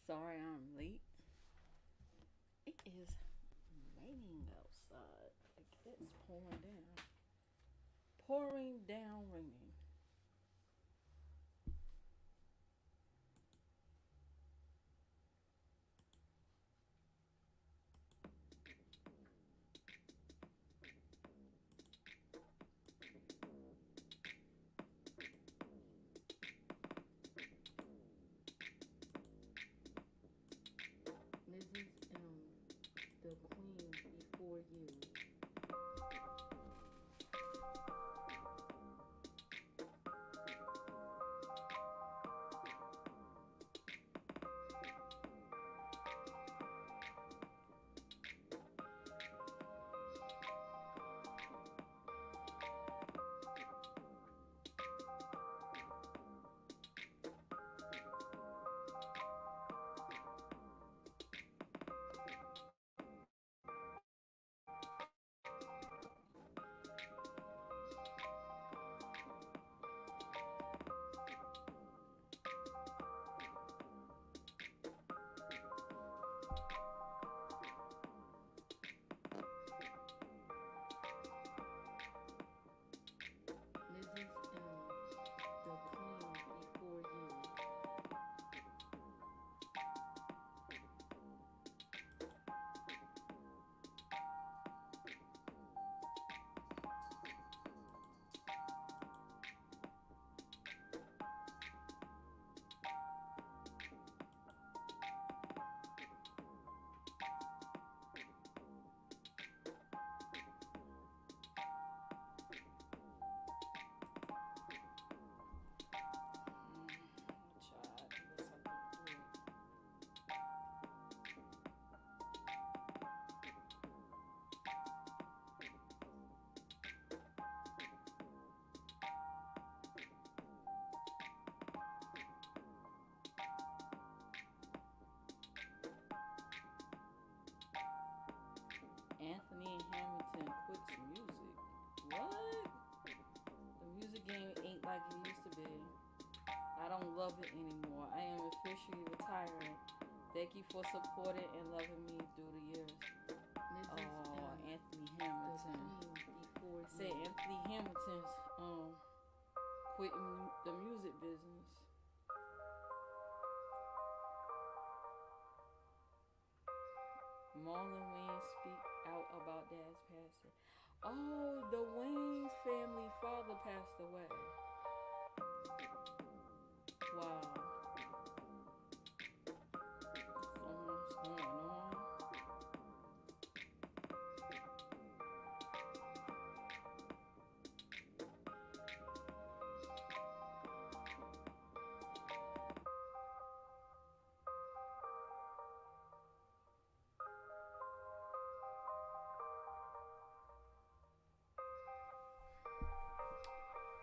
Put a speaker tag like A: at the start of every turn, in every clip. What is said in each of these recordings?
A: Sorry I'm late. It is raining outside. Like it's pouring down. Pouring down raining. Mrs. The queen before you. Mrs. The queen before you. Anthony Hamilton quits music. What? The music game ain't like it used to be. I don't love it anymore. I am officially retiring. Thank you for supporting and loving me through the years. Oh, Anthony Hamilton. Say Anthony Hamilton's quitting the music business. Marlon Wayne speak out about dad's passing. Oh, the Wayne's family father passed away. Wow. So much going on.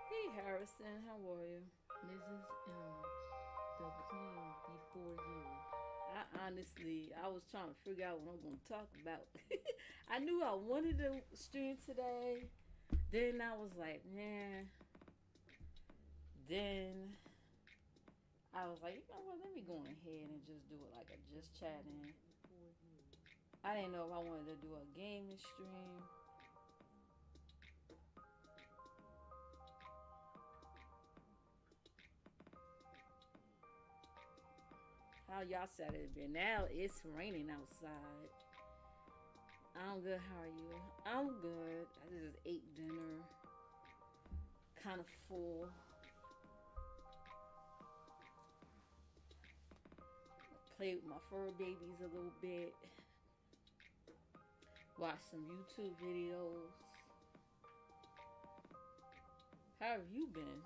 A: Hey Harrison, how are you? Mrs. The queen before you. I was trying to figure out what I'm going to talk about. I knew I wanted to stream today. Then I was like, man. Then I was like, you know what? Let me go ahead and just do it like a just chatting. I didn't know if I wanted to do a gaming stream. How y'all Saturday been? Now it's raining outside. I'm good. How are you? I'm good. I just ate dinner. Kind of full. Played with my fur babies a little bit. Watched some YouTube videos. How have you been?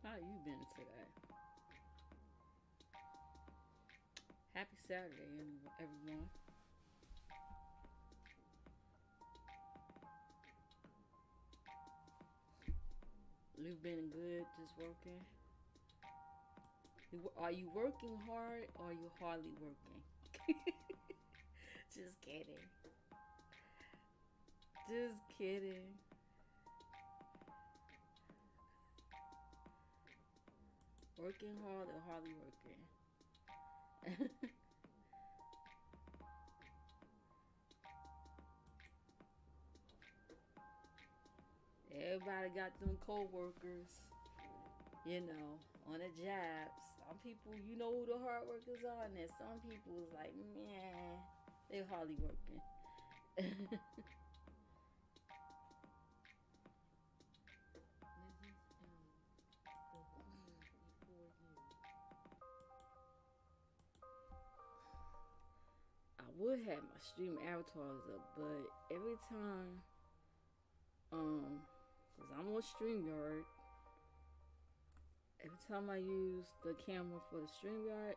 A: How you been today? Happy Saturday, everyone. We've been good, just working. Are you working hard or are you hardly working? Just kidding. Just kidding. Working hard or hardly working? Everybody got them co-workers, on the jobs. Some people, you know who the hard workers are, and then some people is like, man, they hardly working. I would have my stream avatars up, but every time, cause I'm on StreamYard, every time I use the camera for the StreamYard,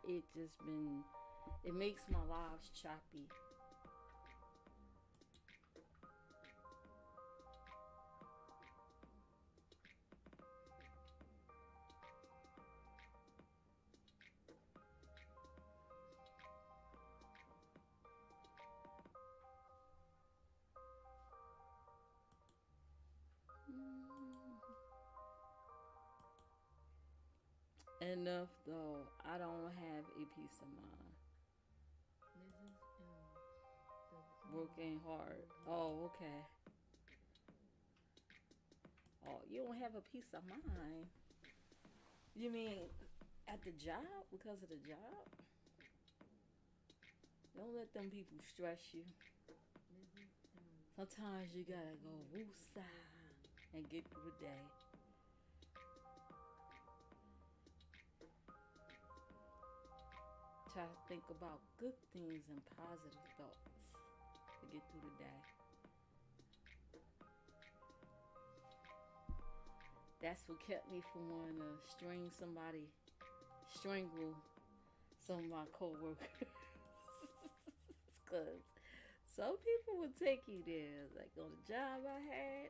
A: it makes my lives choppy. Enough though, I don't have a peace of mind. Working hard. Oh, okay. Oh, you don't have a peace of mind. You mean at the job because of the job? Don't let them people stress you. Sometimes you gotta go woosah and get through the day. Try to think about good things and positive thoughts to get through the day. That's what kept me from wanting to strangle some of my coworkers. Cause some people would take you there. Like on the job I had,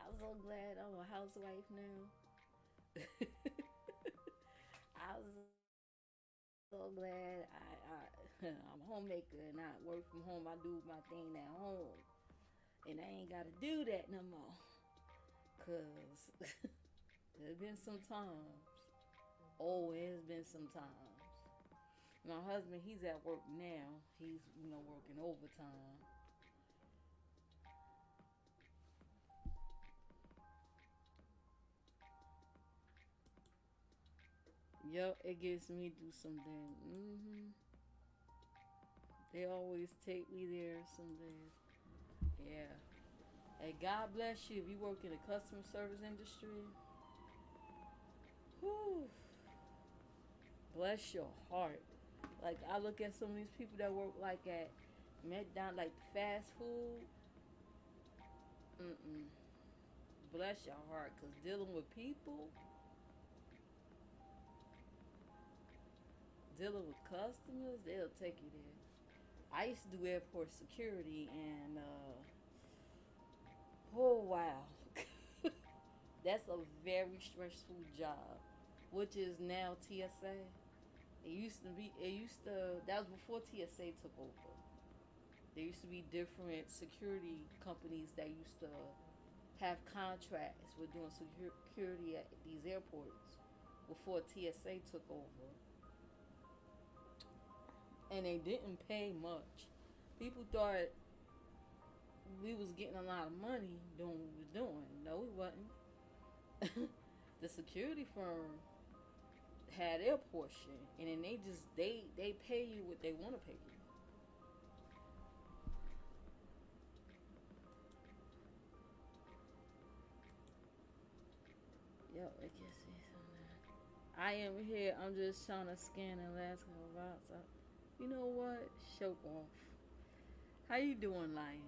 A: I'm so glad I'm a housewife now. I was so glad I'm a homemaker and I work from home. I do my thing at home, and I ain't gotta do that no more. Cause there's been some times. Oh, it's been some times. My husband, he's at work now. He's working overtime. Yep, it gets me through something. They always take me there some days. Yeah. Hey, God bless you if you work in the customer service industry. Whew. Bless your heart. Like I look at some of these people that work like at McDonald's, like fast food. Mm-mm. Bless your heart, cause dealing with people, dealing with customers, they'll take you there. I used to do airport security, and oh wow, that's a very stressful job, which is now TSA. It used to be. It used to. That was before TSA took over. There used to be different security companies that used to have contracts with doing security at these airports before TSA took over, and they didn't pay much. People thought we was getting a lot of money doing what we was doing. No, we wasn't. The security firm had their portion, and then they pay you what they want to pay you. Yep, I can see something. I am here. I'm just trying to scan and last couple of so you know what? Show off. How you doing, Lion?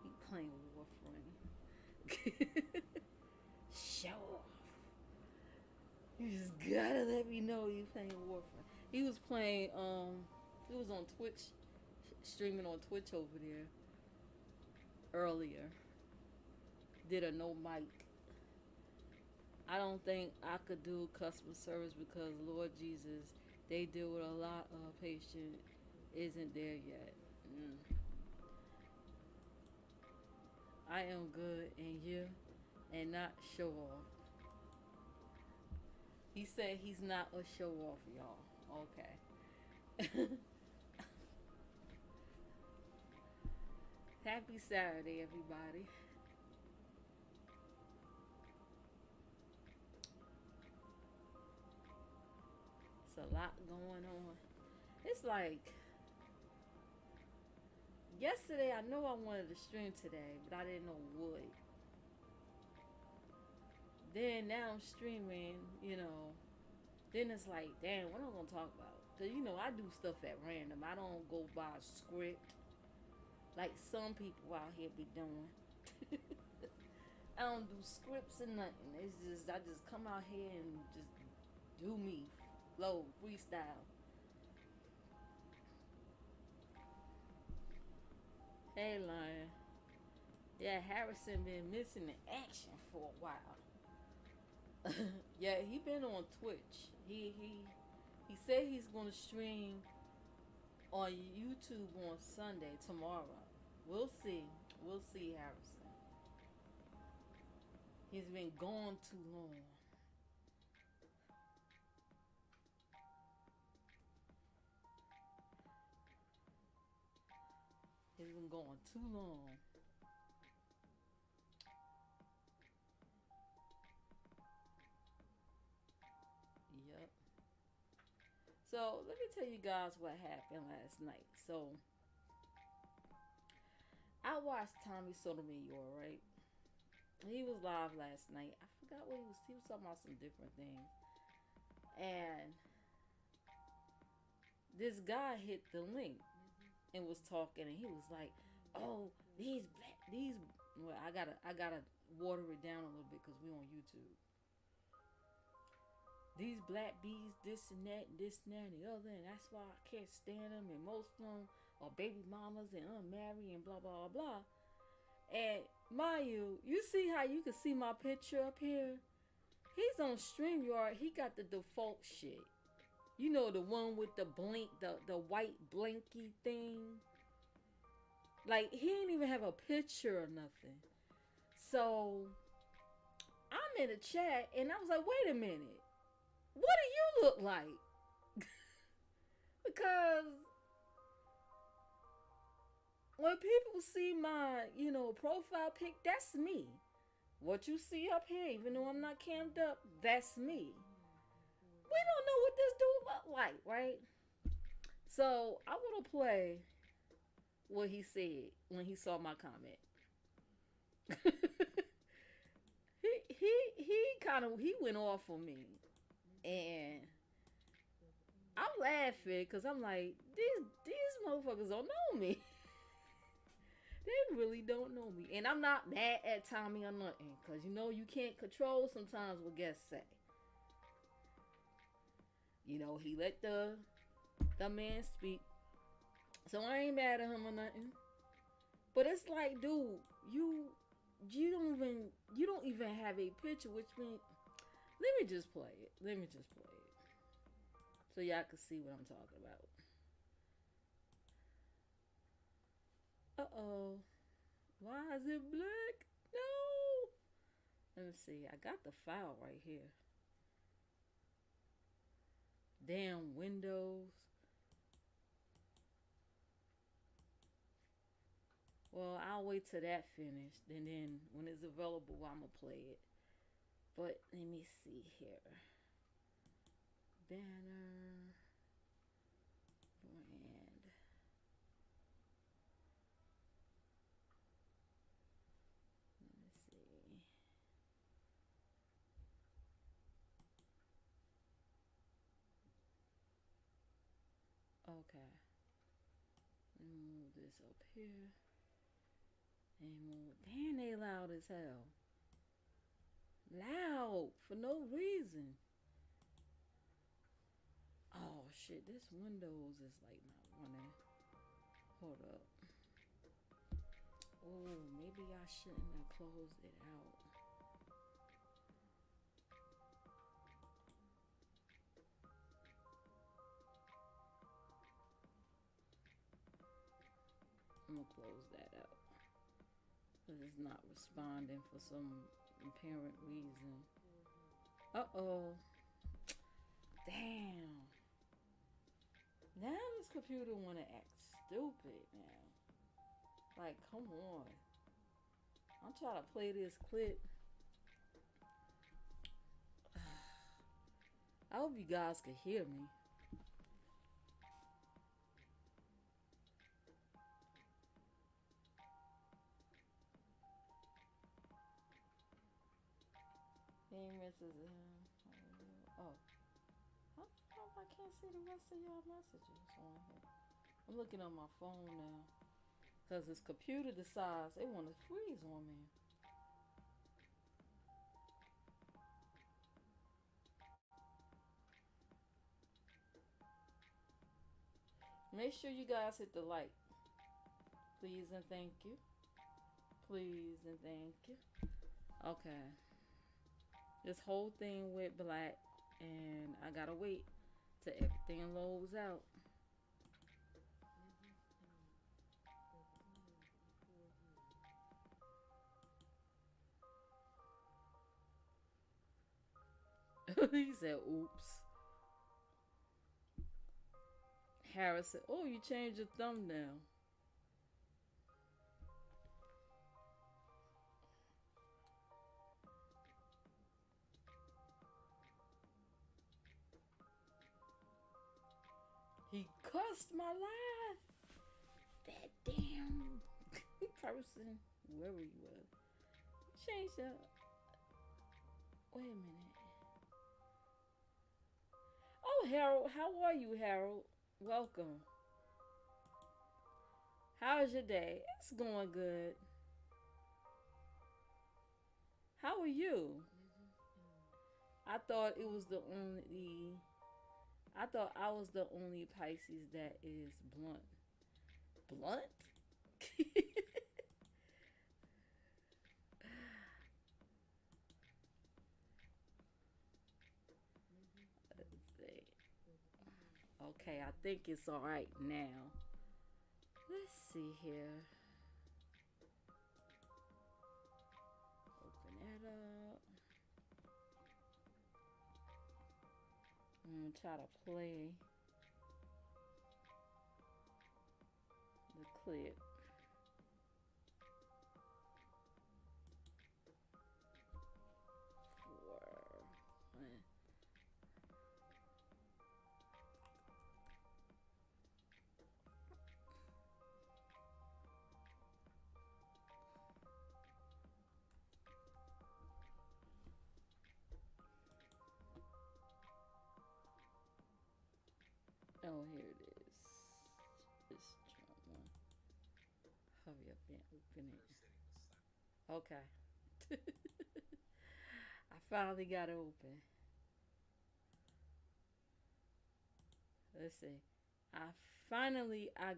A: He playing Warframe. Show off. You just gotta let me know you playing Warframe. He was playing. He was on Twitch, streaming on Twitch over there earlier. did a no mic. I don't think I could do customer service because Lord Jesus, they deal with a lot of patient isn't there yet. Mm. I am good in you and not show off. He said he's not a show off, y'all. Okay. Happy Saturday, everybody. It's a lot going on. It's like yesterday I know I wanted to stream today, but I didn't know what. Then now I'm streaming. Then it's like, damn, what am I gonna talk about? Cause I do stuff at random. I don't go by a script like some people out here be doing. I don't do scripts and nothing. It's just I just come out here and just do me, flow, freestyle. Hey, Lion. Yeah, Harrison been missing the action for a while. Yeah, he been on Twitch. He said he's gonna stream on YouTube on Sunday tomorrow. We'll see. We'll see, Harrison. He's been gone too long. He's been gone too long. Yep. So let me tell you guys what happened last night. So I watched Tommy Sotomayor, right? He was live last night. I forgot what he was. He was talking about some different things, and this guy hit the link and was talking, and he was like, "Oh, these." Well, I gotta water it down a little bit because we on YouTube. These black bees, this and that, and this and that, and the other, and that's why I can't stand them. And most of them are baby mamas and unmarried and blah blah blah. And mind you, you see how you can see my picture up here? He's on StreamYard. He got the default shit. You know, the one with the blink, the white blinky thing. Like, he didn't even have a picture or nothing. So, I'm in the chat, and I was like, wait a minute. What do you look like? Because when people see my, profile pic, that's me. What you see up here, even though I'm not cammed up, that's me. We don't know what this dude look like, right? So I want to play what he said when he saw my comment. he went off on me, and I'm laughing because I'm like, these motherfuckers don't know me. They really don't know me, and I'm not mad at Tommy or nothing, because you can't control sometimes what guests say. He let the man speak, so I ain't mad at him or nothing. But it's like, dude, you don't even have a picture, which means let me just play it. So y'all can see what I'm talking about. Uh-oh. Why is it black? No. Let me see. I got the file right here. Damn Windows. Well, I'll wait till that finished, and then when it's available, I'm gonna play it. But let me see here. Banner. Brand. Let me see. Okay. Let me move this up here. And move. Damn, they loud as hell. Loud for no reason. Oh shit, this Windows is like not running. Hold up. Oh, maybe maybe I shouldn't have closed it out. I'm gonna close that out because it's not responding for some apparent reason. Uh-oh. Damn. Now this computer wanna act stupid now. Like, come on. I'm trying to play this clip. I hope you guys can hear me. Hey, Mrs. Oh. I can't see the rest of y'all messages on here. I'm looking on my phone now. Because this computer decides they want to freeze on me. Make sure you guys hit the like. Please and thank you. Please and thank you. Okay. This whole thing went black and I gotta wait till everything loads out. He said, oops. Harris said, oh, you changed your thumbnail. He cussed my life. That damn person, whoever he was. Change that. Wait a minute. Oh, Harold, how are you, Harold? Welcome. How's your day? It's going good. How are you? I thought it was the only. I thought I was the only Pisces that is blunt. Blunt? Okay, I think it's all right now. Let's see here. Open that up. I'm gonna try to play the clip. Oh, here it is. This drama. Hurry up and open it. Okay. I finally got it open. Let's see. I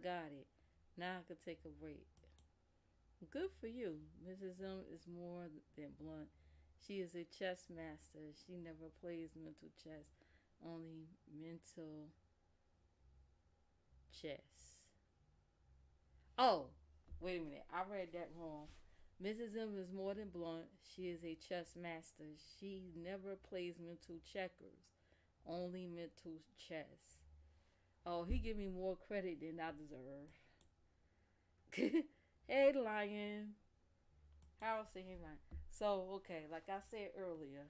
A: got it. Now I can take a break. Good for you. Mrs. M is more than blunt. She is a chess master. She never plays mental chess, only mental chess. Oh, wait a minute. I read that wrong. Mrs. M is more than blunt. She is a chess master. She never plays mental checkers, only mental chess. Oh, he give me more credit than I deserve. Hey, Lion. Harold said, hey, Lion. So, okay, like I said earlier,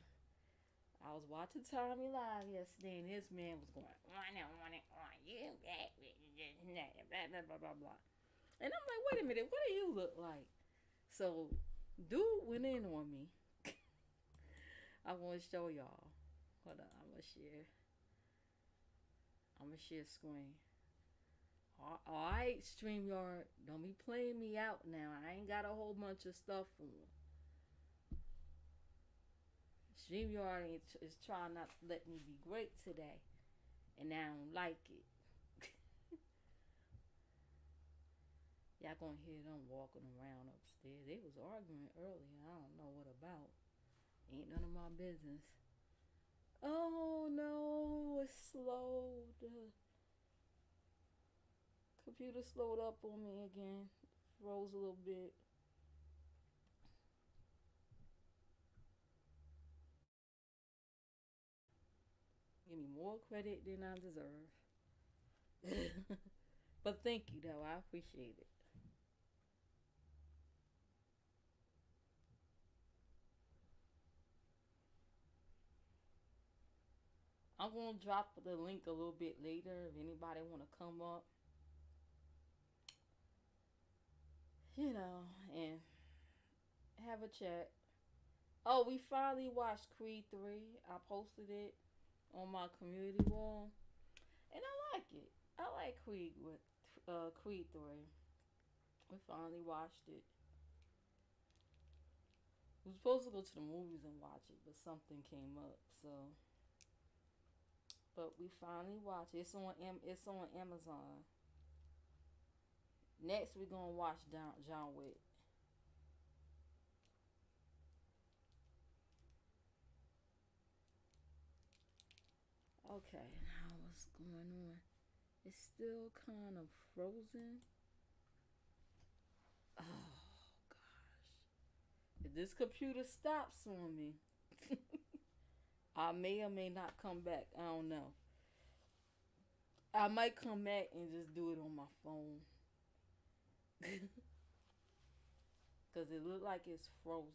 A: I was watching Tommy Live yesterday, and this man was going, you, blah, blah, blah, blah, blah. And I'm like, wait a minute, what do you look like? So, dude went in on me. I want to show y'all. Hold on, I'm going to share. I'm going to share screen. Alright, StreamYard, don't be playing me out now. I ain't got a whole bunch of stuff for them. StreamYard is trying not to let me be great today. And I don't like it. Y'all gonna hear them walking around upstairs. They was arguing earlier. I don't know what about. Ain't none of my business. Oh no, it's slow. The computer slowed up on me again. Froze a little bit. Give me more credit than I deserve. But thank you though. I appreciate it. I'm gonna drop the link a little bit later if anybody wanna come up, and have a chat. Oh, we finally watched Creed 3. I posted it on my community wall, and I like it. I like Creed 3. We finally watched it. We were supposed to go to the movies and watch it, but something came up. But we finally watched it. It's on Amazon. Next, we're gonna watch John Wick. Okay, now what's going on? It's still kind of frozen. Oh gosh! If this computer stops on me, I may or may not come back. I don't know. I might come back and just do it on my phone. Cause it looked like it's frozen.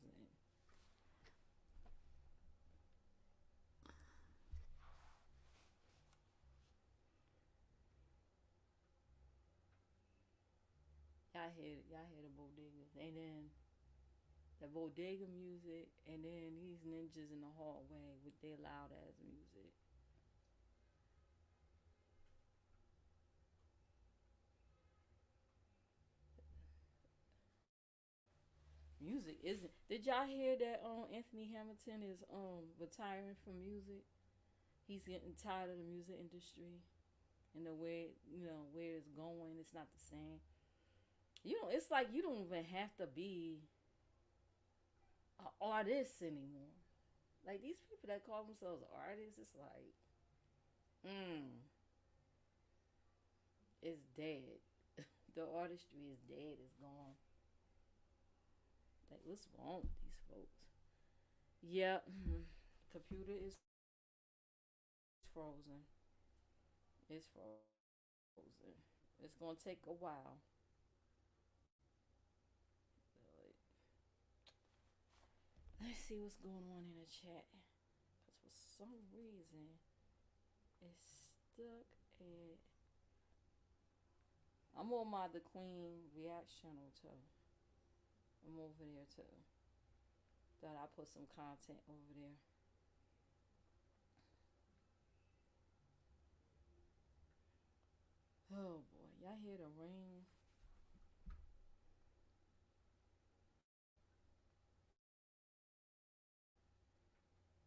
A: Y'all hear the bodegas, and then the bodega music, and then these ninjas in the hallway with their loud ass music. Music isn't. Did y'all hear that? Anthony Hamilton is retiring from music. He's getting tired of the music industry and the way where it's going. It's not the same. It's like you don't even have to be an artist anymore. Like these people that call themselves artists, it's like, it's dead. The artistry is dead. It's gone. Like, what's wrong with these folks? Yeah, computer is frozen. It's frozen. It's gonna take a while. Let's see what's going on in the chat. Cause for some reason it's stuck at. I'm on my The Queen React channel too. I'm over there too. Thought I put some content over there. Oh boy, y'all hear the rain?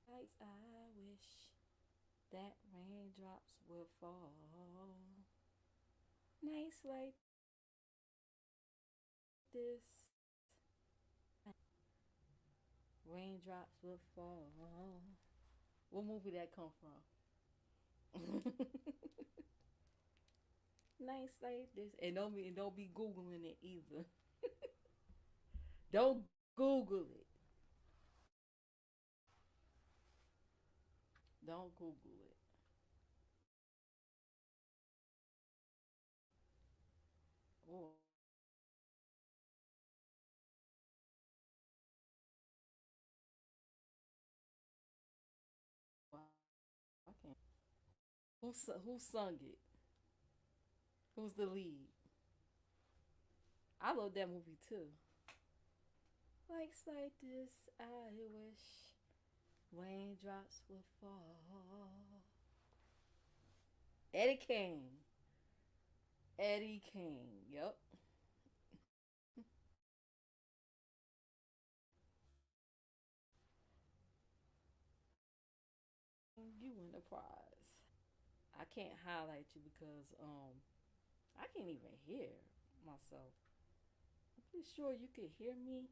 A: Lights, I wish that raindrops would fall. Nights like this, raindrops would fall. What movie that come from? Nights like this, and don't be googling it either. Don't Google it. Don't Google it. Oh, I can't. Who sung it? Who's the lead? I love that movie too. Lights like this, I wish raindrops would fall. Eddie Kane. Eddie Kane. Yep. You win the prize. I can't highlight you because I can't even hear myself. You sure you can hear me?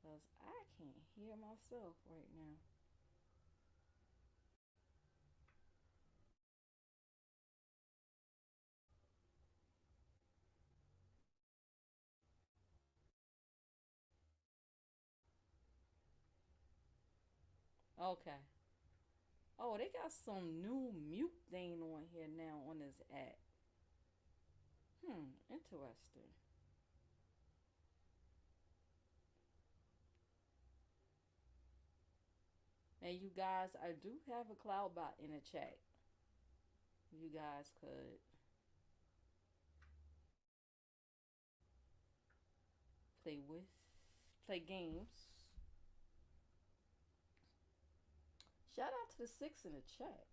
A: Because I can't hear myself right now. Okay. Oh, they got some new mute thing on here now on this app. Interesting. And you guys, I do have a cloud bot in the chat. You guys could play with, play games. Shout out to the six in the chat.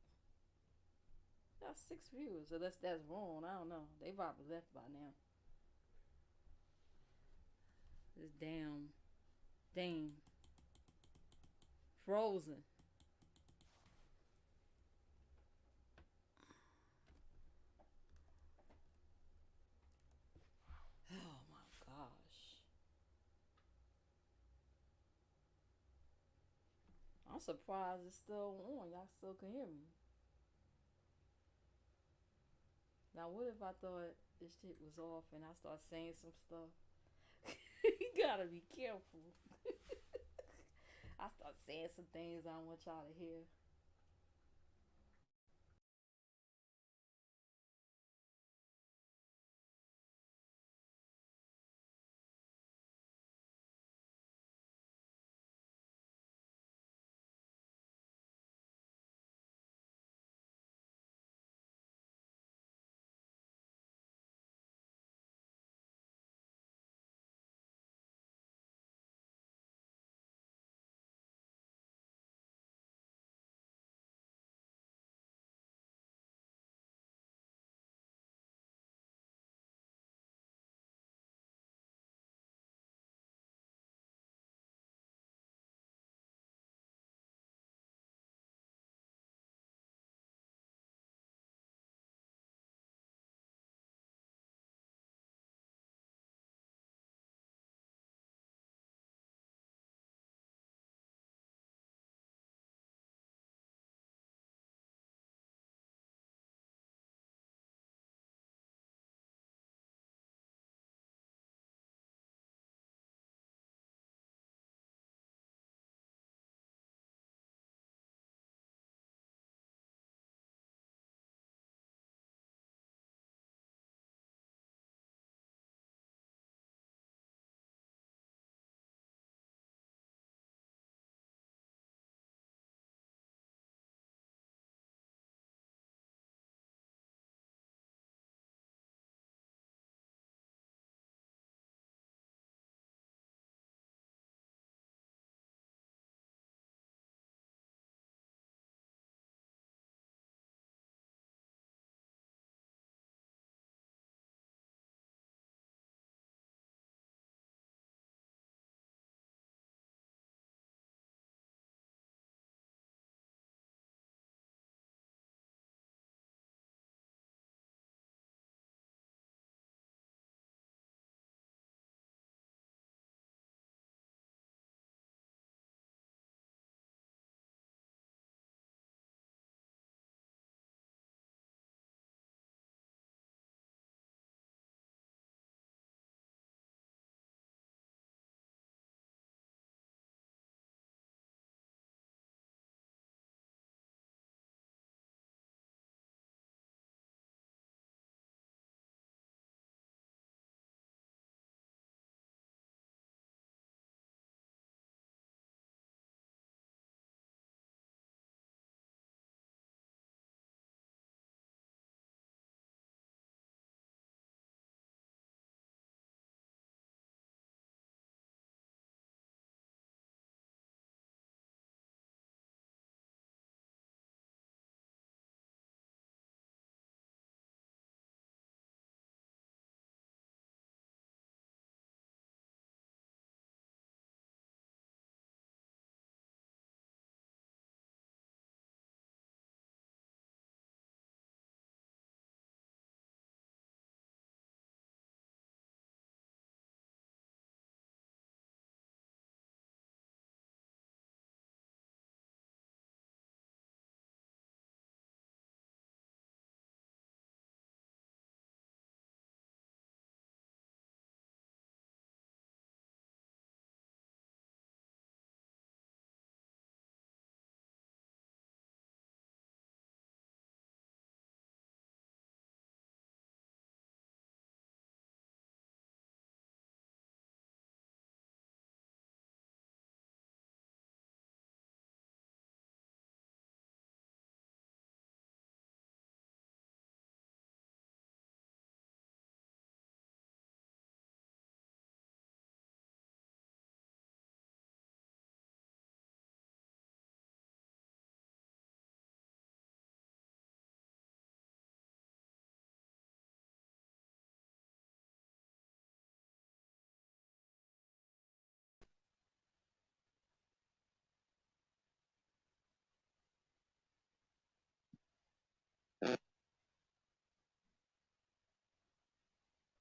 A: Got six viewers, unless that's wrong. I don't know. They probably left by now. This damn frozen. Oh my gosh. I'm surprised it's still on. Y'all still can hear me. Now, what if I thought this shit was off and I start saying some stuff? You gotta be careful. I start saying some things I don't want y'all to hear.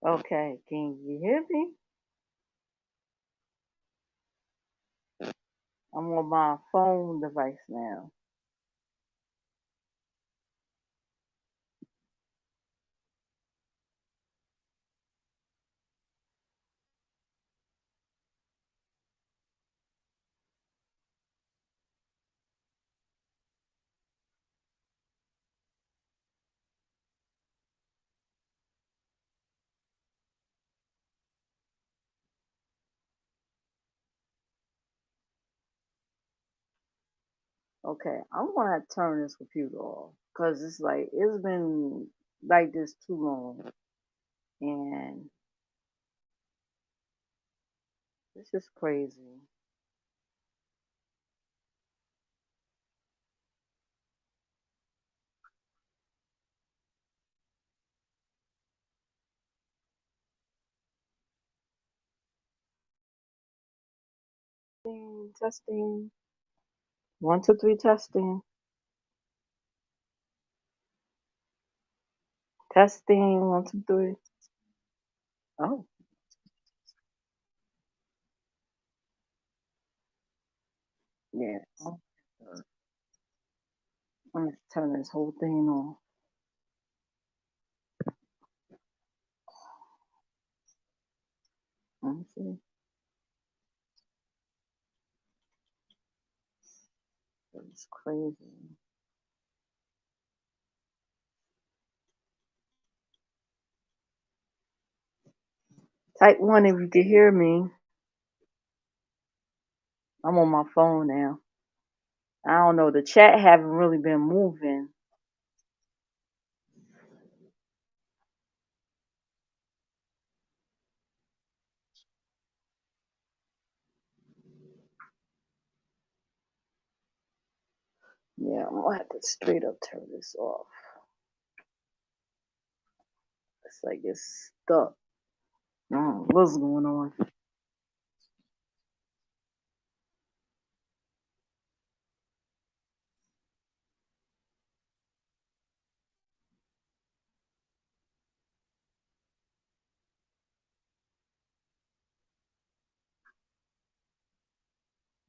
A: Okay, can you hear me? I'm on my phone device now. Okay, I'm gonna have to turn this computer off because it's like it's been like this too long, and it's just crazy. Testing. 1, 2, 3, testing. Testing. 1, 2, 3. Oh, yeah. I'm gonna turn this whole thing off. Let me see. It's crazy. Type 1 if you can hear me. I'm on my phone now. I don't know. The chat haven't really been moving. Yeah, I'm gonna have to straight up turn this off. It's like it's stuck. I don't know what's going on.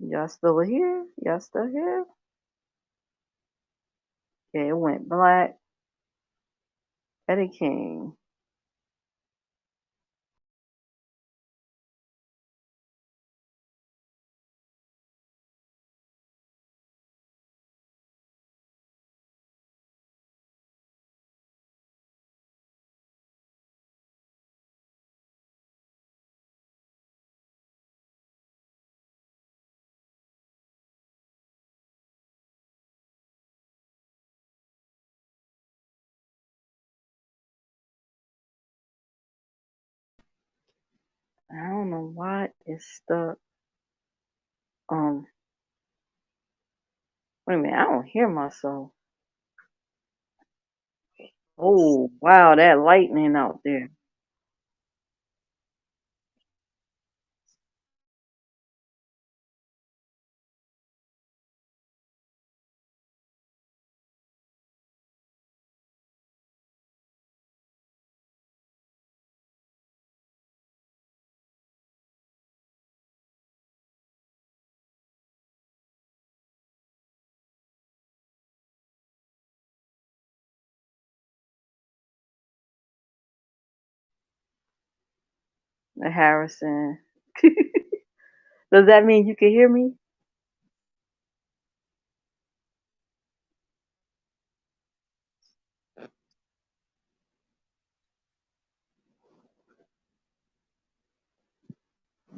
A: Y'all still here? Y'all still here? Yeah, it went black. Eddie King. I don't know why it's stuck. Um, Wait a minute. I don't hear myself. Oh, wow, that lightning out there. The Harrison. Does that mean you can hear me?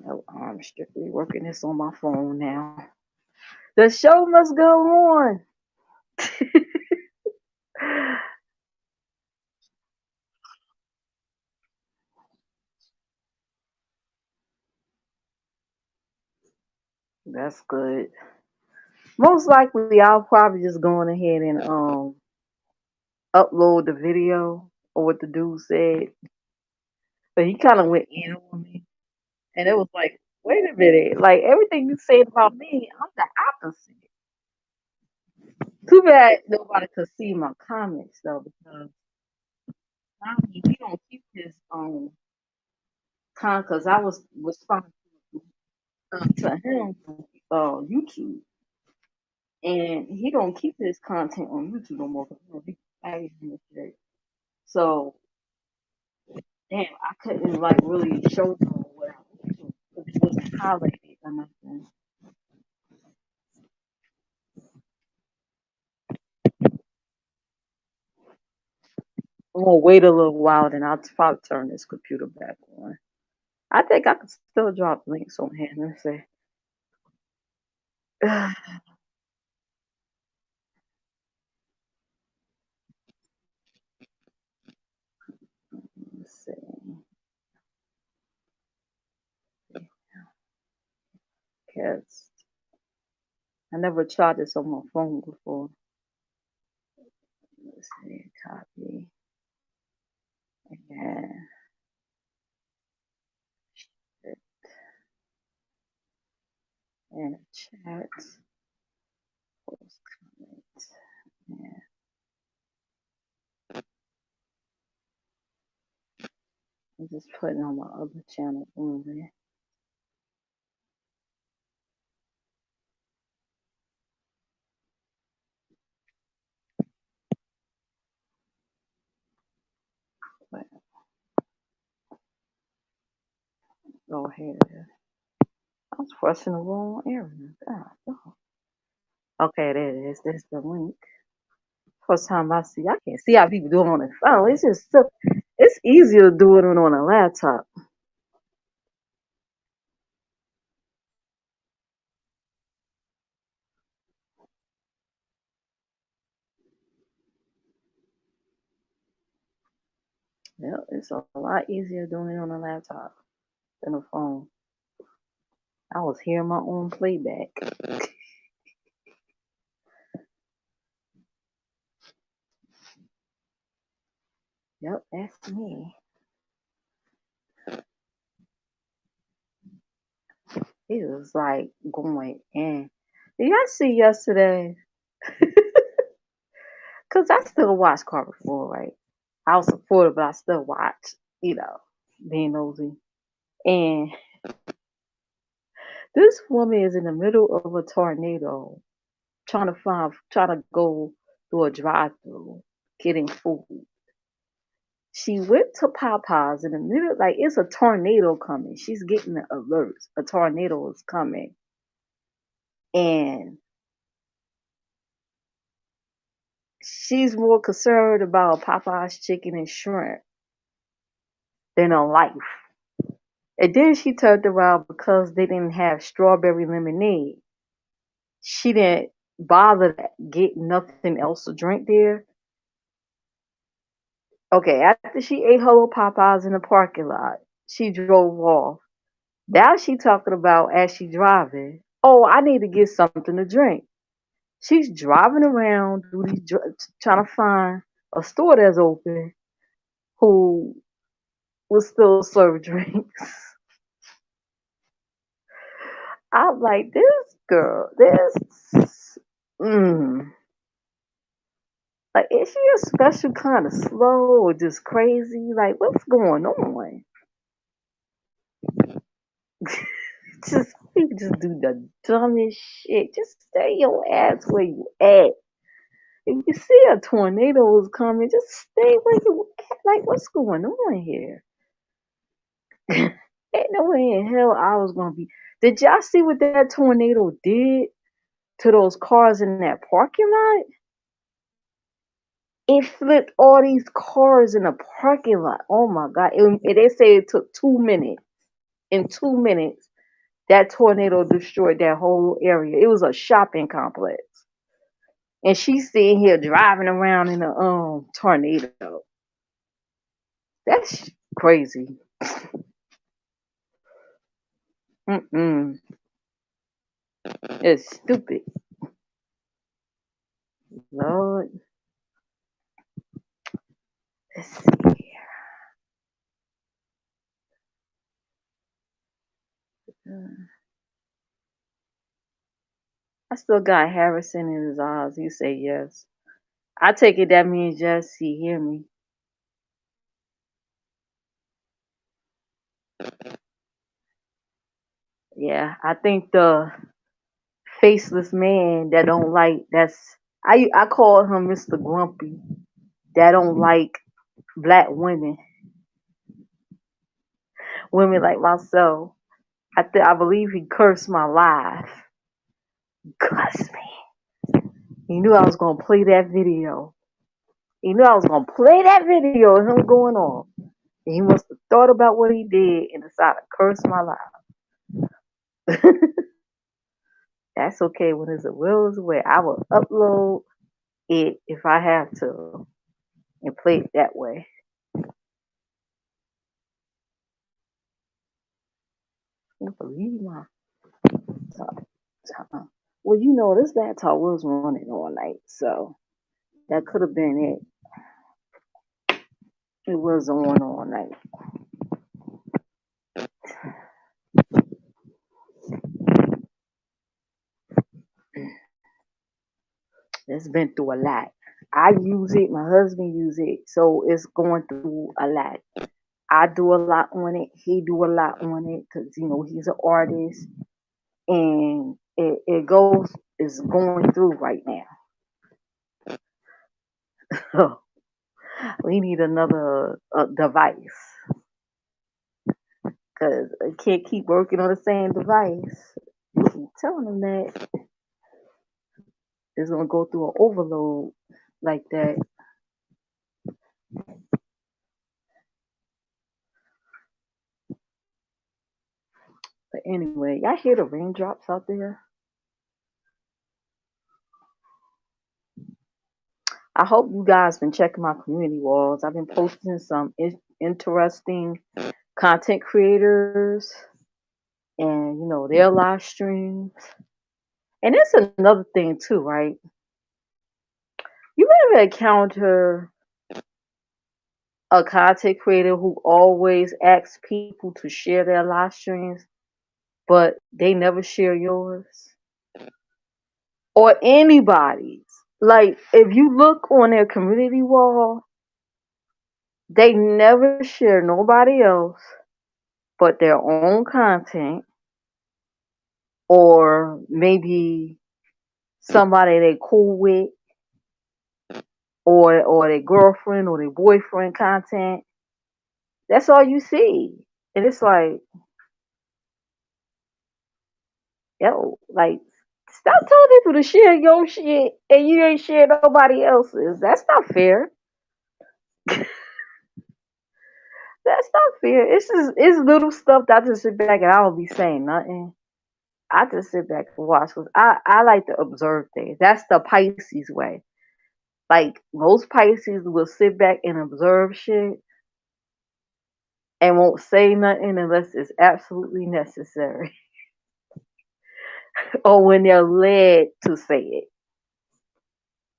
A: No, I'm strictly working this on my phone now. The show must go on. That's good. Most likely, I'll probably just go on ahead and upload the video or what the dude said. But he kind of went in on me, and it was like, wait a minute, like everything you said about me, I'm the opposite. Too bad nobody could see my comments though, because he don't keep his Because I was responding to him from YouTube, and he don't keep his content on YouTube no more. 'Cause, you know, he tagged him and shit. So damn, I couldn't like really show them what I because it wasn't highlighted or nothing. I'm gonna wait a little while, then I'll probably turn this computer back on. I think I can still drop links on here. Let me see. Let's see. Cause I never tried this on my phone before. Let's see. Copy and and a chat. Post comments. Yeah, I'm just putting on my other channel only. But go ahead. I was pressing the wrong area. God, oh. Okay, there it is. There's the link. First time I see, I can't see how people do it on their phone. It's just so, it's easier to do it on a laptop. Yeah, it's a lot easier doing it on a laptop than a phone. I was hearing my own playback. Yep, that's me. He was like going in. Did y'all see yesterday? Cause I still watch Carter 4, right? I was supportive, but I still watch, you know, being nosy. And this woman is in the middle of a tornado trying to go through a drive through getting food. She went to Popeyes in the middle, like it's a tornado coming. She's getting the alerts. A tornado is coming. And she's more concerned about Popeye's chicken and shrimp than her life. And then she turned around because they didn't have strawberry lemonade. She didn't bother to get nothing else to drink there. Okay, after she ate her little Popeyes in the parking lot, she drove off. Now she talking about as she driving. Oh, I need to get something to drink. She's driving around trying to find a store that's open who will still serve drinks. I'm like, this girl, mm, like, is she a special kind of slow or just crazy? Like, what's going on? Just people just do the dumbest shit. Just stay your ass where you at. If you see a tornado is coming, just stay where you at. Like, what's going on here? Ain't no way in hell I was gonna be. Did y'all see what that tornado did to those cars in that parking lot? It flipped all these cars in the parking lot. Oh my god! They say it took 2 minutes. In 2 minutes, that tornado destroyed that whole area. It was a shopping complex, and she's sitting here driving around in a tornado. That's crazy. Mm-mm. It's stupid. Lord, let's see. I still got Harrison in his eyes. He say yes. I take it that means yes. He hear me.
B: Yeah, I think the faceless man that don't like I call him Mr. Grumpy that don't like black women like myself. I believe he cursed my life. Cuss me. He knew I was gonna play that video. He knew I was gonna play that video of him going on. And he must have thought about what he did and decided to curse my life. That's okay. When it's a will is a way. I will upload it if I have to and play it that way. I can't believe my laptop. Well, this laptop was running all night, so that could have been it. It was on all night. It's been through a lot. I use it, my husband use it, so it's going through a lot. I do a lot on it. He do a lot on it because he's an artist, and it goes is going through right now. We need another device because I can't keep working on the same device. I keep telling them that it's gonna go through an overload like that. But anyway, y'all hear the raindrops out there? I hope you guys been checking my community walls. I've been posting some interesting content creators and their live streams. And that's another thing too, right? You ever encounter a content creator who always asks people to share their live streams, but they never share yours or anybody's? Like if you look on their community wall, they never share nobody else but their own content, or maybe somebody they cool with, or their girlfriend or their boyfriend content. That's all you see. And it's like, yo, like, stop telling people to share your shit and you ain't share nobody else's. That's not fair. That's not fair. It's little stuff that I just sit back and I don't be saying nothing. I just sit back and watch because I like to observe things. That's the Pisces way. Like most Pisces will sit back and observe shit and won't say nothing unless it's absolutely necessary or when they're led to say it.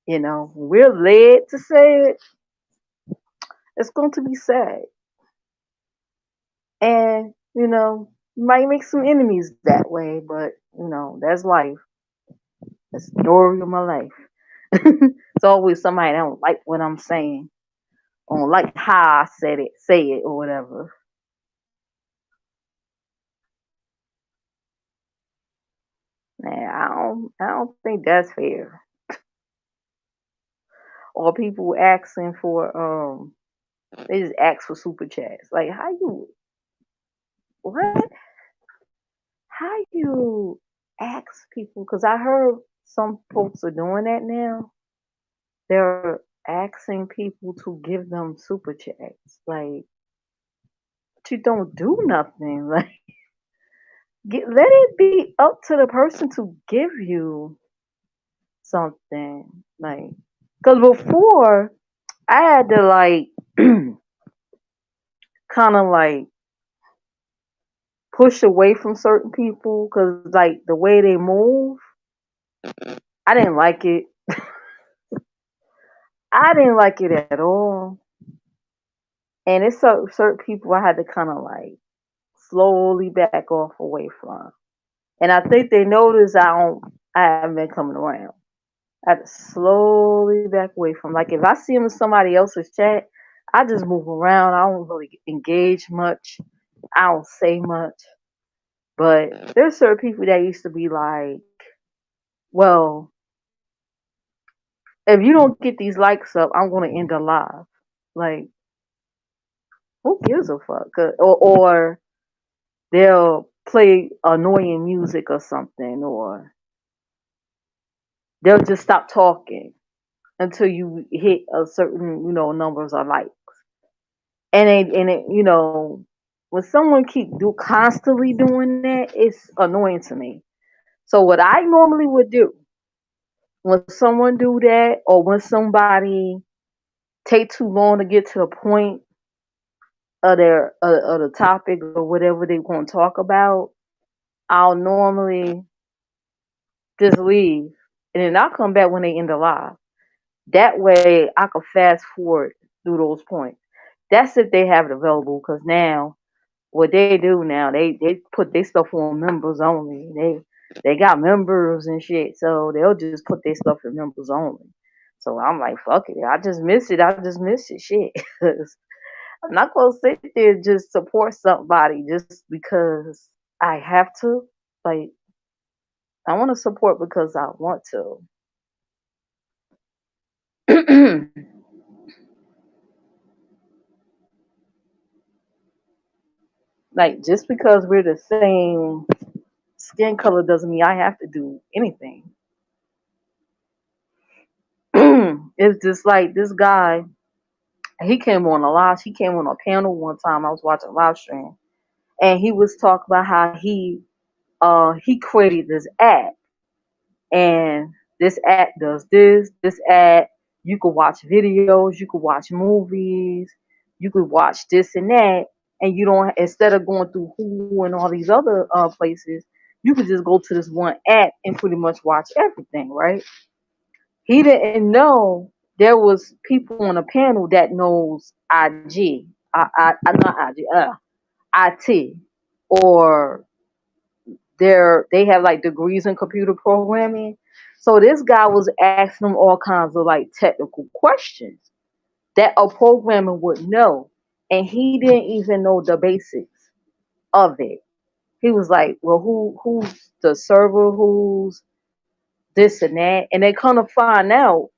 B: When we're led to say it, it's going to be sad. And, you might make some enemies that way, but, that's life. That's the story of my life. It's always somebody that don't like what I'm saying, or don't like how I said it, say it, or whatever. Man, I don't think that's fair. Or people asking for they just ask for super chats. Like how you what? How you ask people? Because I heard some folks are doing that now. They're asking people to give them super chats. Like, but you don't do nothing. Like, let it be up to the person to give you something. Like, because before I had to like kind of like push away from certain people because like the way they move, I didn't like it. I didn't like it at all. And it's certain people I had to kind of like slowly back off away from. And I think they noticed I haven't been coming around. I had to slowly back away from. Like if I see them in somebody else's chat, I just move around. I don't really engage much. I don't say much. But there's certain people that used to be like, well, if you don't get these likes up, I'm gonna end the live. Like, who gives a fuck? Or they'll play annoying music or something, or they'll just stop talking until you hit a certain, numbers of likes. And when someone keep constantly doing that, it's annoying to me. So what I normally would do when someone do that, or when somebody take too long to get to the point of the topic or whatever they want to talk about, I'll normally just leave, and then I'll come back when they end the live. That way, I could fast forward through those points. That's if they have it available. Because now, what they do now, they put their stuff on members only. They got members and shit, so they'll just put their stuff in members only. So I'm like, fuck it. I just miss it. I just miss it. Shit. I'm not gonna sit there and just support somebody just because I have to. Like, I want to support because I want to. Like, just because we're the same skin color doesn't mean I have to do anything. It's just like this guy. He came on a panel one time. I was watching a live stream, and he was talking about how he created this app, and this app does this. This app, you could watch videos, you could watch movies, you could watch this and that, and you don't, instead of going through Hulu and all these other places, you could just go to this one app and pretty much watch everything, right? He didn't know there was people on a panel that knows IG, not IG, IT, or they have like degrees in computer programming. So this guy was asking them all kinds of like technical questions that a programmer would know, and he didn't even know the basics of it. He was like, "Well, who's the server? Who's this and that?" And they kind of find out.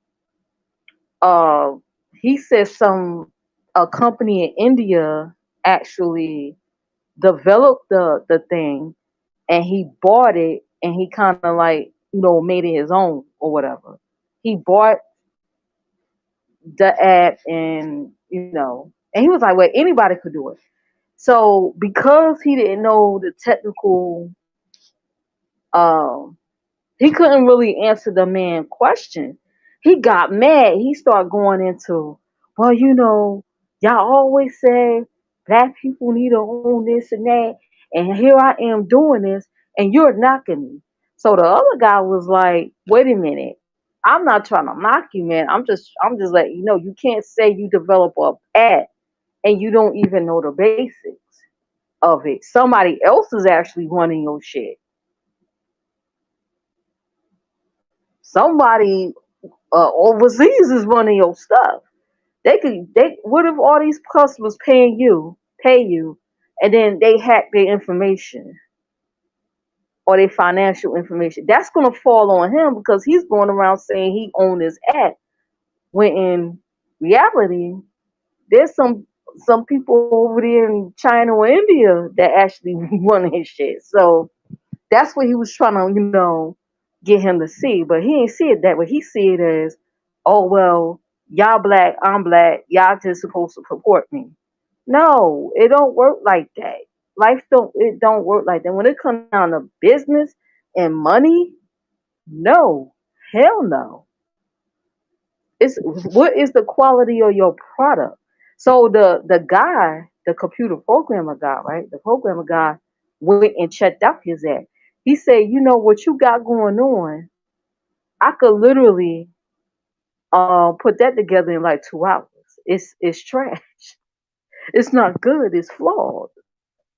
B: Uh, he said some a company in India actually developed the thing, and he bought it, and he kind of like, made it his own or whatever. He bought the app, and he was like, well, anybody could do it. So because he didn't know the technical, um he couldn't really answer the man question. He got mad. He started going into, well, y'all always say black people need to own this and that, and here I am doing this, and you're knocking me. So the other guy was like, wait a minute. I'm not trying to knock you, man. I'm just letting you know you can't say you develop a app and you don't even know the basics of it. Somebody else is actually running your shit. Somebody overseas is running your stuff. What if all these customers pay you, and then they hack their information or their financial information? That's gonna fall on him because he's going around saying he owns this app, when in reality, there's some people over there in China or India that actually run his shit. So that's what he was trying to, get him to see. But he ain't see it that way. He see it as, oh well, y'all black, I'm black, y'all just supposed to support me. No, it don't work like that. Life don't work like that. When it comes down to business and money, no, hell no. It's what is the quality of your product? So the computer programmer guy, right? The programmer guy went and checked out his app. He said, what you got going on, I could literally put that together in like 2 hours. It's trash. It's not good. It's flawed.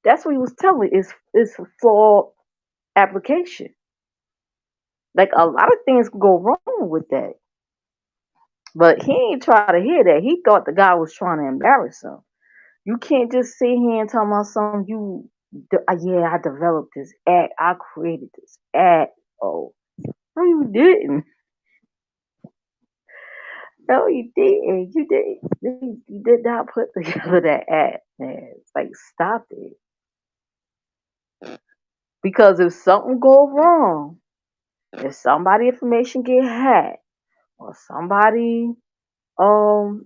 B: That's what he was telling me. It's a flawed application. Like, a lot of things can go wrong with that. But he ain't try to hear that. He thought the guy was trying to embarrass him. You can't just sit here and tell me something. Yeah, I developed this app. I created this app. Oh, no, you didn't. No, you didn't. You did. You did not put together that app, man. It's like, stop it. Because if something go wrong, if somebody information get hacked, or somebody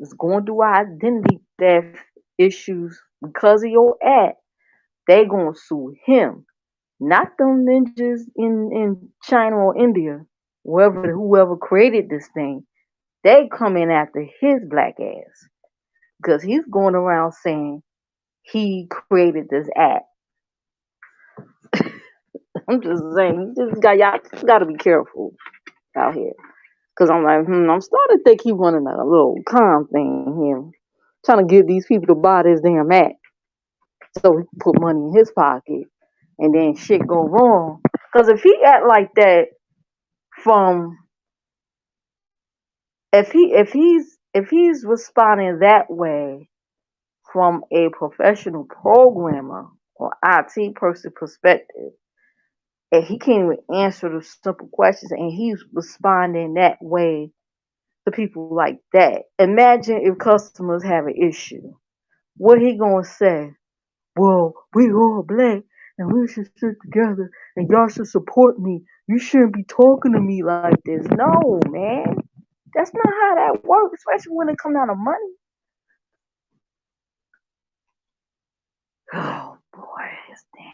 B: is going through identity theft issues because of your app, they gonna sue him, not them ninjas in China or India, whoever created this thing. They coming after his black ass because he's going around saying he created this app. I'm just saying, y'all just gotta be careful out here. Cause I'm like, I'm starting to think he running a little con thing here, trying to get these people to buy this damn app so he can put money in his pocket, and then shit go wrong. Cause if he act like that from if he's responding that way from a professional programmer or IT person perspective, and he can't even answer the simple questions, and he's responding that way to people like that. Imagine if customers have an issue. What he gonna say? Well, we all black and we should sit together and y'all should support me. You shouldn't be talking to me like this. No, man. That's not how that works, especially when it comes down to money. Oh boy, it's damn.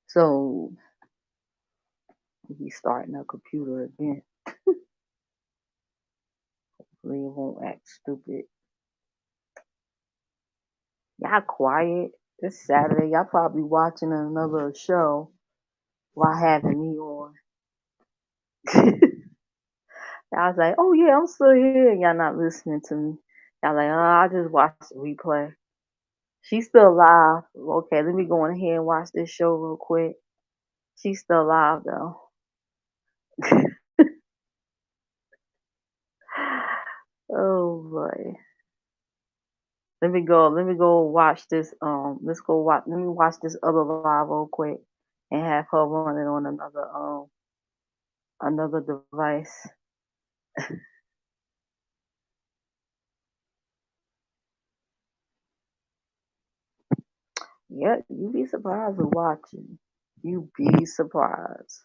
B: So he's starting a computer again. Hopefully it won't act stupid. Y'all quiet. It's Saturday. Y'all probably watching another show while having me on. I was like, oh yeah, I'm still here. And y'all not listening to me. Y'all like, oh, I just watched the replay. She's still alive. Okay, let me go in here and watch this show real quick. She's still alive though. Oh boy. Let me go watch this let me watch this other live real quick and have her run it on another device. Yeah, you be surprised with watching. You be surprised.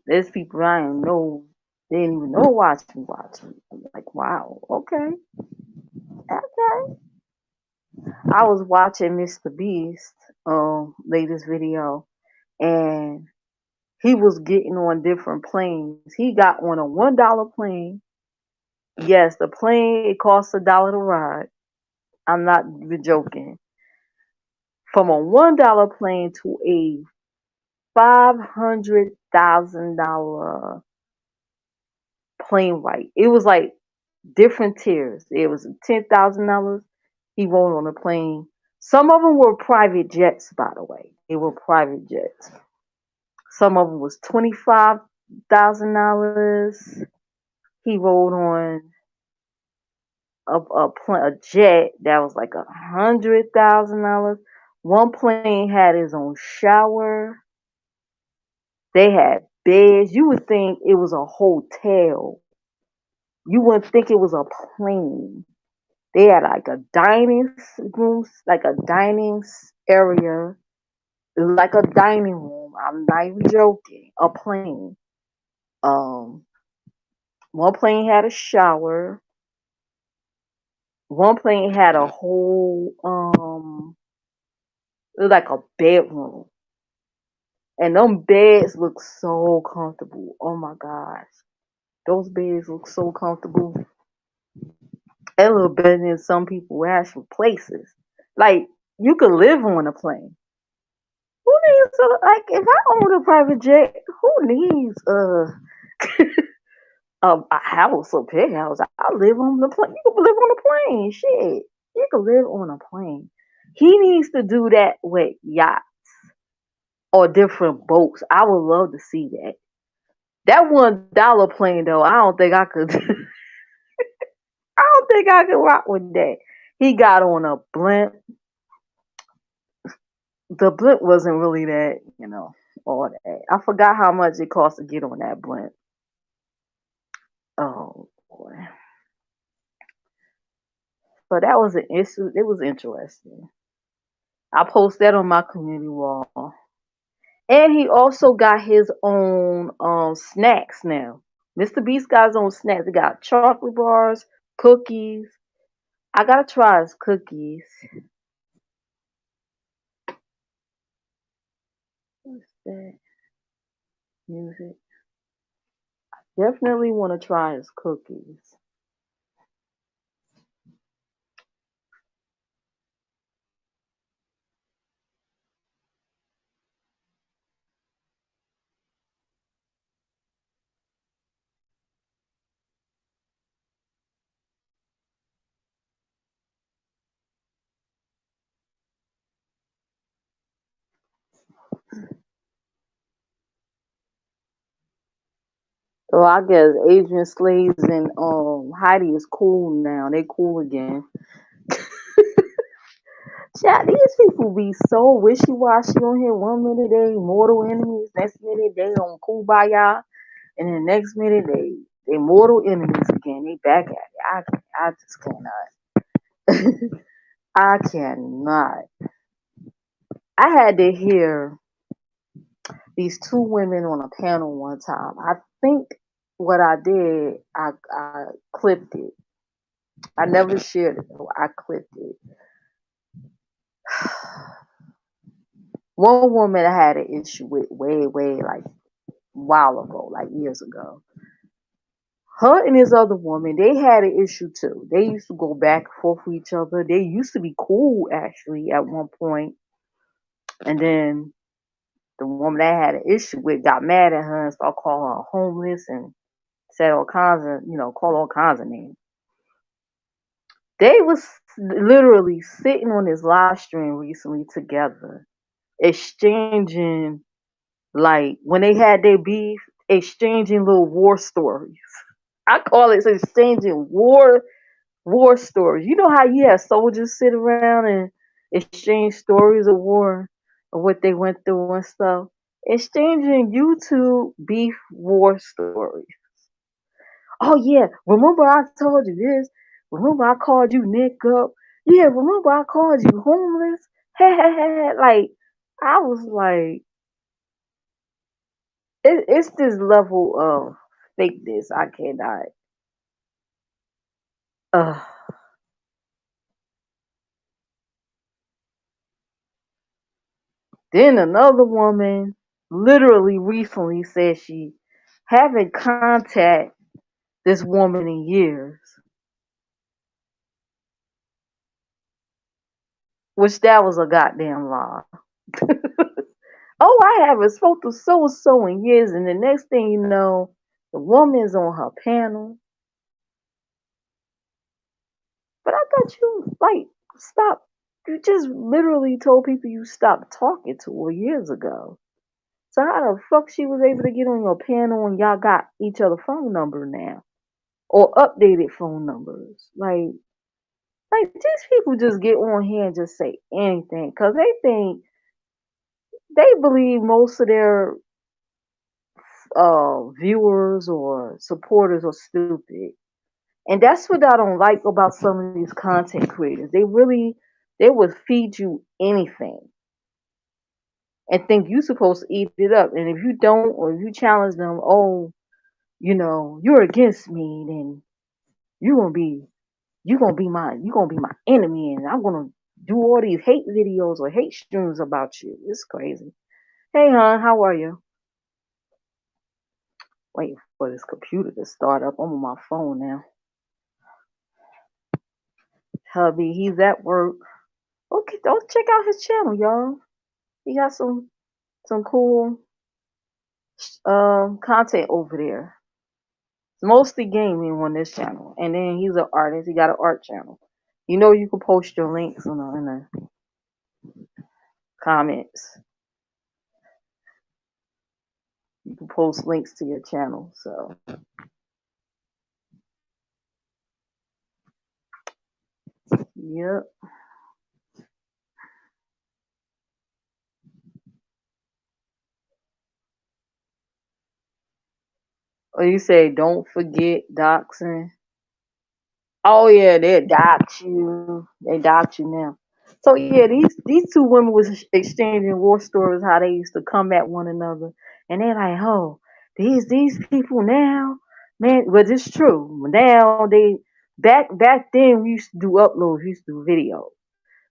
B: There's people I didn't know, they didn't even know watching. I'm like, wow, okay, okay. I was watching Mr. Beast latest video, and he was getting on different planes. He got on a $1 plane. Yes, the plane it costs $1 to ride. I'm not even joking. From a $1 plane to a $500,000 plane ride. It was like different tiers. It was $10,000. He rode on a plane. Some of them were private jets, by the way. They were private jets. Some of them was $25,000. He rode on a jet that was like $100,000. One plane had his own shower. They had beds. You would think it was a hotel. You wouldn't think it was a plane. They had like a dining room, like a dining area, like a dining room. I'm not even joking. A plane. Um, One plane had a shower. One plane had a whole it was like a bedroom. And them beds look so comfortable. Oh my gosh. Those beds look so comfortable. A little better than some people actual places. Like you could live on a plane. Who needs like if I own a private jet, who needs a house, a penthouse? I live on the plane. You can live on a plane. Shit, you can live on a plane. He needs to do that with yachts or different boats. I would love to see that. That $1 plane though, I don't think I could. I don't think I could rock with that. He got on a blimp. The blimp wasn't really that, all that. I forgot how much it cost to get on that blimp. Oh boy. So that was an issue. It was interesting. I post that on my community wall. And he also got his own snacks now. Mr. Beast got his own snacks. He got chocolate bars, cookies. I gotta try his cookies. What's that? Music. Definitely want to try his cookies. So I guess Adrian Slaves and Heidi is cool now. They cool again. Chat, these people be so wishy washy on here. 1 minute they mortal enemies, next minute they on Kumbaya, and then next minute they mortal enemies again. They back at it. I just cannot. I cannot. I had to hear these two women on a panel one time. I think what I did, I clipped it. I never shared it though. I clipped it. One woman I had an issue with way like while ago, like years ago. Her and this other woman, they had an issue too. They used to go back and forth with each other. They used to be cool actually at one point, and then the woman that had an issue with got mad at her and started calling her homeless and said all kinds of, called all kinds of names. They was literally sitting on this live stream recently together, exchanging like when they had their beef, exchanging little war stories. I call it exchanging war stories. You know how you have soldiers sit around and exchange stories of war of what they went through and stuff. Exchanging YouTube beef war stories. Oh yeah, remember I told you this? Remember I called you Nick up? Yeah, remember I called you homeless? Like I was like, it's this level of fakeness. I cannot. Uh, then another woman literally recently said she haven't contacted this woman in years, which that was a goddamn lie. Oh, I haven't spoke to so and so in years, and the next thing you know, the woman's on her panel. But I thought you like stop. You just literally told people you stopped talking to her years ago. So how the fuck she was able to get on your panel and y'all got each other phone number now or updated phone numbers? Like these people just get on here and just say anything because they believe most of their viewers or supporters are stupid. And that's what I don't like about some of these content creators. They would feed you anything and think you're supposed to eat it up. And if you don't, or if you challenge them, oh, you're against me, then you're gonna be you're gonna be my enemy, and I'm gonna do all these hate videos or hate streams about you. It's crazy. Hey, hon, how are you? Waiting for this computer to start up. I'm on my phone now. Hubby, he's at work. Okay, don't check out his channel, y'all. He got some some cool content over there. It's mostly gaming on this channel, and then he's an artist. He got an art channel. You know, you can post your links in the comments. You can post links to your channel. So, yep. Or you say, don't forget doxing. Oh yeah, they dox you. They dox you now. So yeah, these two women was exchanging war stories how they used to come at one another, and they're like, oh, these people now, man. But it's true. Now they back then we used to do uploads, we used to do video.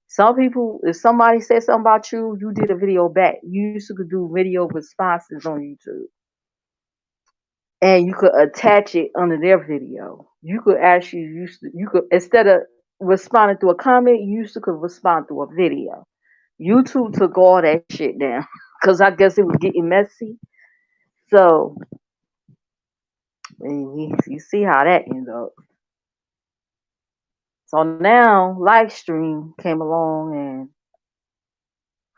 B: Some people, if somebody said something about you, you did a video back. You used to do video responses on YouTube, and you could attach it under their video. You could actually you could instead of responding through a comment, you used to could respond through a video. YouTube took all that shit down because I guess it was getting messy. So you see how that ends up. So now live stream came along and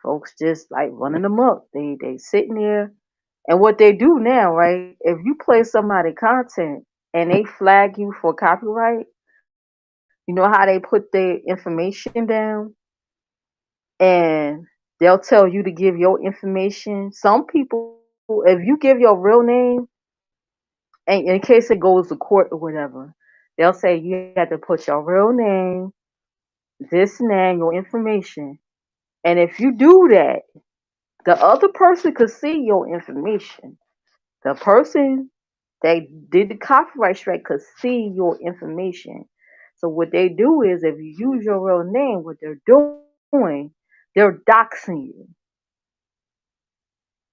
B: folks just like running them up. They sitting there, and what they do now, right? If you play somebody content and they flag you for copyright, you know how they put their information down and they'll tell you to give your information. Some people, if you give your real name, and in case it goes to court or whatever, they'll say you have to put your real name, this and that, your information. And if you do that, the other person could see your information. The person that did the copyright strike could see your information. So what they do is if you use your real name, what they're doing, they're doxing you.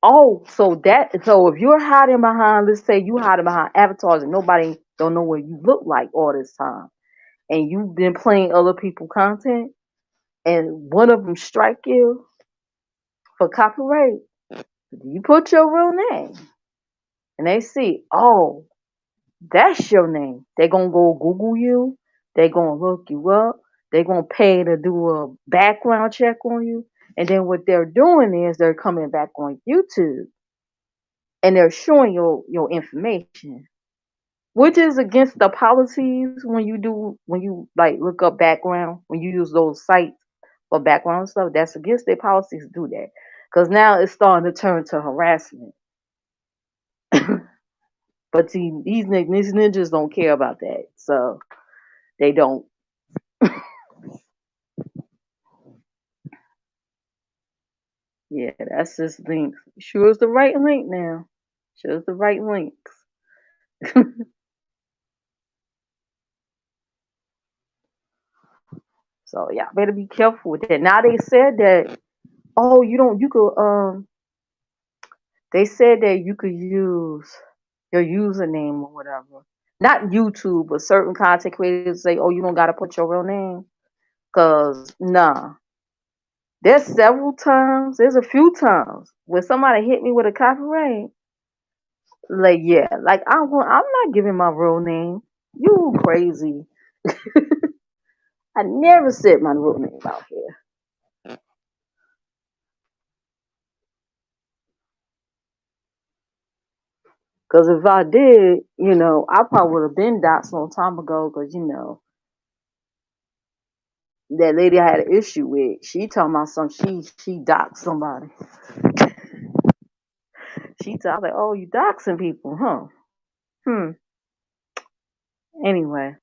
B: Oh, so if you're hiding behind, let's say you hiding behind avatars and nobody don't know what you look like all this time, and you've been playing other people content, and one of them strike you for copyright, you put your real name, and they see, oh, that's your name. They're gonna go Google you. They're gonna look you up. They're gonna pay to do a background check on you. And then what they're doing is they're coming back on YouTube and they're showing your information, which is against the policies when you like look up background, when you use those sites for background stuff. That's against their policies to do that. Because now it's starting to turn to harassment. But see, these ninjas don't care about that. So they don't. Yeah, that's this link. Sure is the right link now. Sure is the right links. So yeah, better be careful with that. Now they said that oh you could they said that you could use your username or whatever. Not YouTube, but certain content creators say, oh, you don't gotta put your real name. Cause nah. There's a few times when somebody hit me with a copyright. Like yeah, like I'm not giving my real name. You crazy. I never said my real name out here. Because if I did, I probably would have been doxxed a long time ago. Because that lady I had an issue with, she told my son she doxed somebody. She told like, oh, you doxing people, huh? Hmm. Anyway,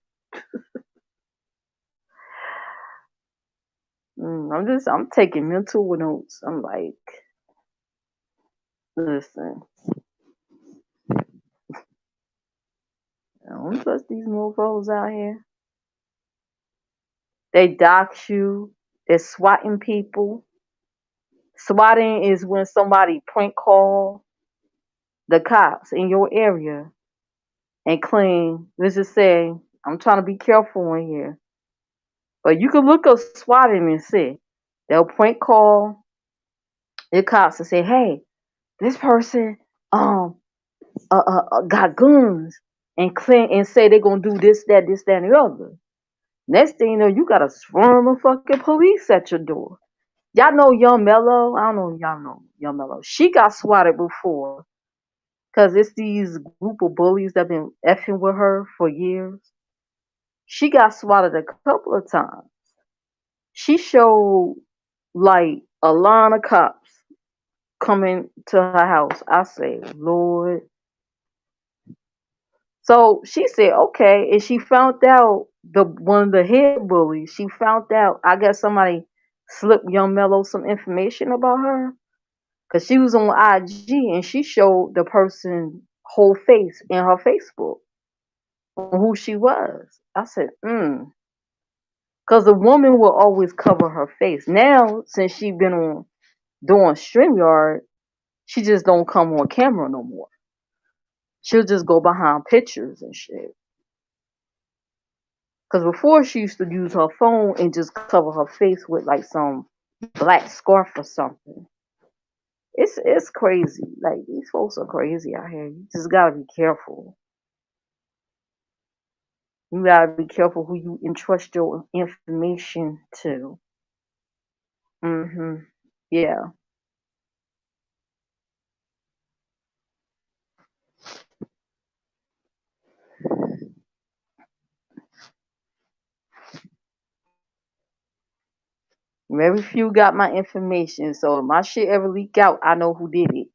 B: I'm taking mental notes. I'm like, listen, I don't trust these mofos out here. They dox you. They're swatting people. Swatting is when somebody prank call the cops in your area and claim, let's just say, I'm trying to be careful in here, but you can look up swatting and see. They'll prank call the cops and say, hey, this person um got guns and claim and say they're gonna do this, that, and the other. Next thing you know, you got a swarm of fucking police at your door. Y'all know Young Mello? I don't know if y'all know Young Mello. She got swatted before because it's these group of bullies that been effing with her for years. She got swatted a couple of times. She showed like a line of cops coming to her house. I say, Lord. So she said, okay, and she found out the one of the head bullies. She found out. I guess somebody slipped Young Mello some information about her because she was on IG and she showed the person whole face in her Facebook on who she was. I said, because the woman will always cover her face. Now, since she been on doing StreamYard, she just don't come on camera no more. She'll just go behind pictures and shit. Because before she used to use her phone and just cover her face with like some black scarf or something. It's crazy. Like these folks are crazy out here. You just gotta be careful. You gotta be careful who you entrust your information to. Yeah. Very few got my information, so if my shit ever leak out, I know who did it.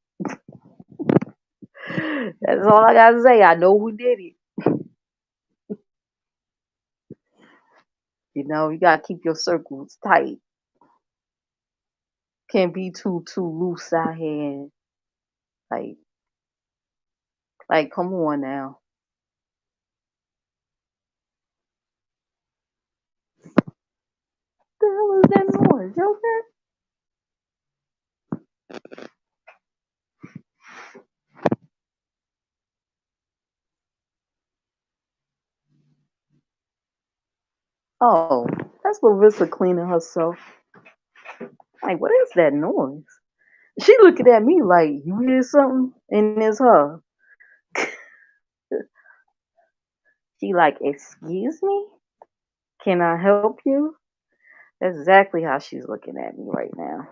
B: That's all I gotta say. I know who did it. You gotta keep your circles tight. Can't be too loose out here. Like come on now. The hell is that noise, Joker? Oh, that's Larissa cleaning herself. Like, what is that noise? She looking at me like, you hear something? And it's her. She like, excuse me? Can I help you? That's exactly how she's looking at me right now.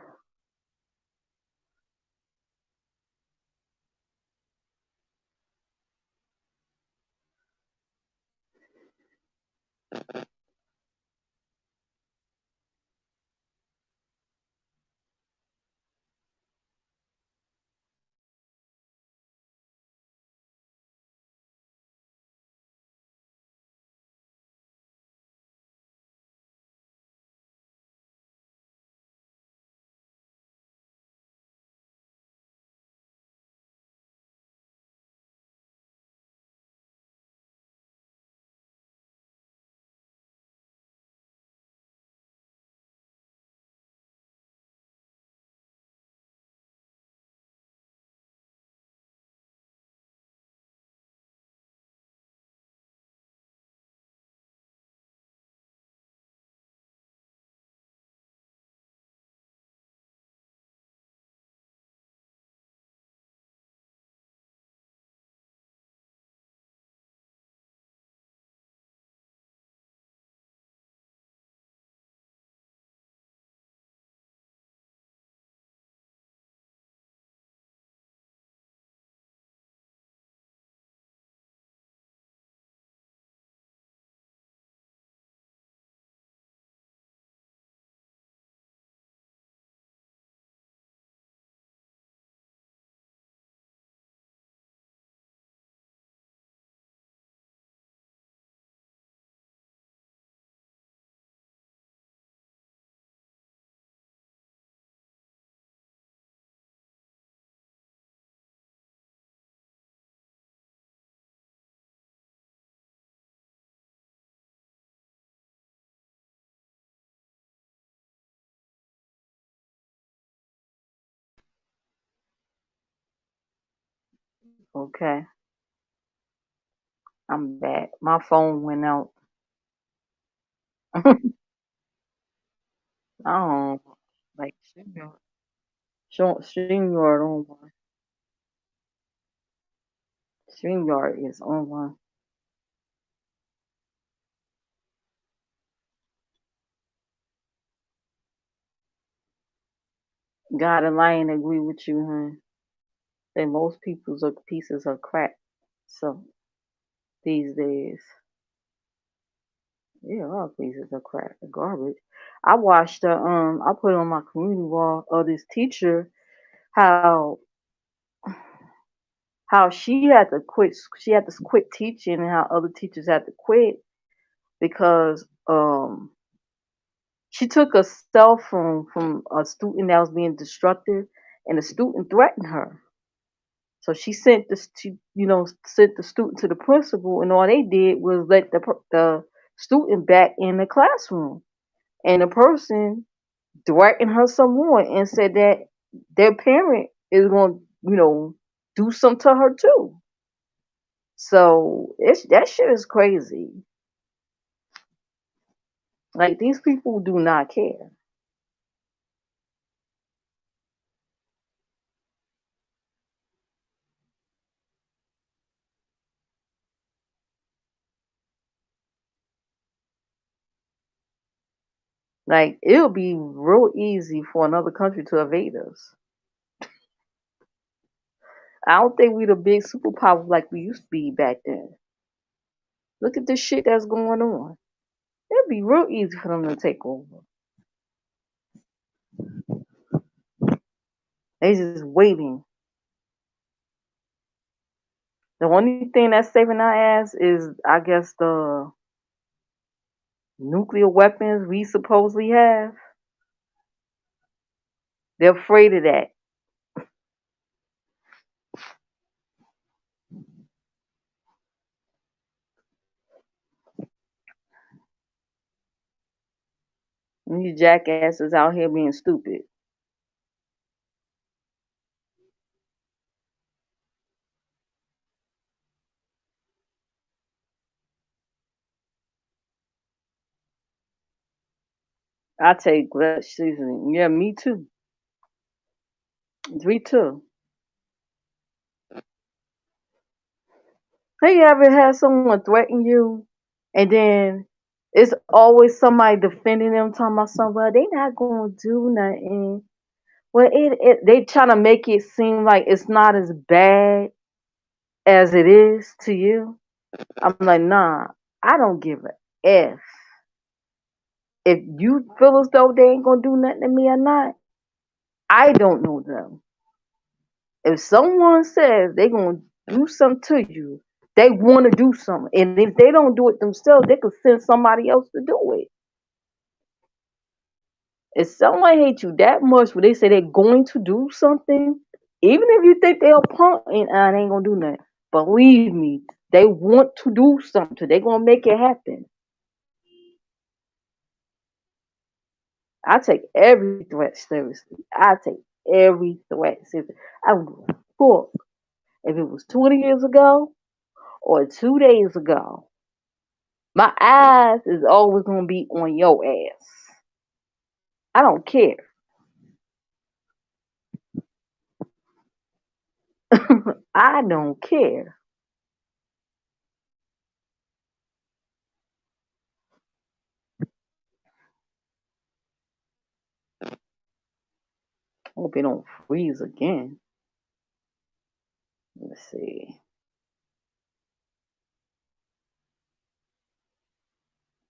B: Okay, I'm back. My phone went out. I don't like StreamYard. StreamYard on one. StreamYard is online. God and I ain't agree with you, huh? That most people's are pieces of crap. So these days, yeah, all pieces of crap, garbage. I watched I put on my community wall of this teacher how she had to quit. She had to quit teaching, and how other teachers had to quit because she took a cell phone from a student that was being destructive, and the student threatened her. So she sent sent the student to the principal, and all they did was let the student back in the classroom. And the person threatened her some more and said that their parent is going to, do something to her too. So that shit is crazy. Like these people do not care. Like it'll be real easy for another country to invade us. I don't think we the big superpower like we used to be back then. Look at the shit that's going on. It'd be real easy for them to take over. They just waiting. The only thing that's saving our ass is, I guess, the nuclear weapons we supposedly have. They're afraid of that. And these jackasses out here being stupid. I take that seasoning. Yeah, me too. Me too. Have you ever had someone threaten you, and then it's always somebody defending them, talking about something? Well, they not gonna do nothing. Well, they trying to make it seem like it's not as bad as it is to you. I'm like, nah, I don't give a F. If you feel as though they ain't gonna do nothing to me or not, I don't know them. If someone says they gonna do something to you, they want to do something, and if they don't do it themselves, they could send somebody else to do it. If someone hates you that much, where they say they're going to do something, even if you think they're a punk and they ain't gonna do nothing, believe me, they want to do something. They gonna make it happen. I take every threat seriously. I take every threat seriously. I would give a fuck if it was 20 years ago or 2 days ago. My eyes is always gonna be on your ass. I don't care. I don't care. Hope it don't freeze again. Let's see.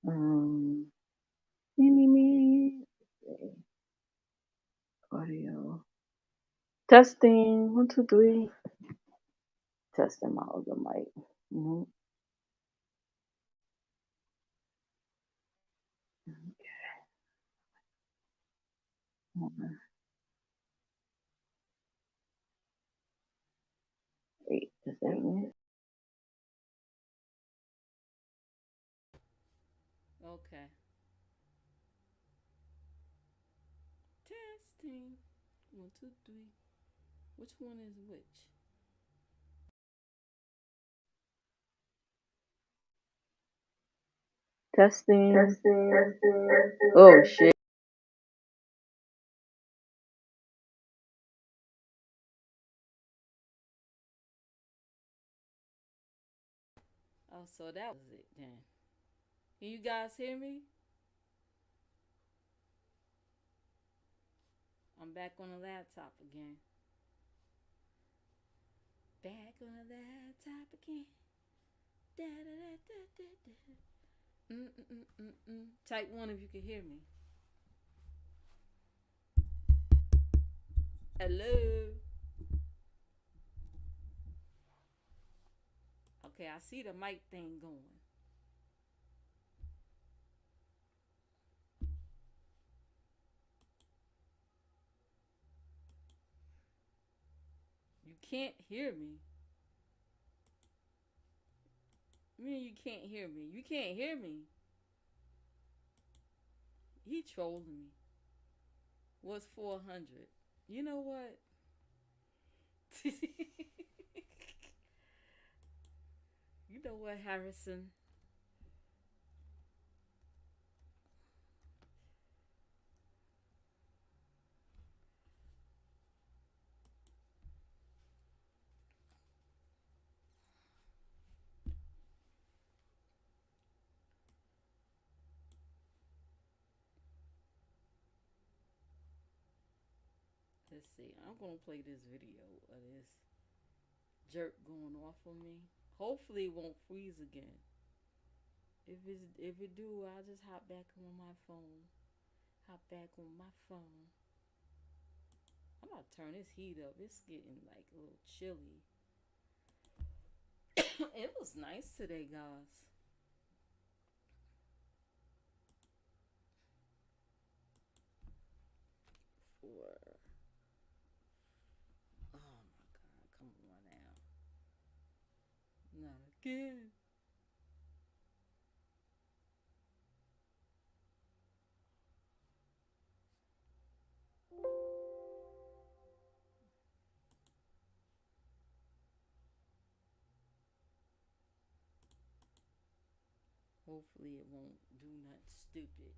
B: Um, me. Audio. Testing. 1, 2, 3. Testing my other mic. Mhm. Wait, is that it?
A: Okay. Testing. 1, 2, 3. Which one is which?
B: Testing. Oh shit.
A: Oh, so that was it then. Can you guys hear me? I'm back on the laptop again. Back on the laptop again. Da da da da da da. Type one if you can hear me. Hello. Okay, I see the mic thing going. You can't hear me. I mean, you can't hear me. You can't hear me. He trolling me. What's 400? You know what? You know what, Harrison? Let's see. I'm gonna play this video of this jerk going off on me. Hopefully, it won't freeze again. If it do, I'll just hop back on my phone. Hop back on my phone. I'm about to turn this heat up. It's getting like a little chilly. It was nice today, guys. For oh my god, come on now. Not again. Hopefully it won't do nothing stupid.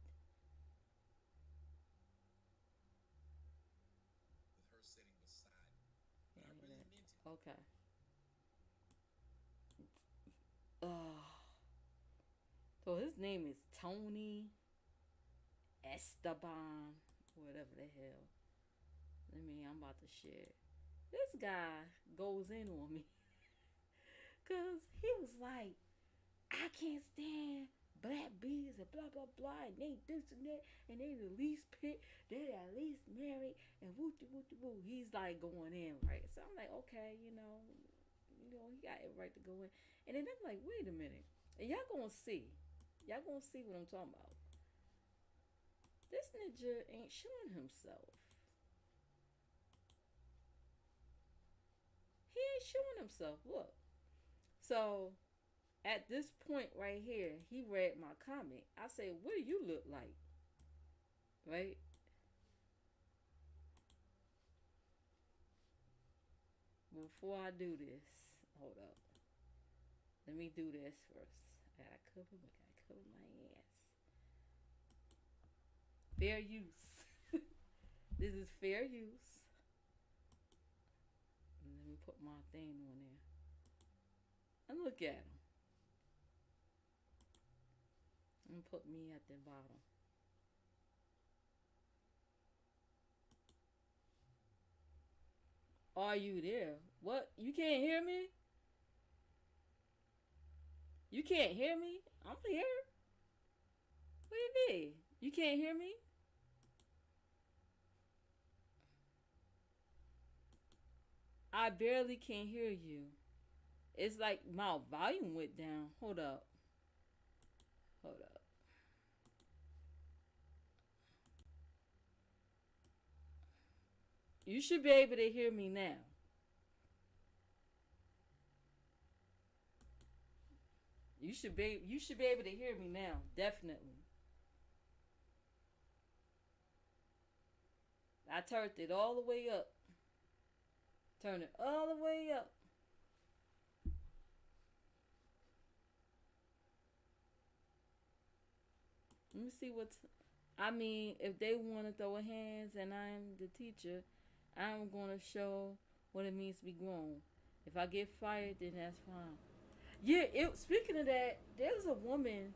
A: Okay. So his name is Tony Esteban, whatever the hell. I'm about to share. This guy goes in on me. Cause he was like, I can't stand black bees and blah blah blah and they this and that and they the least pit, they at least married and wooty wooty woo. He's like going in, right? So I'm like, okay, he got it right to go in. And then I'm like, wait a minute. And y'all gonna see. Y'all gonna see what I'm talking about. This ninja ain't showing himself. He ain't showing himself. Look. So at this point right here, he read my comment. I say, what do you look like? Right? Before I do this, hold up. Let me do this first. I gotta cover my ass. Fair use. This is fair use. And let me put my thing on there. And look at him. And put me at the bottom. Are you there? What? You can't hear me? You can't hear me? I'm here. What do you mean? You can't hear me? I barely can hear you. It's like my volume went down. Hold up. Hold up. You should be able to hear me now. You should be able to hear me now. Definitely. I turned it all the way up. Turn it all the way up. Let me see what's. I mean, if they want to throw hands and I'm the teacher, I'm going to show what it means to be grown. If I get fired, then that's fine. Yeah, speaking of that, there's a woman.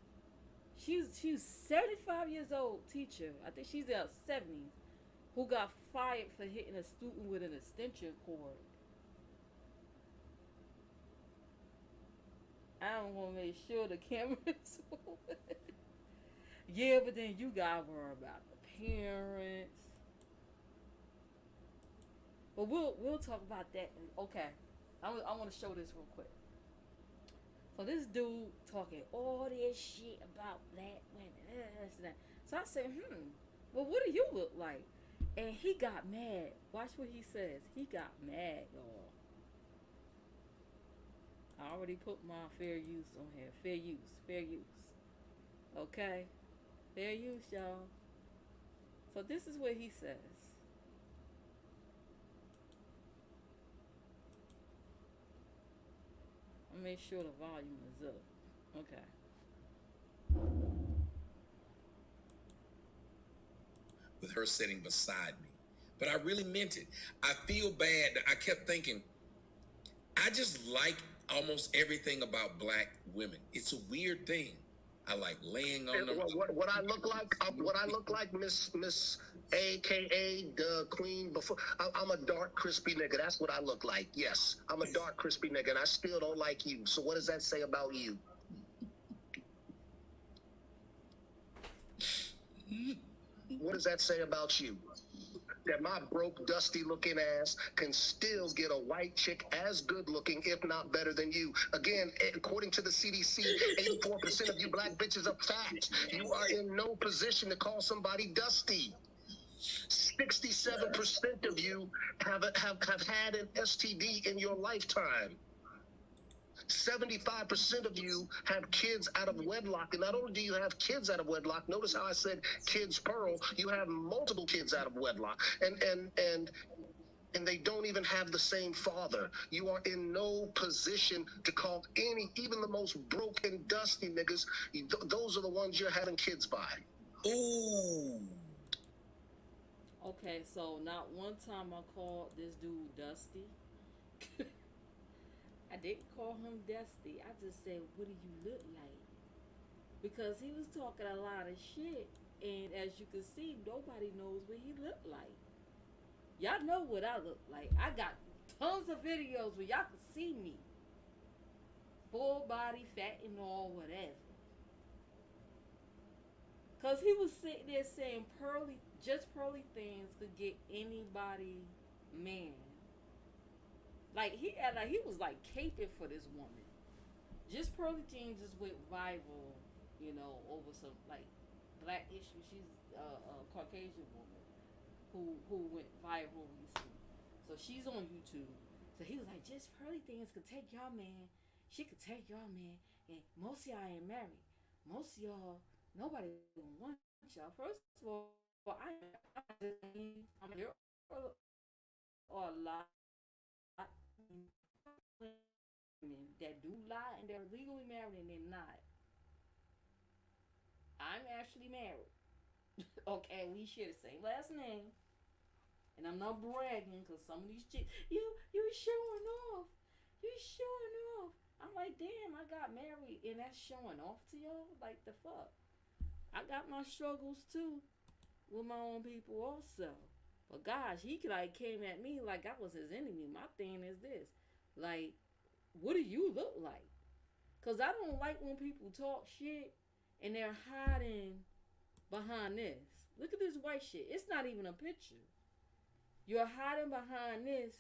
A: She's 75 years old, teacher. I think she's in her 70s, who got fired for hitting a student with an extension cord. I'm gonna make sure the cameras. Yeah, but then you gotta worry about the parents. But we'll talk about that. Okay, I want to show this real quick. So this dude talking all this shit about black women, this and that. So I said, well, what do you look like? And he got mad. Watch what he says. He got mad, y'all. I already put my fair use on here. Fair use, fair use. Okay, fair use, y'all. So this is what he says. I'll make sure the volume is up. Okay.
C: With her sitting beside me. But I really meant it. I feel bad. I kept thinking, I just like almost everything about black women. It's a weird thing. I like laying on them.
D: What I look like? What I look like, Miss AKA the Queen. Before I'm a dark, crispy nigga. That's what I look like. Yes, I'm a dark, crispy nigga, and I still don't like you. So what does that say about you? What does that say about you? That my broke, dusty looking ass can still get a white chick as good looking, if not better than you. Again, according to the CDC, 84% of you black bitches are fat. You are in no position to call somebody dusty. 67% of you have had an STD in your lifetime. 75% of you have kids out of wedlock. And not only do you have kids out of wedlock, notice how I said kids plural, you have multiple kids out of wedlock. And they don't even have the same father. You are in no position to call any, even the most broken, dusty niggas, those are the ones you're having kids by.
C: Ooh.
A: Okay, so not one time I called this dude Dusty. I didn't call him Dusty. I just said, what do you look like? Because he was talking a lot of shit. And as you can see, nobody knows what he looked like. Y'all know what I look like. I got tons of videos where y'all can see me. Full body, fat and all, whatever. Cause he was sitting there saying pearly things could get anybody man. Like he was like caping for this woman. Just pearly things just went viral, over some like black issue. She's a Caucasian woman who went viral recently. So she's on YouTube. So he was like, just pearly things could take y'all man. She could take y'all man, and most of y'all ain't married. Most of y'all, nobody gonna want y'all. First of all, I'm there are a lot of women that do lie and they're legally married and they're not. I'm actually married. Okay, we share the same last name. And I'm not bragging because some of these chicks, you showing off. You showing off. I'm like, damn, I got married and that's showing off to y'all? Like the fuck? I got my struggles too with my own people also. But gosh, he like came at me like I was his enemy. My thing is this. Like, what do you look like? Cause I don't like when people talk shit and they're hiding behind this. Look at this white shit. It's not even a picture. You're hiding behind this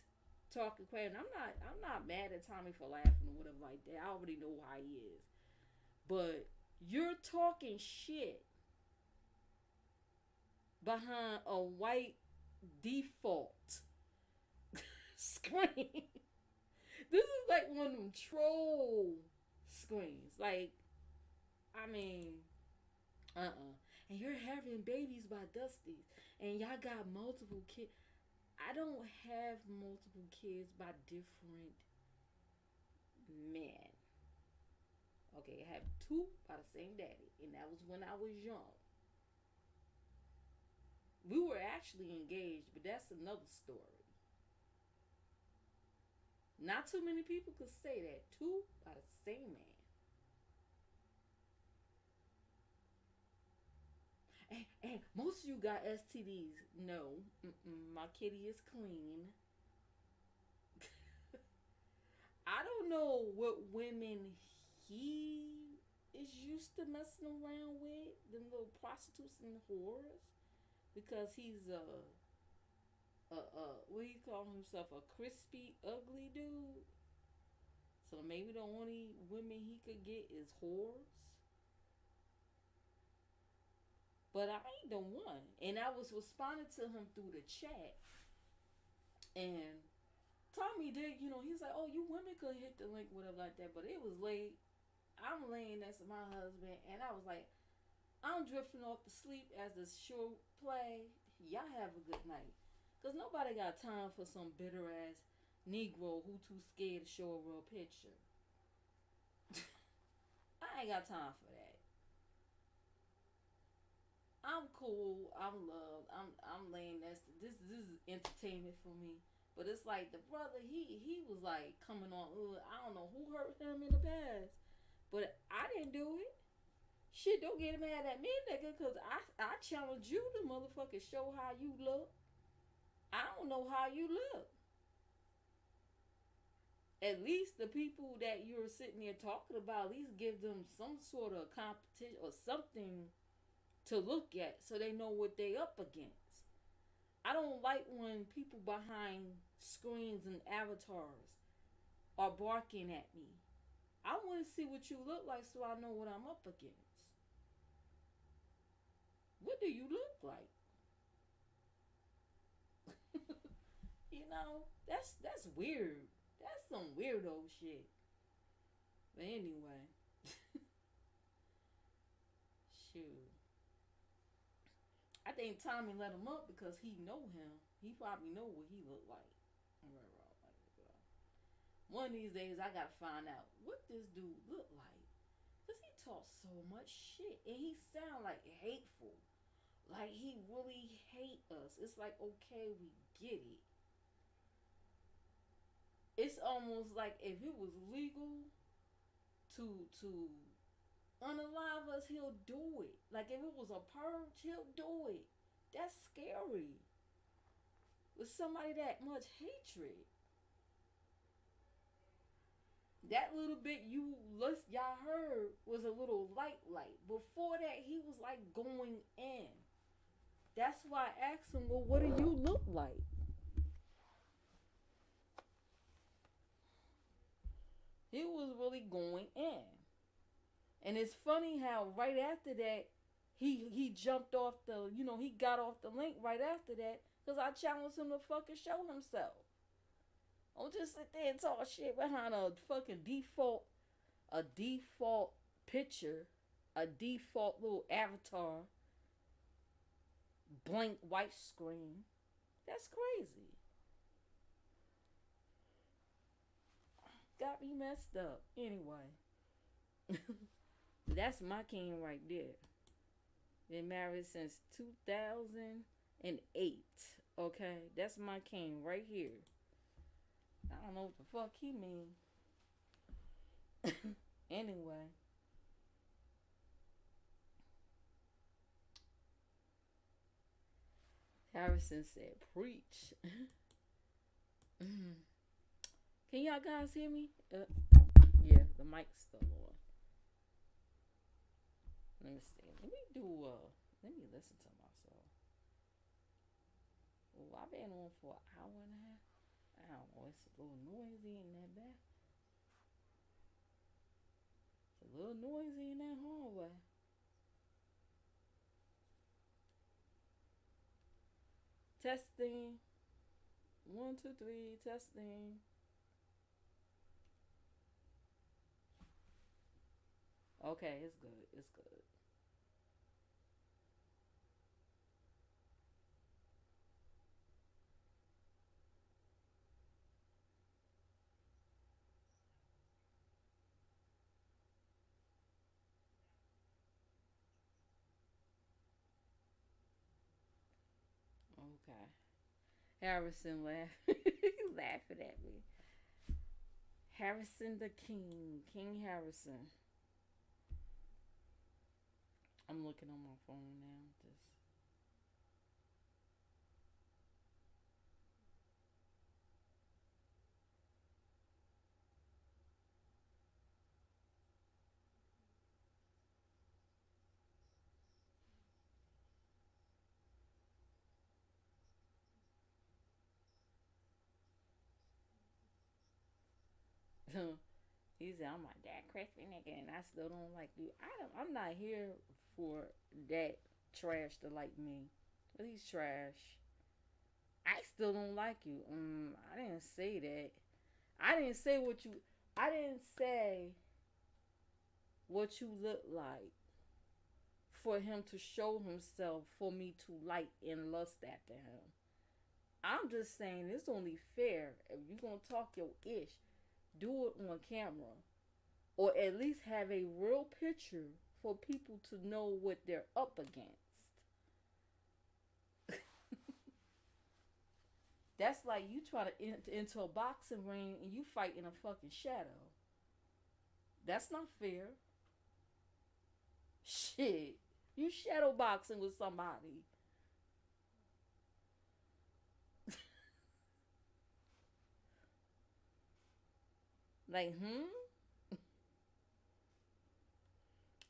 A: talking crazy. I'm not mad at Tommy for laughing or whatever like that. I already know how he is. But you're talking shit behind a white default screen. This is like one of them troll screens. Like, I mean, And you're having babies by Dusties. And y'all got multiple kids. I don't have multiple kids by different men. Okay, I have two by the same daddy. And that was when I was young. We were actually engaged, but that's another story. Not too many people could say that. Two by the same man. And most of you got STDs. No, my kitty is clean. I don't know what women he is used to messing around with, them little prostitutes and whores, because he's what he call himself, a crispy, ugly dude. So maybe the only women he could get is whores. But I ain't the one. And I was responding to him through the chat. And Tommy did, he's like, oh, you women could hit the link, whatever like that. But it was late. I'm laying next to my husband. And I was like, I'm drifting off to sleep as the show play. Y'all have a good night. Because nobody got time for some bitter ass Negro who too scared to show a real picture. I ain't got time for that. I'm cool. I'm loved. I'm laying next to this. This is entertainment for me. But it's like the brother. He was like coming on. I don't know who hurt him in the past, but I didn't do it. Shit, don't get mad at me, nigga, cause I challenge you to motherfucker show how you look. I don't know how you look. At least the people that you're sitting there talking about, at least give them some sort of competition or something to look at so they know what they up against. I don't like when people behind screens and avatars are barking at me. I want to see what you look like so I know what I'm up against. What do you look like? That's weird. That's some weirdo shit. But anyway, shoot. I think Tommy let him up because he know him. He probably know what he look like. One of these days, I gotta find out what this dude look like, cause he talks so much shit and he sound like hateful, like he really hate us. It's like, okay, we get it. It's almost like if it was legal to unalive us, he'll do it. Like if it was a purge, he'll do it. That's scary. With somebody that much hatred. That little bit y'all heard was a little light. Before that, he was like going in. That's why I asked him, well, what do you look like? He was really going in. And it's funny how right after that, he jumped off he got off the link right after that because I challenged him to fucking show himself. Don't just sit there and talk shit behind a fucking default picture, a default little avatar, blank white screen. That's crazy. Got me messed up. Anyway, that's my king right there. Been married since 2008. Okay, that's my king right here. I don't know what the fuck he mean. Anyway. Harrison said, preach. Can y'all guys hear me? Yeah, the mic's still on. Let me see. Let me listen to myself. Oh, I've been on for an hour and a half. I don't know, it's a little noisy in that back. It's a little noisy in that hallway. Testing. 1, 2, 3, testing. Okay, it's good. It's good. Okay. Harrison laughing at me. Harrison the King. King Harrison. I'm looking on my phone now. Just he said, "I'm a that crispy nigga, and I still don't like you. I'm not here for that trash to like me. But he's trash. I still don't like you. I didn't say that. I didn't say what you. I didn't say what you look like for him to show himself for me to like and lust after him. I'm just saying it's only fair if you're gonna talk your ish, do it on camera, or at least have a real picture for people to know what they're up against. That's like you try to enter into a boxing ring and you fight in a fucking shadow. That's not fair. Shit. You shadow boxing with somebody. Like,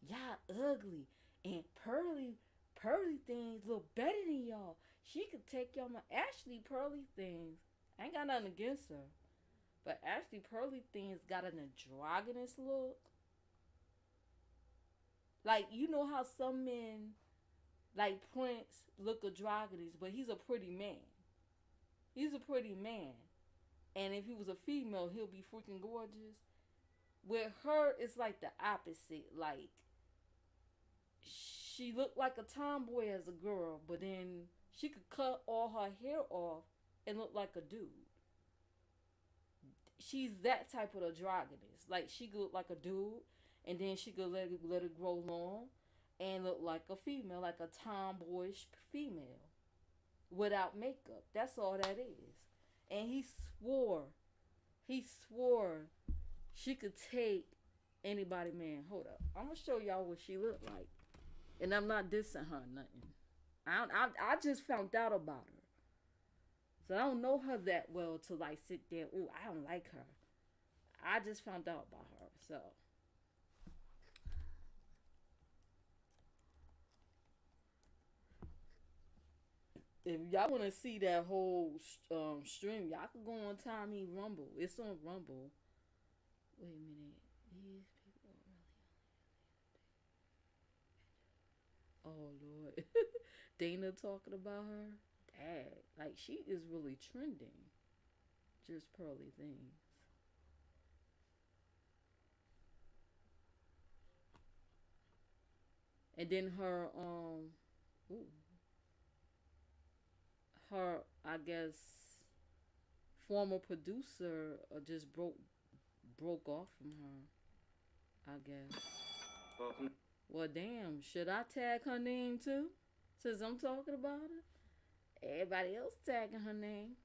A: y'all ugly. And pearly things look better than y'all. She could take y'all my Ashley pearly things. I ain't got nothing against her. But Ashley pearly things got an androgynous look. Like, you know how some men like Prince look androgynous, but he's a pretty man. He's a pretty man. And if he was a female, he'll be freaking gorgeous. With her, it's like the opposite. Like, she looked like a tomboy as a girl, but then she could cut all her hair off and look like a dude. She's that type of androgynous. Like, she could look like a dude, and then she could let it grow long and look like a female, like a tomboyish female without makeup. That's all that is. And he swore she could take anybody, man. Hold up. I'm going to show y'all what she looked like. And I'm not dissing her nothing. I just found out about her. So I don't know her that well to like sit there. Ooh, I don't like her. I just found out about her. So if y'all want to see that whole stream, y'all can go on Tommy Rumble. It's on Rumble. Wait a minute. These people are really. Oh Lord. Dana talking about her. Dad, like she is really trending. Just pearly things. And then ooh, her I guess former producer just broke off from her. I guess. Welcome. Well, damn. Should I tag her name too? Since I'm talking about her, everybody else tagging her name.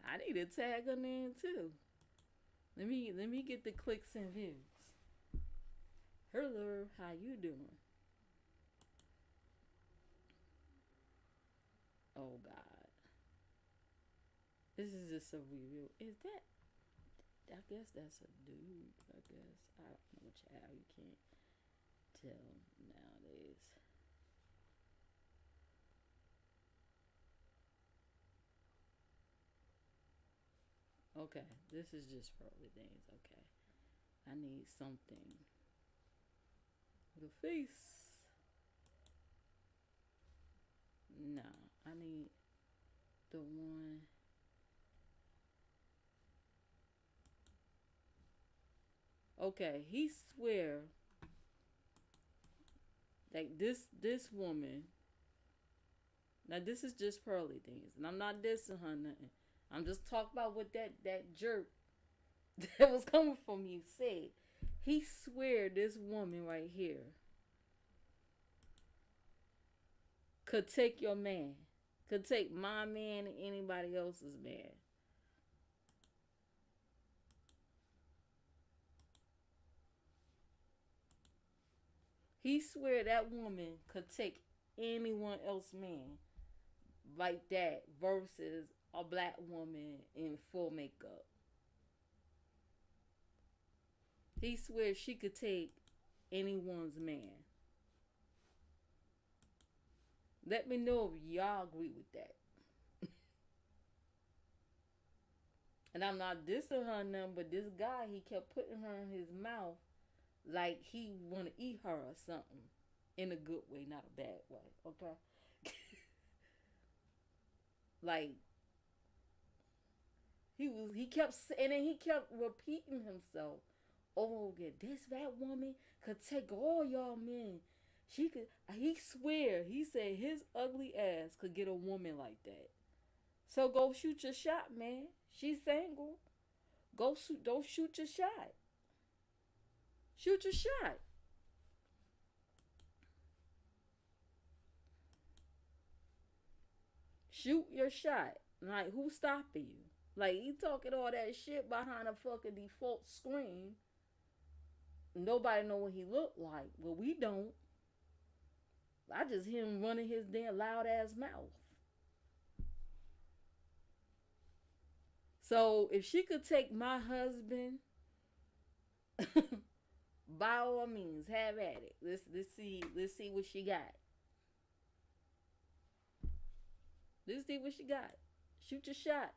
A: I need to tag her name too. Let me get the clicks and views. Hello, how you doing? Oh God, this is just a review. Is that? I guess that's a dude. I guess I don't know, child. You can't tell nowadays. Okay, this is just probably things. Okay, I need something with a face. No, I need the one. Okay, he swear like this woman. Now this is just pearly things, and I'm not dissing her nothing. I'm just talking about what that jerk that was coming from you said. He swear this woman right here could take your man, could take my man and anybody else's man. He swear that woman could take anyone else man like that versus a black woman in full makeup. He swears she could take anyone's man. Let me know if y'all agree with that. And I'm not dissing her none, but this guy, he kept putting her in his mouth like he want to eat her or something. In a good way, not a bad way, okay? Like, he kept, and then he kept repeating himself over again. This fat woman could take all y'all men. She could, he swear, he said his ugly ass could get a woman like that. So go shoot your shot, man. She's single. Go shoot, don't shoot your shot. Shoot your shot. Shoot your shot. Like, who's stopping you? Like, he talking all that shit behind a fucking default screen. Nobody know what he looked like. Well, we don't. I just hear him running his damn loud ass mouth. So if she could take my husband, by all means, have at it. Let's see what she got. Let's see what she got. Shoot your shot.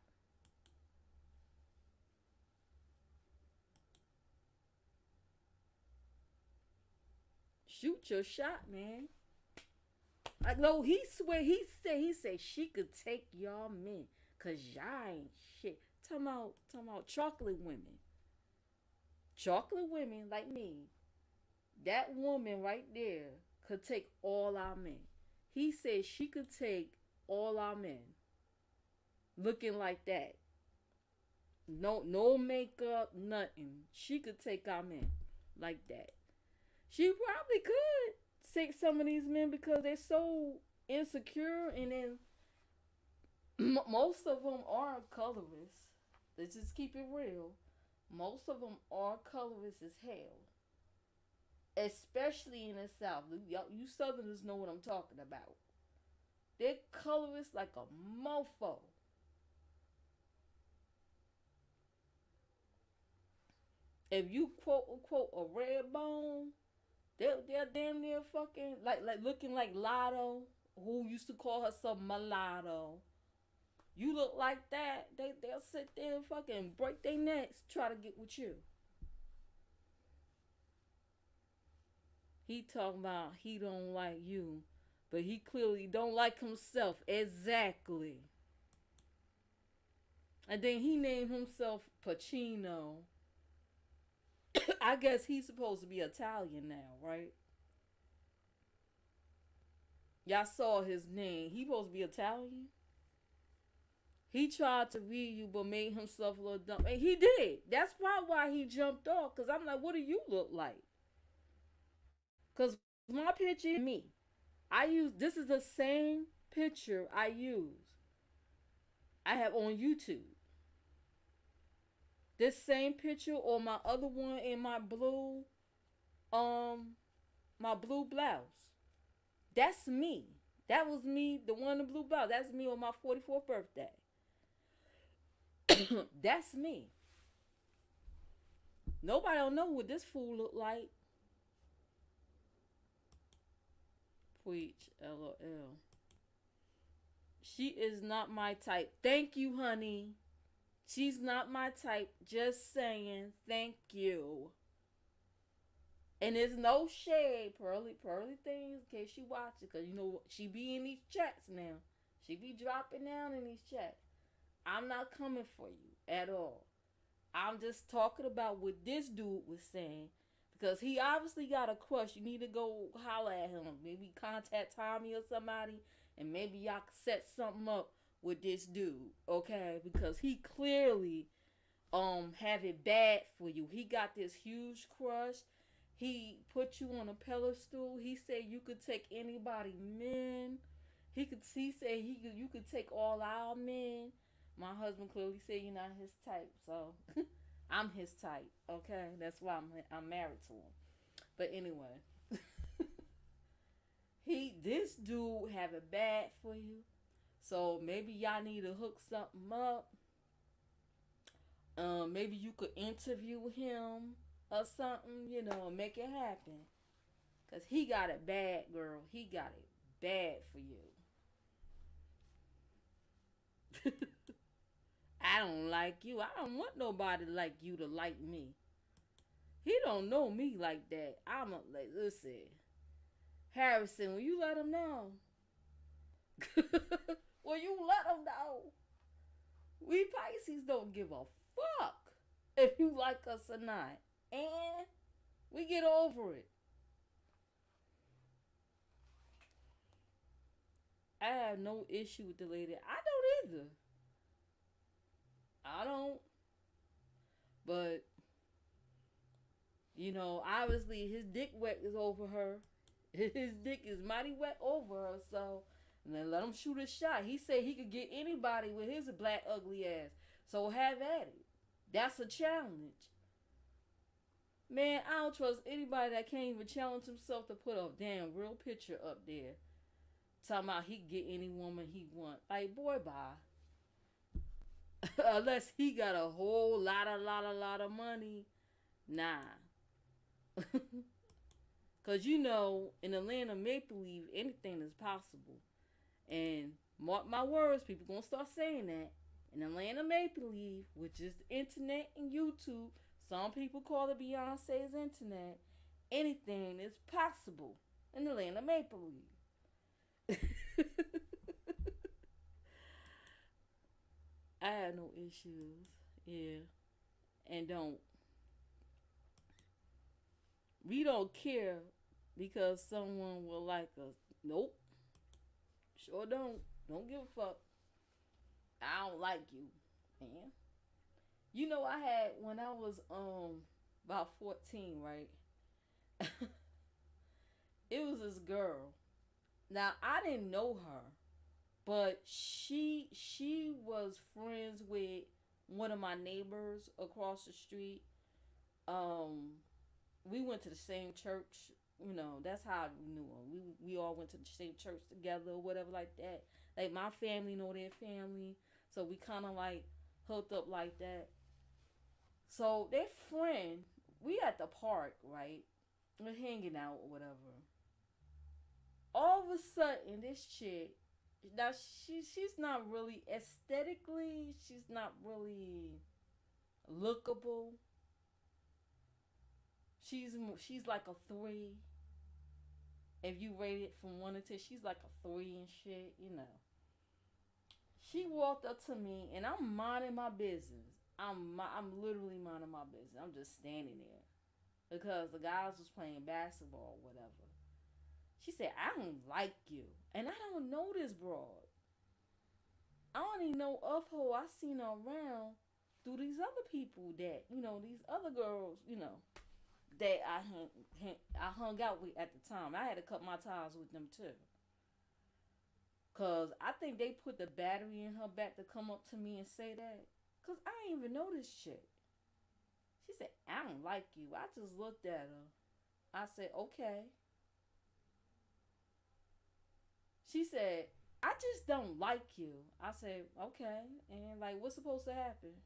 A: Shoot your shot, man. Like, no, he said she could take y'all men. Cause y'all ain't shit. Talking about chocolate women. Chocolate women like me. That woman right there could take all our men. He said she could take all our men. Looking like that. No makeup, nothing. She could take our men like that. She probably could take some of these men because they're so insecure, and then most of them are colorless. Let's just keep it real. Most of them are colorless as hell, especially in the South. You Southerners know what I'm talking about. They're colorless like a mofo. If you quote unquote a red bone, they're damn near fucking like looking like Lotto, who used to call herself mulatto. You look like that, they'll sit there and fucking break their necks try to get with you. He talking about he don't like you, but he clearly don't like himself. Exactly. And then he named himself Pacino. I guess he's supposed to be Italian now, right? Y'all saw his name. He supposed to be Italian. He tried to read you, but made himself a little dumb. And he did. That's probably why he jumped off. Cause I'm like, what do you look like? Cause my picture is me. I use this is the same picture I use. I have on YouTube. This same picture or my other one in um, my blue blouse. That's me. That was me, the one in the blue blouse. That's me on my 44th birthday. That's me. Nobody don't know what this fool look like. Preach, LOL. She is not my type. Thank you, honey. She's not my type. Just saying. Thank you. And there's no shade, pearly things, in case she watch it. Because, you know, she be in these chats now. She be dropping down in these chats. I'm not coming for you at all. I'm just talking about what this dude was saying. Because he obviously got a crush. You need to go holler at him. Maybe contact Tommy or somebody. And maybe y'all can set something up with this dude. Okay? Because he clearly have it bad for you. He got this huge crush. He put you on a pedestal. He said you could take anybody men. He said you could take all our men. My husband clearly said you're not his type, so I'm his type. Okay, that's why I'm married to him. But anyway, This dude have it bad for you. So maybe y'all need to hook something up. Maybe you could interview him or something, make it happen. Cause he got it bad, girl. He got it bad for you. I don't like you. I don't want nobody like you to like me. He don't know me like that. Like, listen, Harrison, will you let him know? Will you let him know? We Pisces don't give a fuck if you like us or not. And we get over it. I have no issue with the lady. I don't either. I don't. But, obviously his dick wet is over her. His dick is mighty wet over her, so and then let him shoot a shot. He said he could get anybody with his black ugly ass. So have at it. That's a challenge. Man, I don't trust anybody that can't even challenge himself to put a damn real picture up there. Talking about he can get any woman he want. Like, boy, bye. Unless he got a whole lot of money. Nah. Cause in the land of make believe, anything is possible. And mark my words, people gonna start saying that. In the land of make believe, which is the internet and YouTube, some people call it Beyonce's internet. Anything is possible in the land of make believe. I have no issues. Yeah. And we don't care because someone will like us. Nope. Sure don't. Don't give a fuck. I don't like you, man. I had when I was about 14, right? It was this girl. Now I didn't know her, but she was friends with one of my neighbors across the street. Um, we went to the same church. That's how we knew her. We all went to the same church together or whatever like that. Like my family know their family, so we kind of like hooked up like that. So their friend, we at the park, right? We're hanging out or whatever. All of a sudden, this chick, now she's not really aesthetically, she's not really lookable. She's like a 3. If you rate it from 1 to 10, she's like a 3 and shit. She walked up to me and I'm minding my business. I'm literally minding my business. I'm just standing there because the guys was playing basketball or whatever. She said, "I don't like you," and I don't know this broad. I don't even know of her. I seen her around through these other people that these other girls that I hung out with at the time. I had to cut my ties with them too. Cause I think they put the battery in her back to come up to me and say that. Cause I didn't even know this chick. She said, "I don't like you." I just looked at her. I said, "Okay." She said, "I just don't like you." I said, "Okay." And like, what's supposed to happen?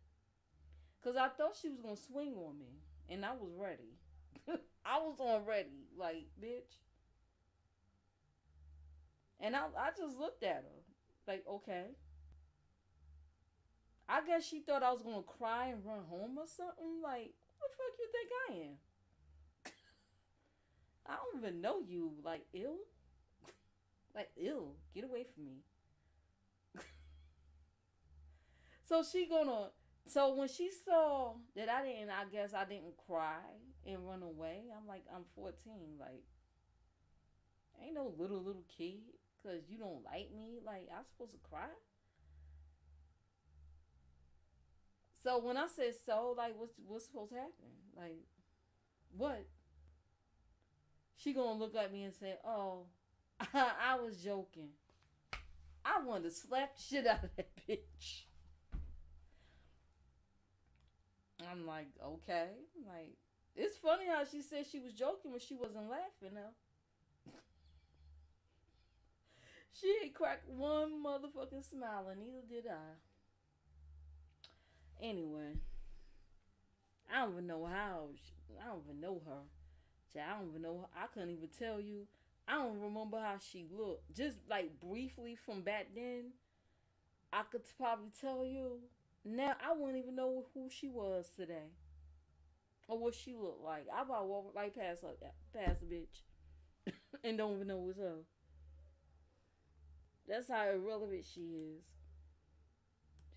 A: Cause I thought she was gonna swing on me, and I was ready. I was on ready, like, bitch. And I just looked at her, like, okay. I guess she thought I was gonna cry and run home or something. Like, what the fuck you think I am? I don't even know you. Like, ill? Like, ill. Get away from me. So so when she saw that I guess I didn't cry and run away. I'm like, I'm 14. Like, ain't no little kid. Cause you don't like me. Like, I'm supposed to cry. So when I said so, like, what's supposed to happen? Like, what? She gonna look at me and say, "Oh, I was joking." I wanted to slap the shit out of that bitch. I'm like, okay. Like, it's funny how she said she was joking when she wasn't laughing though. She ain't cracked one motherfucking smile, and neither did I. Anyway, I don't even know how. I don't even know her. I don't even know. I couldn't even tell you. I don't remember how she looked. Just like briefly from back then, I could probably tell you. Now I wouldn't even know who she was today or what she looked like. I about walk right past her, past the bitch, and don't even know it was her. That's how irrelevant she is.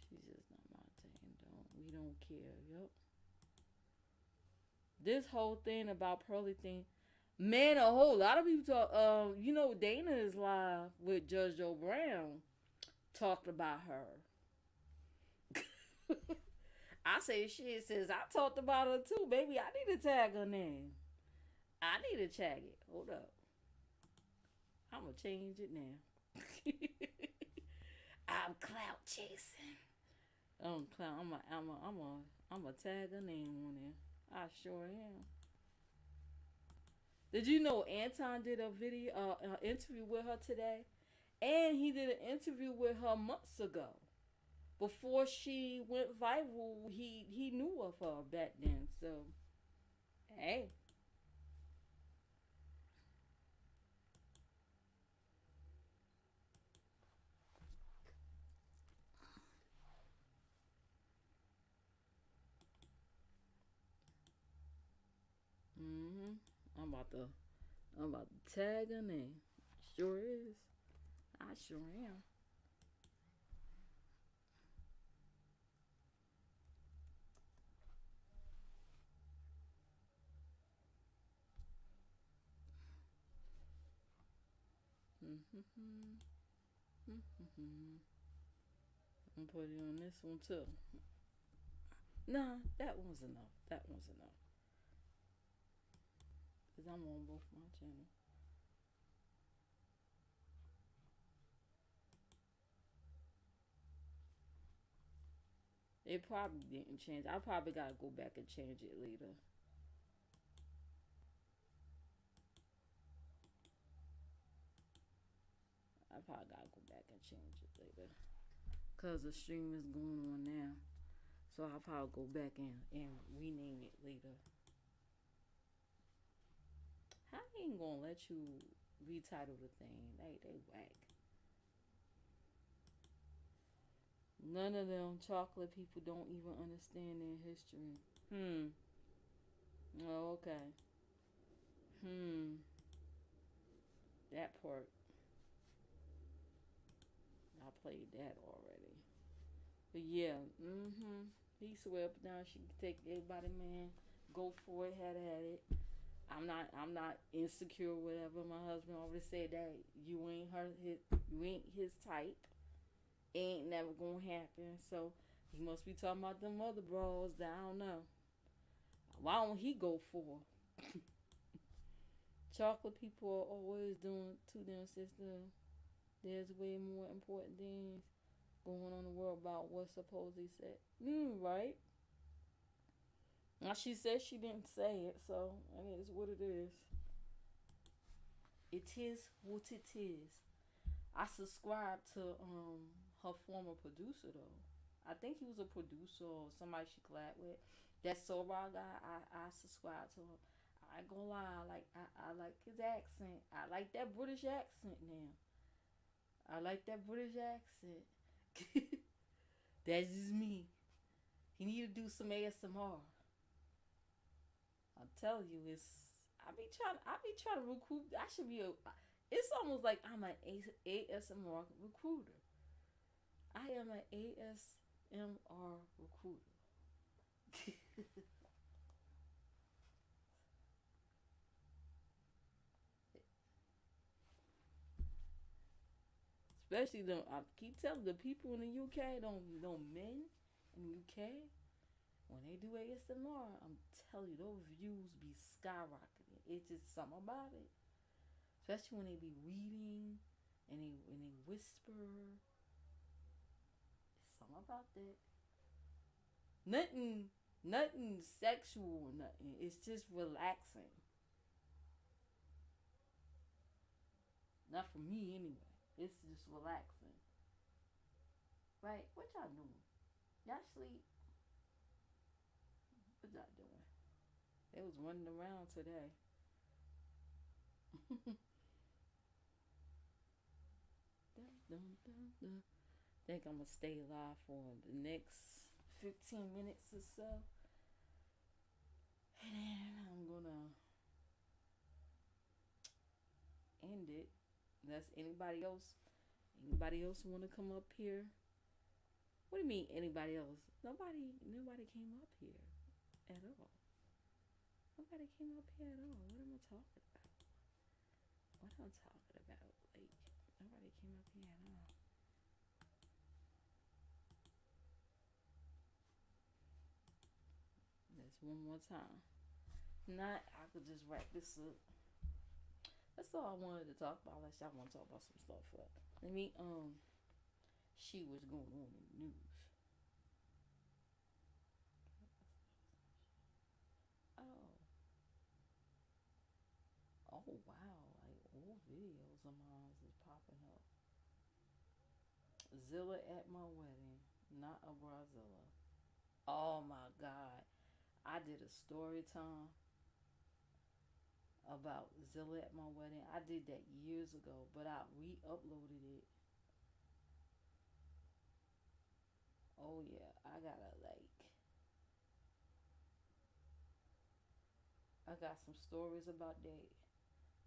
A: She's just not my thing. We don't care. Yep. This whole thing about Pearly thing, man, a whole lot of people talk. Dana is live with Judge Joe Brown talked about her. I say shit says I talked about her too, baby. I need to tag her name. I need to tag it. Hold up. I'm gonna change it now. I'm clout chasing. I'm clout. I'm a tag her name on there. I sure am. Did you know Anton did a video, interview with her today, and he did an interview with her months ago. Before she went viral, he knew of her back then. So, hey. Mhm. I'm about to I'm about to tag her name. Sure is. I sure am. Mm-hmm. Mm-hmm. I'm gonna put it on this one too. Nah, that one's enough. That one's enough. Cause I'm on both my channel. It probably didn't change. I probably gotta go back and change it later. I probably gotta go back and change it later. Cause the stream is going on now. So I'll probably go back and rename it later. How ain't gonna let you retitle the thing? They whack. None of them chocolate people don't even understand their history. Hmm. Oh, okay. Hmm. That part. I played that already. But yeah. Mm-hmm. He swear up and down she can take everybody, man. Go for it, had at it. I'm not insecure or whatever. My husband always said that you ain't his type. Ain't never gonna happen. So he must be talking about them other bros that I don't know. Why don't he go for? Chocolate people are always doing to them, sister. There's way more important things going on in the world about what supposedly said. Right. Now she said she didn't say it, so I mean it's what it is. It is what it is. I subscribed to her former producer though. I think he was a producer or somebody she collabed with. That Sora guy, I subscribe to him. I ain't gonna lie, I like his accent. I like that British accent now. I like that British accent. That's just me. He need to do some ASMR. I'm telling you, I be trying to recruit. I should be a. It's almost like I'm an ASMR recruiter. I am an ASMR recruiter. Especially the I keep telling the people in the UK, don't men in the UK when they do ASMR, I'm telling you those views be skyrocketing. It's just something about it. Especially when they be reading and they whisper. It's something about that. Nothing sexual or nothing. It's just relaxing. Not for me anyway. It's just relaxing. Right? What y'all doing? Y'all sleep? What y'all doing? They was running around today. Dun, dun, dun, dun. Think I'm gonna stay live for the next 15 minutes or so. And then I'm gonna end it. Unless anybody else wanna come up here? What do you mean anybody else? Nobody came up here at all. Nobody came up here at all. What am I talking about? What am I talking about? Like, nobody came up here at all. That's one more time. Not, I could just wrap this up. That's all I wanted to talk about. Unless y'all want to talk about some stuff. Let me see what's going on in the news. Oh, oh wow! Like old videos of mine is popping up. Zilla at my wedding, not a Brazilla. Oh my God! I did a story time about Zilla at my wedding. I did that years ago, but I re-uploaded it. Oh yeah, I got some stories about that.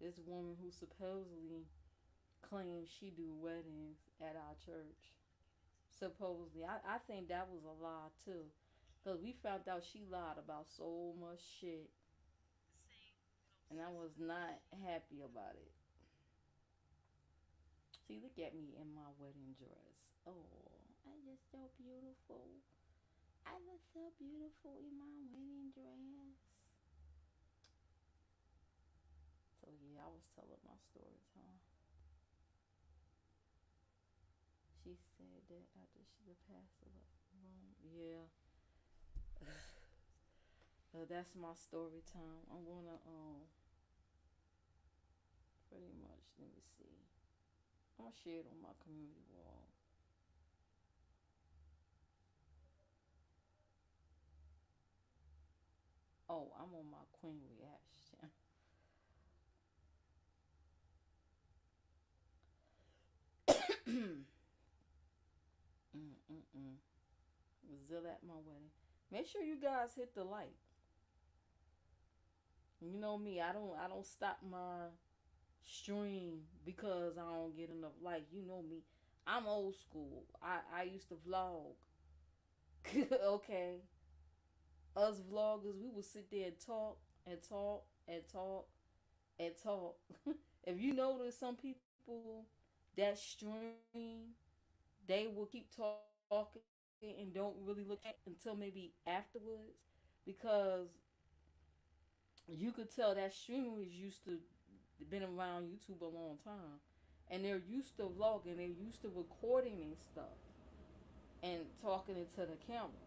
A: This woman who supposedly claims she do weddings at our church. Supposedly, I think that was a lie too, cause we found out she lied about so much shit, and I was not happy about it. See, look at me in my wedding dress. Oh, I look so beautiful. I look so beautiful in my wedding dress. So yeah, I was telling my story time. She said that after the pastor left the room. Yeah, that's my story time. I'm gonna pretty much, let me see. I'm gonna share it on my community wall. Oh, I'm on my queen reaction. Mm-mm-mm. Zilla at my wedding. Make sure you guys hit the like. You know me, I don't stop my stream because I don't get enough like. You know me. I'm old school. I used to vlog. Okay. Us vloggers, we would sit there and talk and talk and talk and talk. If you notice some people that stream, they will keep talking and don't really look at until maybe afterwards because you could tell that streamer is used to been around YouTube a long time and they're used to vlogging, they're used to recording and stuff and talking into the camera.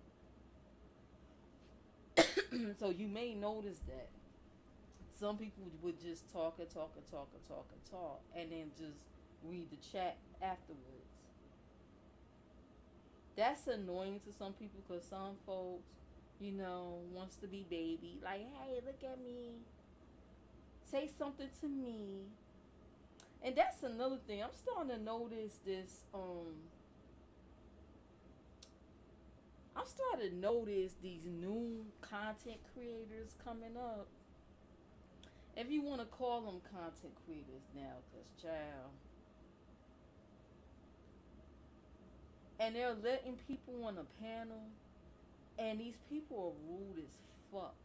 A: So you may notice that some people would just talk and talk and talk and talk and talk and then just read the chat afterwards. That's annoying to some people because some folks, wants to be baby. Like, hey, look at me. Say something to me. And that's another thing. I'm starting to notice this. I'm starting to notice these new content creators coming up. If you want to call them content creators now, because, child. And they're letting people on a panel. And these people are rude as fuck.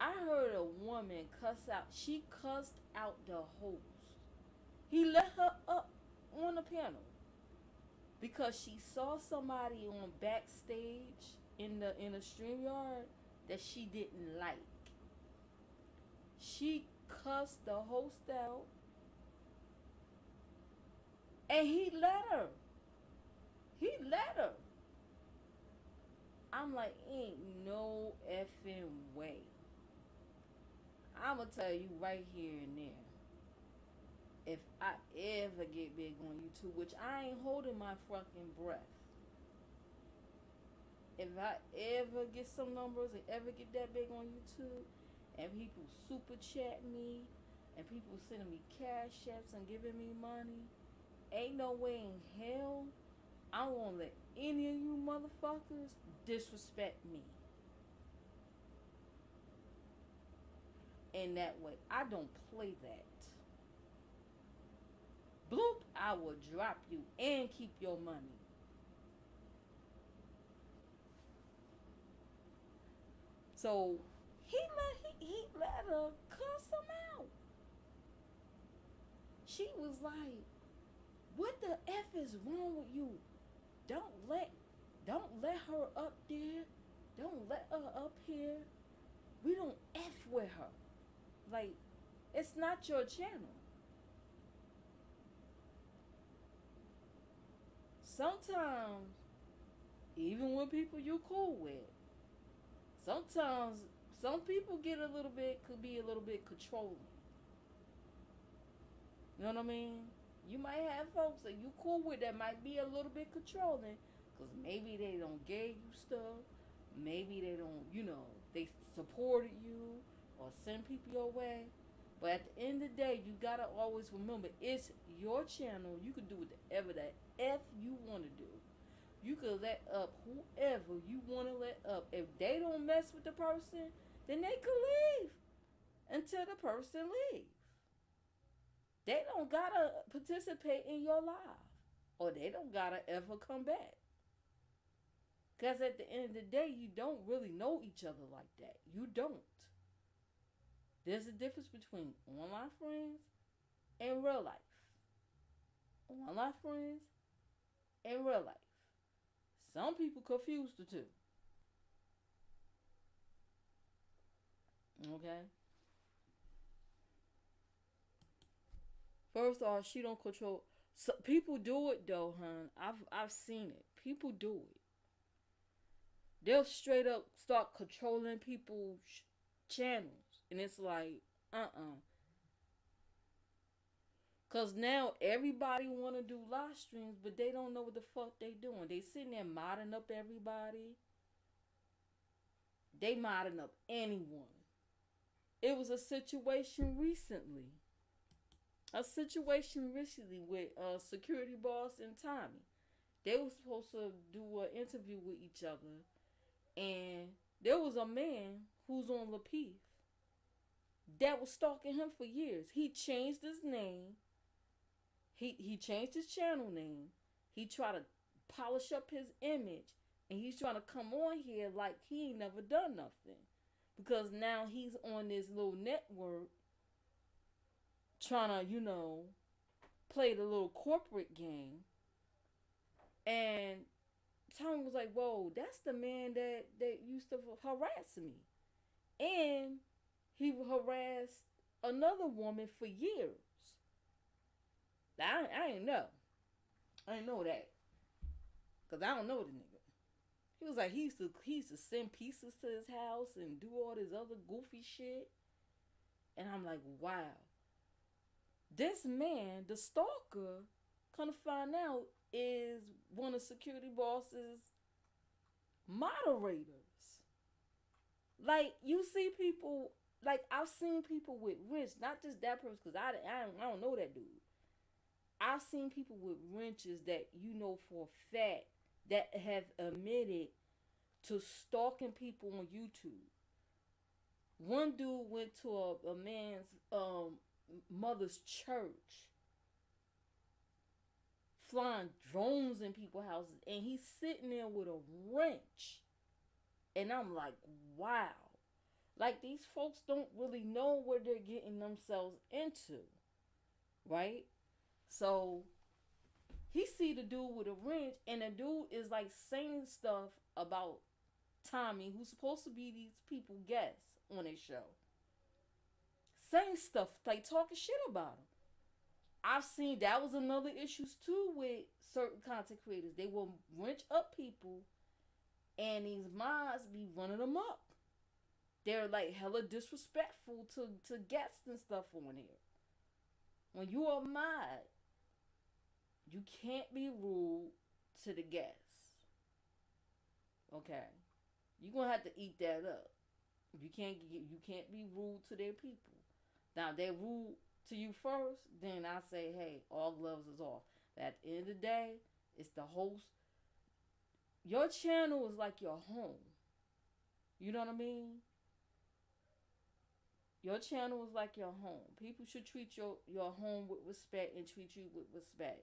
A: I heard a woman cuss out. She cussed out the host. He let her up on the panel because she saw somebody on backstage in a stream yard that she didn't like. She cussed the host out, and he let her. He let her. I'm like, ain't no effing way. I'ma tell you right here and there. if I ever get big on YouTube, which I ain't holding my fucking breath. If I ever get some numbers and ever get that big on YouTube, and people super chat me, and people sending me cash apps and giving me money, ain't no way in hell I won't let any of you motherfuckers disrespect me in that way. I don't play that. Bloop, I will drop you and keep your money. So he let her cuss him out. She was like, "What the f is wrong with you? Don't let her up there. Don't let her up here. We don't f with her. Like, it's not your channel." Sometimes, even when people you cool with, sometimes some people could be a little bit controlling. You know what I mean? You might have folks that you cool with that might be a little bit controlling, because maybe they don't give you stuff, maybe they don't, they supported you or send people your way. But at the end of the day, you gotta always remember, it's your channel. You can do whatever the f you want to do. You can let up whoever you want to let up. If they don't mess with the person, then they can leave until the person leaves. They don't gotta participate in your life, or they don't gotta ever come back. Because at the end of the day, you don't really know each other like that. You don't. There's a difference between online friends and real life. Online friends and real life. Some people confuse the two. Okay? First off, she don't control. So people do it though, hon. I've seen it. People do it. They'll straight up start controlling people's channels, and it's like, Cause now everybody wanna do live streams, but they don't know what the fuck they doing. They sitting there modding up everybody. They modding up anyone. It was a situation recently. With security boss and Tommy. They were supposed to do an interview with each other, and there was a man who's on Lapeef that was stalking him for years. He changed his name. He changed his channel name. He tried to polish up his image, and he's trying to come on here like he ain't never done nothing, because now he's on this little network trying to, play the little corporate game. And Tommy was like, "Whoa, that's the man that used to harass me," and he harassed another woman for years. I ain't know. I didn't know that, cause I don't know the nigga. He was like, he used to send pieces to his house and do all this other goofy shit. And I'm like, wow. This man, the stalker, come to find out, is one of security boss's moderators. Like, you see people, like, I've seen people with wrench, not just that person, because I don't know that dude. I've seen people with wrenches that you know for a fact that have admitted to stalking people on YouTube. One dude went to a man's mother's church, flying drones in people's houses, and he's sitting there with a wrench. And I'm like, wow. Like, these folks don't really know what they're getting themselves into, right? So he see the dude with a wrench, and the dude is like saying stuff about Tommy, who's supposed to be these people guests on their show, saying stuff like talking shit about him. I've seen that was another issues too with certain content creators. They will wrench up people, and these mods be running them up. They're like hella disrespectful to guests and stuff on here. When you are mod, you can't be rude to the guests. Okay, you're gonna have to eat that up. You can't be rude to their people. Now if they rude to you first, then I say, hey, all gloves is off. At the end of the day, it's the host. Your channel is like your home. You know what I mean? Your channel is like your home. People should treat your home with respect and treat you with respect.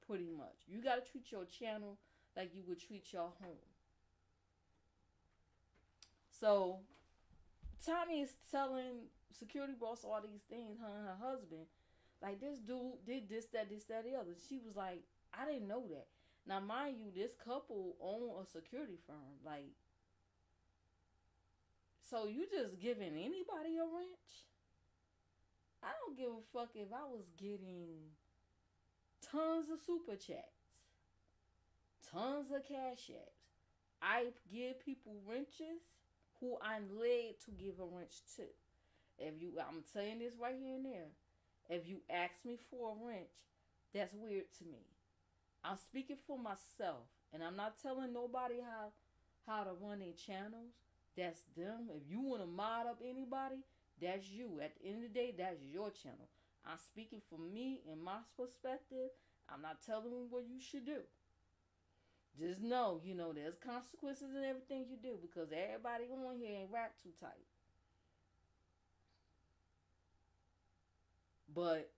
A: Pretty much. You gotta treat your channel like you would treat your home. So Tommy is telling security boss all these things, her and her husband. Like, this dude did this, that, the other. She was like, I didn't know that. Now, mind you, this couple own a security firm. Like, so you just giving anybody a wrench? I don't give a fuck if I was getting tons of super chats, tons of cash apps. I give people wrenches who I'm led to give a wrench to. I'm saying this right here and there. If you ask me for a wrench, that's weird to me. I'm speaking for myself, and I'm not telling nobody how to run their channels. That's them. If you want to mod up anybody, that's you. At the end of the day, that's your channel. I'm speaking for me and my perspective. I'm not telling you what you should do. Just know, there's consequences in everything you do, because everybody on here ain't rap too tight. But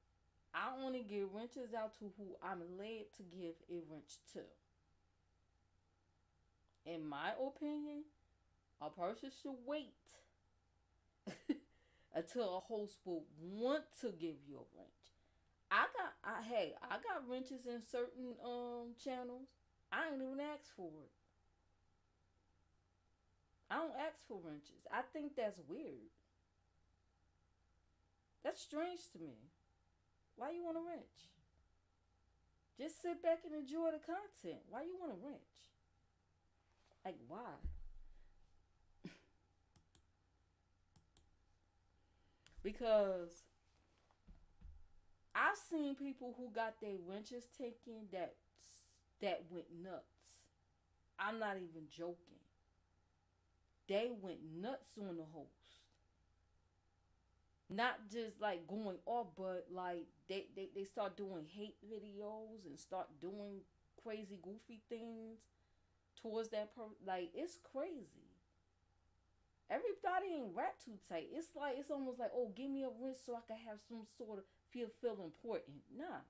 A: I only give wrenches out to who I'm led to give a wrench to. In my opinion, a person should wait until a host will want to give you a wrench. I got wrenches in certain channels. I ain't even asked for it. I don't ask for wrenches. I think that's weird. That's strange to me. Why you want a wrench? Just sit back and enjoy the content. Why you want a wrench? Like, why? Because I've seen people who got their wrenches taken that went nuts. I'm not even joking. They went nuts on the host. Not just like going off, but like they start doing hate videos and start doing crazy goofy things towards that person. Like, it's crazy. Everybody ain't rap too tight. It's almost like, oh, give me a wrench so I can have some sort of feel important. Nah.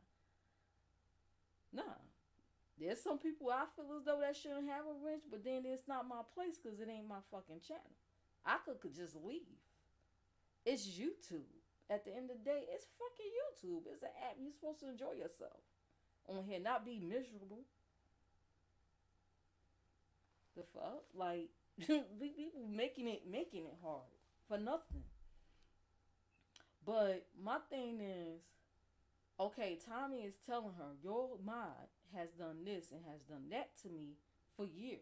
A: There's some people I feel as though that shouldn't have a wrench, but then it's not my place because it ain't my fucking channel. I could just leave. It's YouTube. At the end of the day, it's fucking YouTube. It's an app. You're supposed to enjoy yourself on here, not be miserable. The fuck? Like, people making it hard for nothing. But my thing is, okay, Tommy is telling her, your mod has done this and has done that to me for years.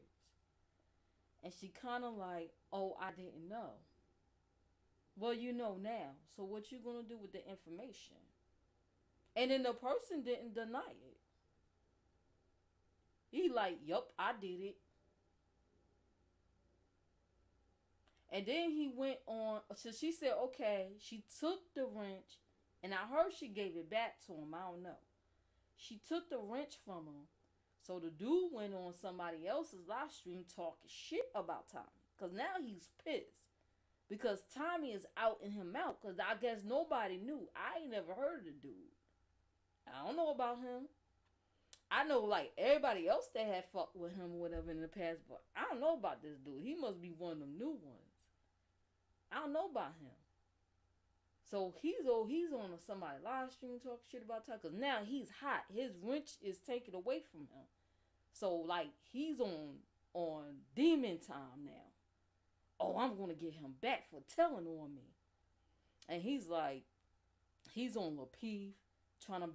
A: And she kind of like, oh, I didn't know. Well, you know now. So what you gonna do with the information? And then the person didn't deny it. He like, yup, I did it. And then he went on. So she said, okay, she took the wrench, and I heard she gave it back to him. I don't know. She took the wrench from him. So the dude went on somebody else's live stream talking shit about Tommy. Because now he's pissed. Because Tommy is outing him out. Because I guess nobody knew. I ain't never heard of the dude. I don't know about him. I know like everybody else that had fucked with him or whatever in the past. But I don't know about this dude. He must be one of them new ones. I don't know about him. So he's on somebody live stream talking shit about Tommy. Because now he's hot. His wrench is taken away from him. So like he's on demon time now. Oh, I'm gonna get him back for telling on me. And he's like, he's on Lapeef, trying to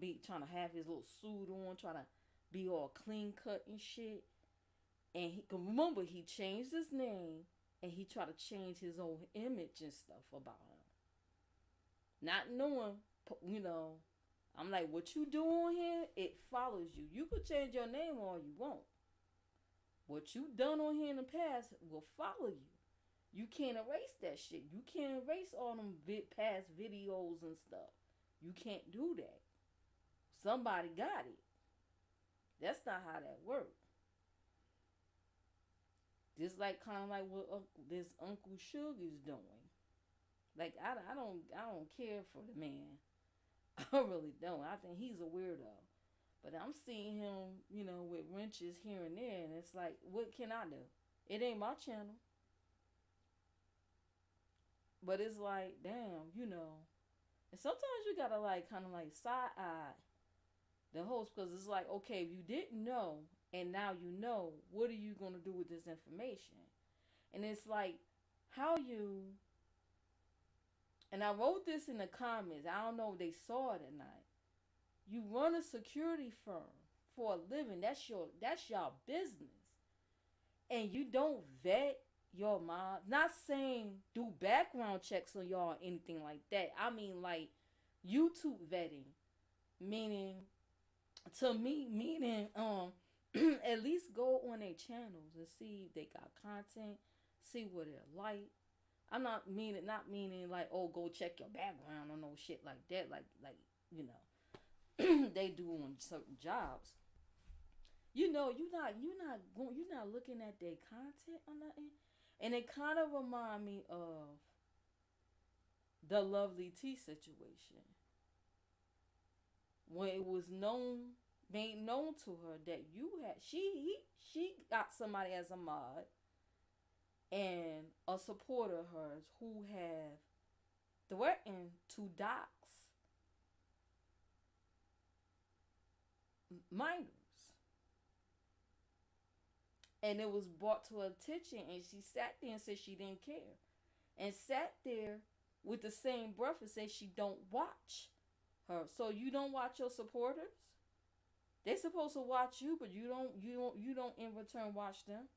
A: have his little suit on, trying to be all clean cut and shit. And remember, he changed his name and he tried to change his own image and stuff about him. Not knowing, I'm like, what you do on here, it follows you. You could change your name all you want. What you done on here in the past will follow you. You can't erase that shit. You can't erase all them past videos and stuff. You can't do that. Somebody got it. That's not how that works. Just like kind of like what this Uncle Suge is doing. Like I don't care for the man. I really don't. I think he's a weirdo. But I'm seeing him, with wrenches here and there, and it's like, what can I do? It ain't my channel. But it's like, damn. And sometimes you gotta like kind of like side eye the host, because it's like, okay, if you didn't know and now you know, what are you gonna do with this information? And it's like, how you, and I wrote this in the comments, I don't know if they saw it or not. You run a security firm for a living. That's y'all business. And you don't vet your mom. Not saying do background checks on y'all or anything like that. I mean like YouTube vetting. Meaning at least go on their channels and see if they got content, see what they're like. I'm not meaning like, oh, go check your background or no shit like that. They do on certain jobs. You're not looking at their content or nothing. And it kind of remind me of the Lovely T situation. When it was made known to her that she got somebody as a mod and a supporter of hers who have threatened to dox minors. And it was brought to her attention, and she sat there and said she didn't care. And sat there with the same breath and said she don't watch her. So you don't watch your supporters? They're supposed to watch you, but you don't in return watch them.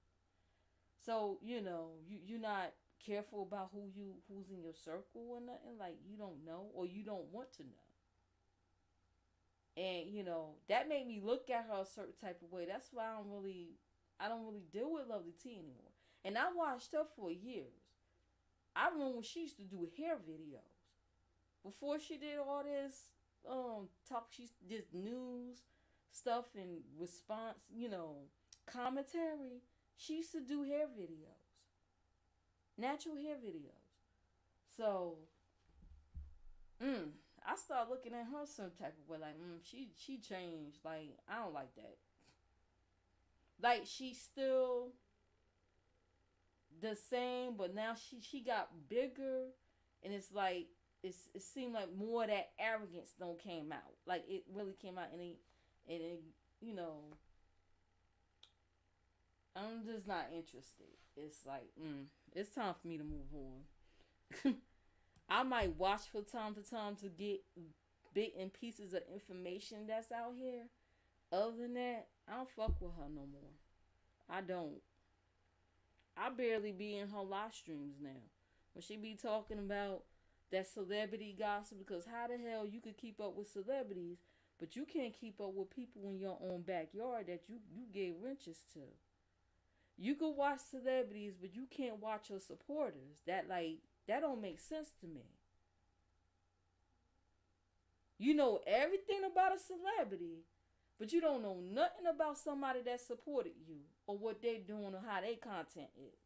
A: So, you're not careful about who's in your circle or nothing. Like, you don't know, or you don't want to know. And, that made me look at her a certain type of way. That's why I don't really deal with Lovely T anymore. And I watched her for years. I remember when she used to do hair videos. Before she did all this talk, she did news stuff and response, commentary. She used to do hair videos. Natural hair videos. So I started looking at her some type of way, like, she changed. Like, I don't like that. Like, she's still the same, but now she got bigger, and it's like it seemed like more of that arrogance don't came out. Like, it really came out, and I'm just not interested. It's like, it's time for me to move on. I might watch from time to time to get bit and pieces of information that's out here. Other than that, I don't fuck with her no more. I don't. I barely be in her live streams now. When she be talking about that celebrity gossip, because how the hell you could keep up with celebrities, but you can't keep up with people in your own backyard that you gave wrenches to. You could watch celebrities, but you can't watch your supporters. That don't make sense to me. You know everything about a celebrity, but you don't know nothing about somebody that supported you or what they're doing or how their content is.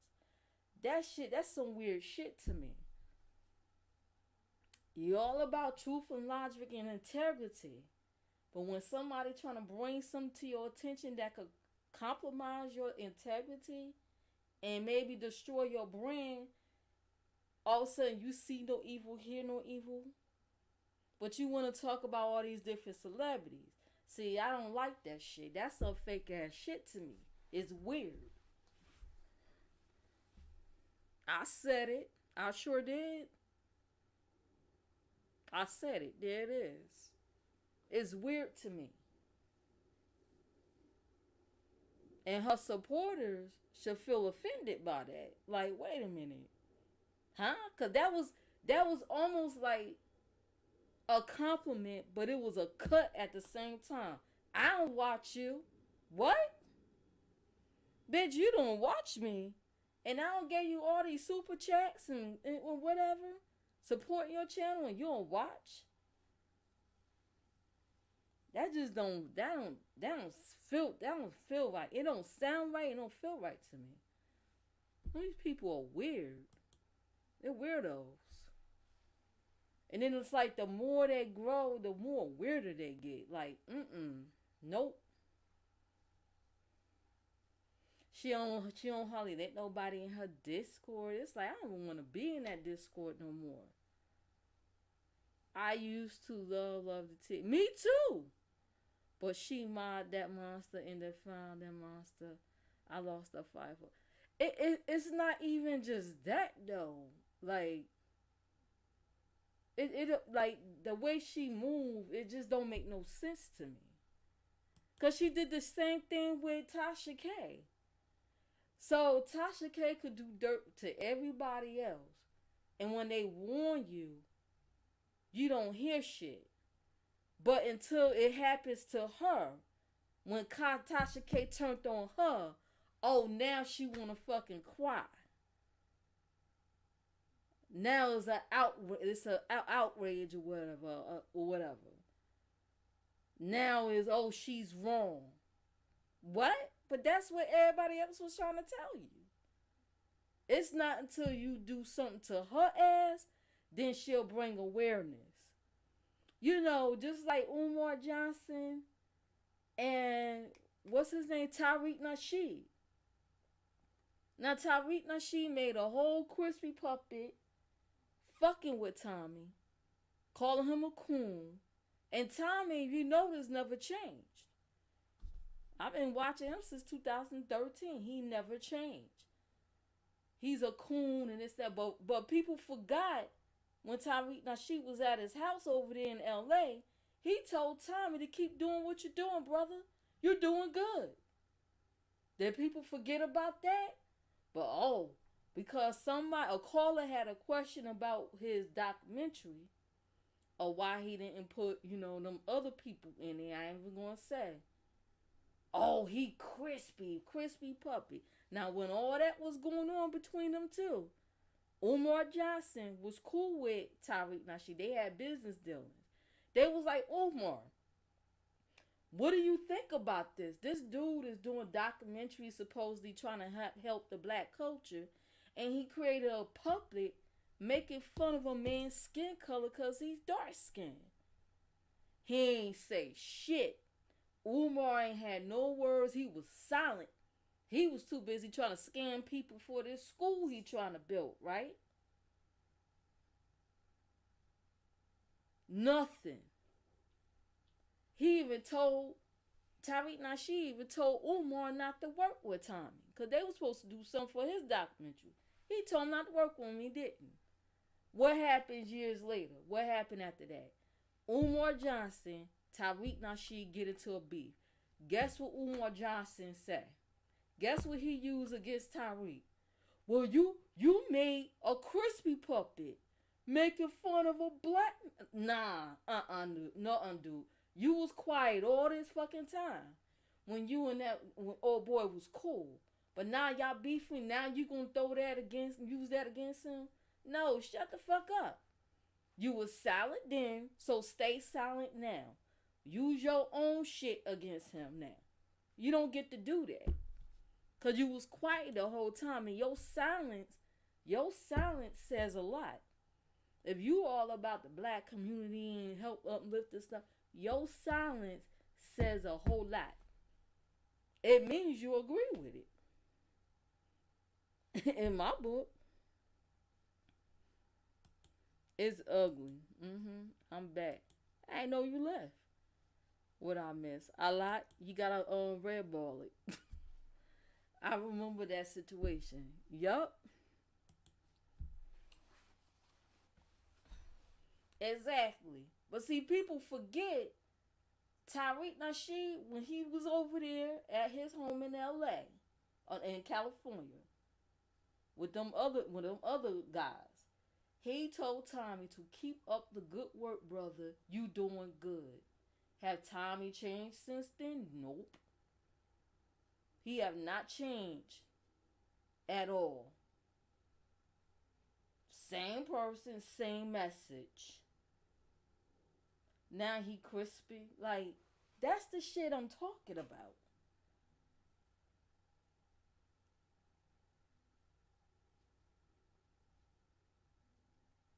A: That's some weird shit to me. You're all about truth and logic and integrity. But when somebody trying to bring something to your attention that could compromise your integrity and maybe destroy your brand, all of a sudden you see no evil, hear no evil. But you want to talk about all these different celebrities. See, I don't like that shit. That's some fake ass shit to me. It's weird. I said it. I sure did. I said it. There it is. It's weird to me. And her supporters should feel offended by that. Like, wait a minute. Huh? Because that was almost like a compliment, but it was a cut at the same time. I don't watch you. What? Bitch, you don't watch me. And I don't give you all these super chats and whatever. Support your channel and you don't watch. That just don't feel right. It don't sound right. It don't feel right to me. These people are weird. They're weirdos. And then it's like the more they grow, the more weirder they get. Like, nope. She don't hardly let nobody in her Discord. It's like I don't even want to be in that Discord no more. I used to love the tick. Me too. But she mod that monster and then found that monster. I lost a five. It's not even just that though. Like it like the way she moved, it just don't make no sense to me. Cause she did the same thing with Tasha K. So Tasha K could do dirt to everybody else, and when they warn you, you don't hear shit. But until it happens to her, when Tasha K turned on her, oh now she wanna fucking cry. Now it's an outrage or whatever. Now is oh she's wrong. What? But that's what everybody else was trying to tell you. It's not until you do something to her ass, then she'll bring awareness. You know, just like Umar Johnson and what's his name, Tariq Nasheed. Now Tariq Nasheed made a whole crispy puppet fucking with Tommy, calling him a coon. And Tommy, if you notice, never changed. I've been watching him since 2013. He never changed. He's a coon and it's that. But people forgot when Tariq Nasheed was at his house over there in LA, he told Tommy to keep doing what you're doing, brother. You're doing good. Did people forget about that? But because a caller had a question about his documentary or why he didn't put, them other people in there, I ain't even gonna say. Oh, he crispy puppy. Now, when all that was going on between them two, Umar Johnson was cool with Tariq Nasheed. They had business dealings. They was like, Umar, what do you think about this? This dude is doing documentaries supposedly trying to help the black culture, and he created a puppet making fun of a man's skin color because he's dark skinned. He ain't say shit. Umar ain't had no words. He was silent. He was too busy trying to scam people for this school he trying to build, right? Nothing. He even told Tariq Nasheed even told Umar not to work with Tommy because they were supposed to do something for his documentary. He told him not to work with him. He didn't. What happened years later? What happened after that? Umar Johnson, Tariq Nasheed get into a beef. Guess what Umar Johnson said? Guess what he used against Tariq? Well, you made a crispy puppet making fun of a black. Nah, no, dude. You was quiet all this fucking time when when old boy was cool. But now y'all beefing. Now you gonna use that against him? No, shut the fuck up. You was silent then, so stay silent now. Use your own shit against him now. You don't get to do that. Cause you was quiet the whole time and your silence says a lot. If you all about the black community and help uplift this stuff, your silence says a whole lot. It means you agree with it. In my book, it's ugly. I'm back. I didn't know you left. What I miss? A lot. You gotta red ball it. I remember that situation. Yup. Exactly. But see, people forget Tariq Nasheed when he was over there at his home in LA, in California, with them other guys. He told Tommy to keep up the good work, brother. You doing good. Have Tommy changed since then? Nope. He have not changed at all. Same person, same message. Now he crispy. Like, that's the shit I'm talking about.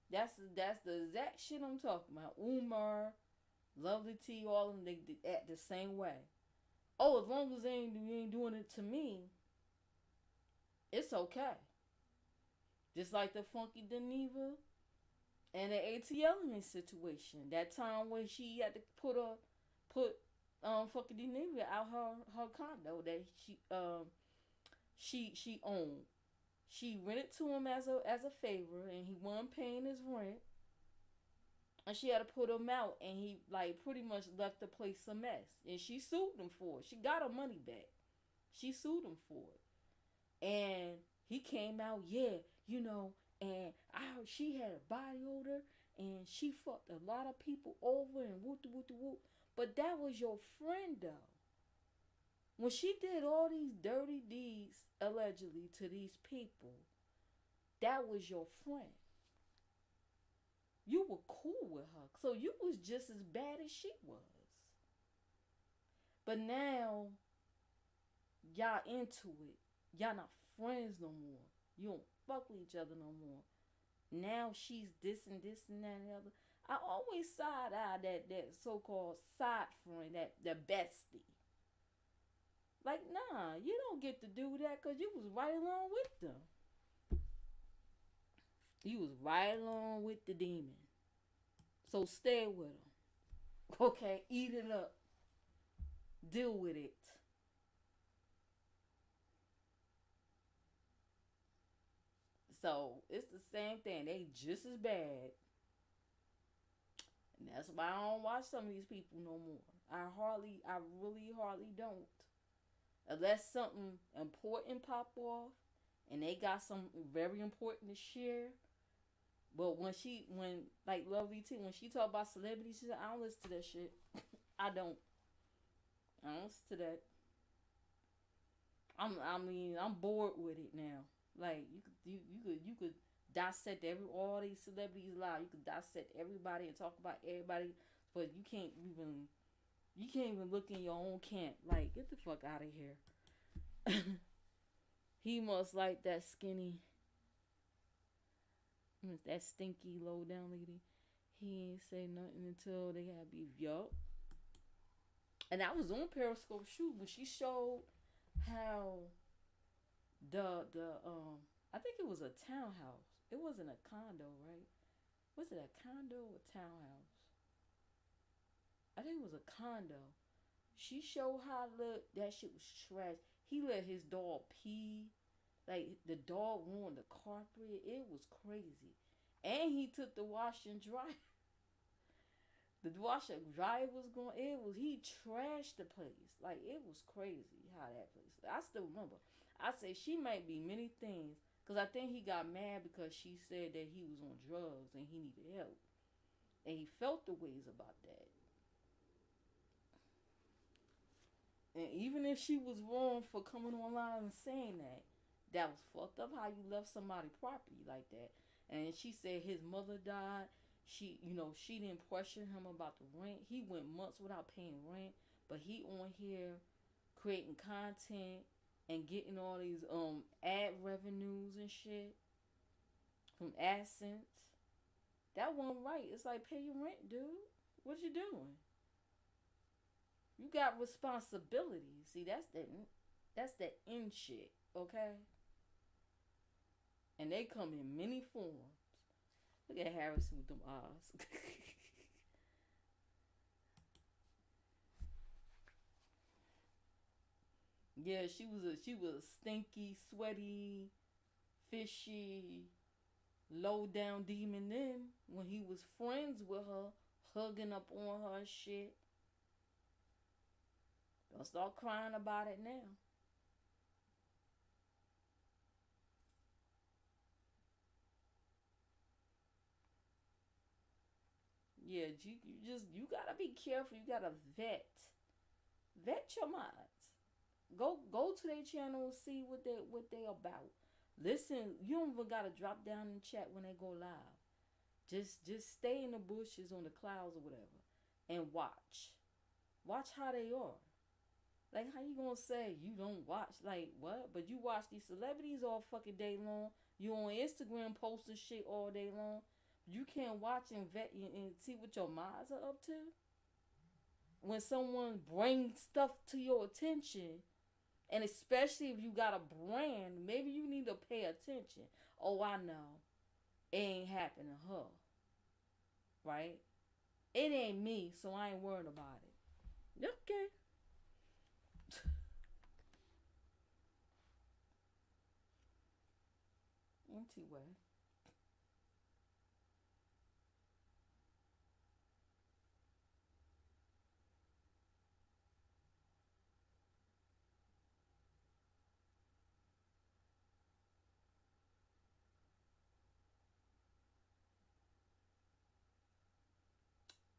A: That's the exact shit I'm talking about. Umar, Lovely T, all of them, they act the same way. Oh, as long as you ain't doing it to me, it's okay. Just like the Funky Deneva and the ATL in this situation. That time when she had to put Funky Deneva out her condo that she owned. She rented to him as a favor, and he wasn't paying his rent, and she had to put him out, and he like pretty much left the place a mess, and she sued him for it. She got her money back. She sued him for it, and he came out, yeah, you know, and I heard she had a body odor, and she fucked a lot of people over, and whoop de whoop de whoop. But that was your friend though. When she did all these dirty deeds allegedly to these people, that was your friend. You were cool with her. So you was just as bad as she was. But now y'all into it. Y'all not friends no more. You don't fuck with each other no more. Now she's this and this and that and the other. I always side eye that so called side friend, that bestie. Like, nah, you don't get to do that because you was right along with them. You was right along with the demon. So stay with them. Okay, eat it up. Deal with it. So it's the same thing. They just as bad. And that's why I don't watch some of these people no more. I really hardly don't. Unless something important pop off and they got something very important to share. But when like Lovely T, when she talk about celebrities, she said, I don't listen to that shit. I don't. I don't listen to that. I'm bored with it now. Like you could dissect all these celebrities live. You could dissect everybody and talk about everybody, but you can't even look in your own camp. Like, get the fuck out of here. He must like that skinny, that stinky low down lady. He ain't say nothing until they had beef. Yup. And I was on Periscope shoot when she showed how the I think it was a townhouse. It wasn't a condo, right? Was it a condo or townhouse? I think it was a condo. She showed how that shit was trash. He let his dog pee. Like, the dog ruined the carpet. It was crazy. And he took the wash and dry. The wash and dry was going. He trashed the place. Like, it was crazy how that place. I still remember. I say she might be many things. Because I think he got mad because she said that he was on drugs and he needed help. And he felt the ways about that. And even if she was wrong for coming online and saying that, that was fucked up how you left somebody property like that. And she said his mother died. She didn't question him about the rent. He went months without paying rent, but he on here creating content and getting all these ad revenues and shit from AdSense. That wasn't right. It's like, pay your rent, dude. What you doing? You got responsibility. See, that's that in shit, okay? And they come in many forms. Look at Harrison with them eyes. Yeah, she was a stinky, sweaty, fishy, low down demon then when he was friends with her, hugging up on her and shit. Don't start crying about it now. Yeah, you gotta be careful. You gotta vet your minds. Go to their channel and see what they about. Listen, you don't even gotta drop down and chat when they go live. Just stay in the bushes on the clouds or whatever, and watch. Watch how they are. Like, how you gonna say you don't watch? Like, what? But you watch these celebrities all fucking day long. You on Instagram posting shit all day long. You can't watch and vet and see what your minds are up to. When someone brings stuff to your attention, and especially if you got a brand, maybe you need to pay attention. Oh, I know. It ain't happened to her. Right? It ain't me, so I ain't worried about it. Okay. Anyway.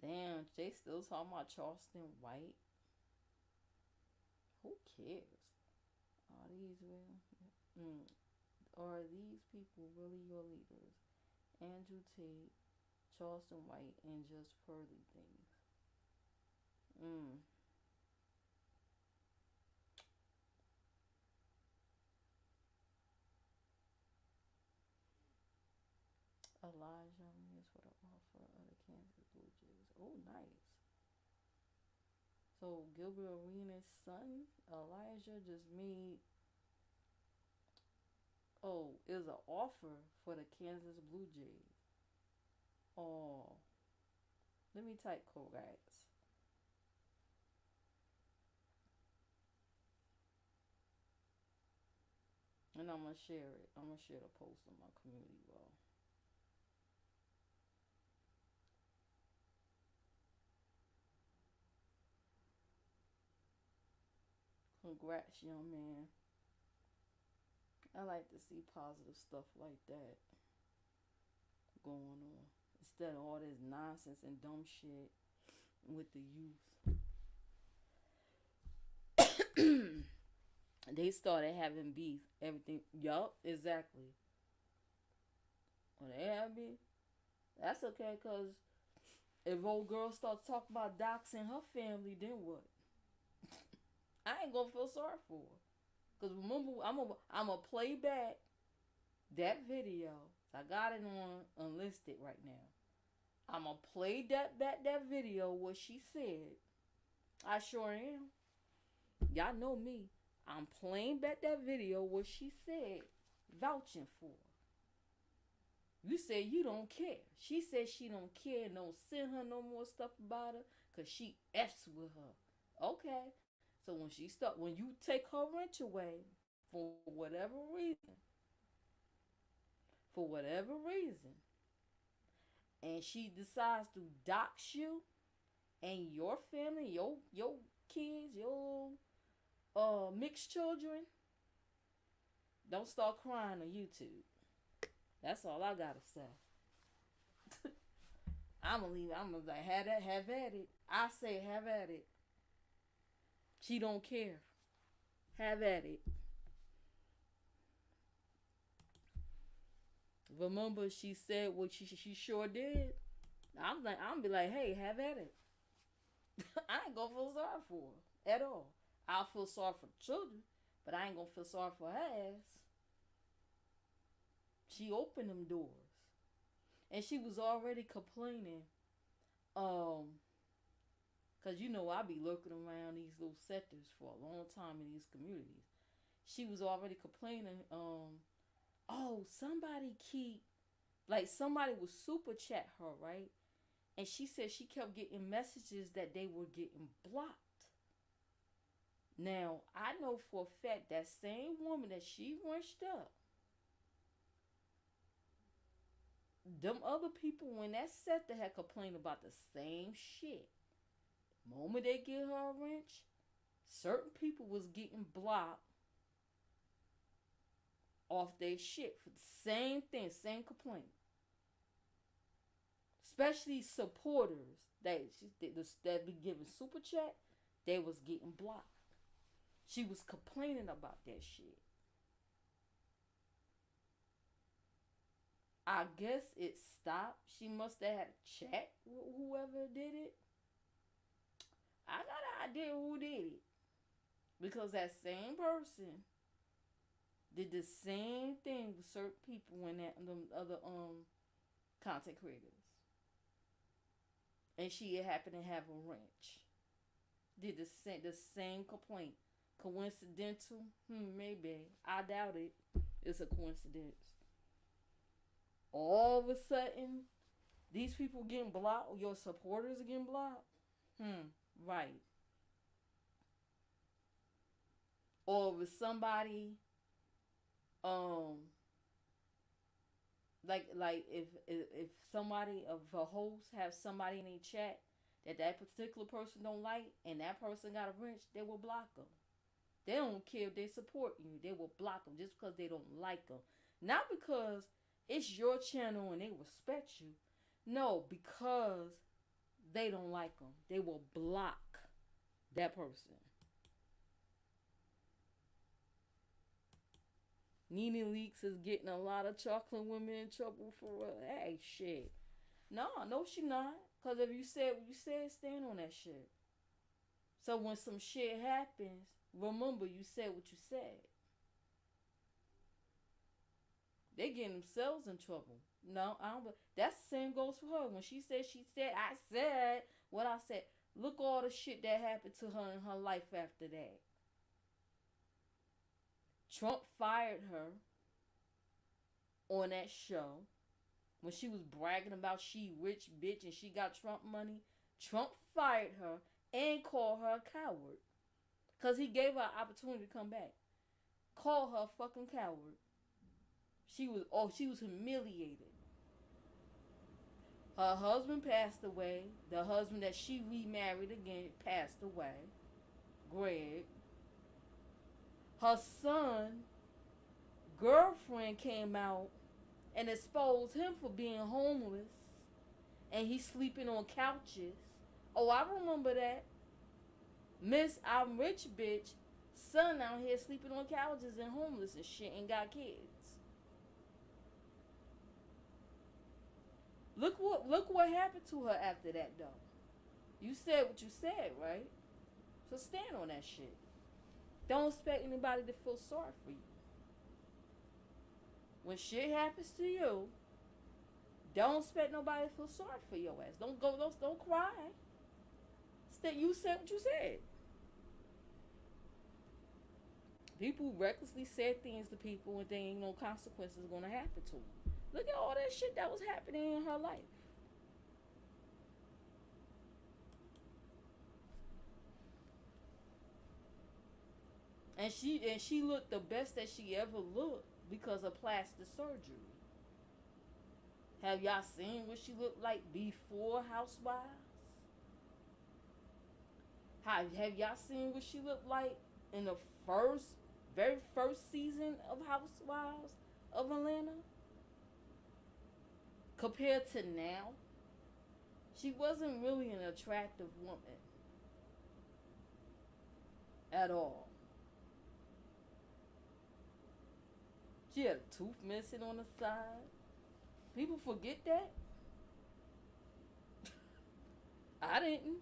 A: Damn, they still talking about Charleston White. Who cares? Are these real? Are these people really your leaders? Andrew Tate, Charleston White, and just pearly things. Mm. Elijah is for the offer of the Kansas Blue Jays. Oh, nice. So Gilbert Arenas' son, Elijah, just made. Oh, is an offer for the Kansas Blue Jays. Oh, let me type correct. And I'm gonna share it. I'm gonna share the post on my community wall. Congrats, young man. I like to see positive stuff like that going on instead of all this nonsense and dumb shit with the youth. They started having beef. Everything. Yup, exactly. When they have beef, that's okay. Cause if old girl starts talking about doxing her family, then what? I ain't gonna feel sorry for her. Cause remember, I'm gonna play back that video. I got it on unlisted right now. I'm gonna play that video what she said. I sure am. Y'all know me. I'm playing back that video what she said, vouching for. You said you don't care. She said she don't care and don't send her no more stuff about her because she F's with her. Okay. So when you take her wrench away for whatever reason, and she decides to dox you and your family, your kids, your mixed children, don't start crying on YouTube. That's all I gotta say. I'm gonna leave. I'm gonna like have at it. I say have at it. She don't care. Have at it. Remember, she said what she sure did. I'm be like, hey, have at it. I ain't gonna feel sorry for her at all. I'll feel sorry for the children, but I ain't gonna feel sorry for her ass. She opened them doors, and she was already complaining. Um, Cause I be lurking around these little sectors for a long time in these communities. She was already complaining. Oh, somebody was super chat her, right? And she said she kept getting messages that they were getting blocked. Now I know for a fact that same woman that she wrenched up, them other people in that sector had complained about the same shit. Moment they get her a wrench, certain people was getting blocked off their shit for the same thing, same complaint. especially supporters that be giving super chat, they was getting blocked. She was complaining about that shit. I guess it stopped. She must have had a chat with whoever did it. I got an idea who did it. Because that same person did the same thing with certain people when that them other content creators. And she happened to have a wrench. Did the same complaint. Coincidental? Maybe. I doubt it. It's a coincidence. All of a sudden, these people getting blocked, your supporters are getting blocked. Right. Or with somebody, like if somebody of a host have somebody in a chat that particular person don't like, and that person got a wrench, they will block them. They don't care if they support you. They will block them just because they don't like them. Not because it's your channel and they respect you. No, because they don't like them. They will block that person. Nene Leaks is getting a lot of chocolate women in trouble for hey shit. No, she not. Cause if you said what you said, stand on that shit. So when some shit happens, remember you said what you said. They getting themselves in trouble. No, I don't. That same goes for her. When she said, I said what I said. Look all the shit that happened to her in her life after that. Trump fired her on that show when she was bragging about she rich bitch and she got Trump money. Trump fired her and called her a coward because he gave her an opportunity to come back. Called her a fucking coward. She was humiliated. Her husband passed away. The husband that she remarried again passed away. Greg. Her son, girlfriend came out and exposed him for being homeless. And he's sleeping on couches. Oh, I remember that. Miss I'm rich bitch, son out here sleeping on couches and homeless and shit and got kids. Look what happened to her after that though. You said what you said, right? So stand on that shit. Don't expect anybody to feel sorry for you. When shit happens to you, don't expect nobody to feel sorry for your ass. Don't cry. You said what you said. People recklessly said things to people and they ain't no consequences gonna happen to them. Look at all that shit that was happening in her life. And she looked the best that she ever looked because of plastic surgery. Have y'all seen what she looked like before Housewives? Have y'all seen what she looked like in the very first season of Housewives of Atlanta? Compared to now, she wasn't really an attractive woman at all. She had a tooth missing on the side. People forget that. I didn't.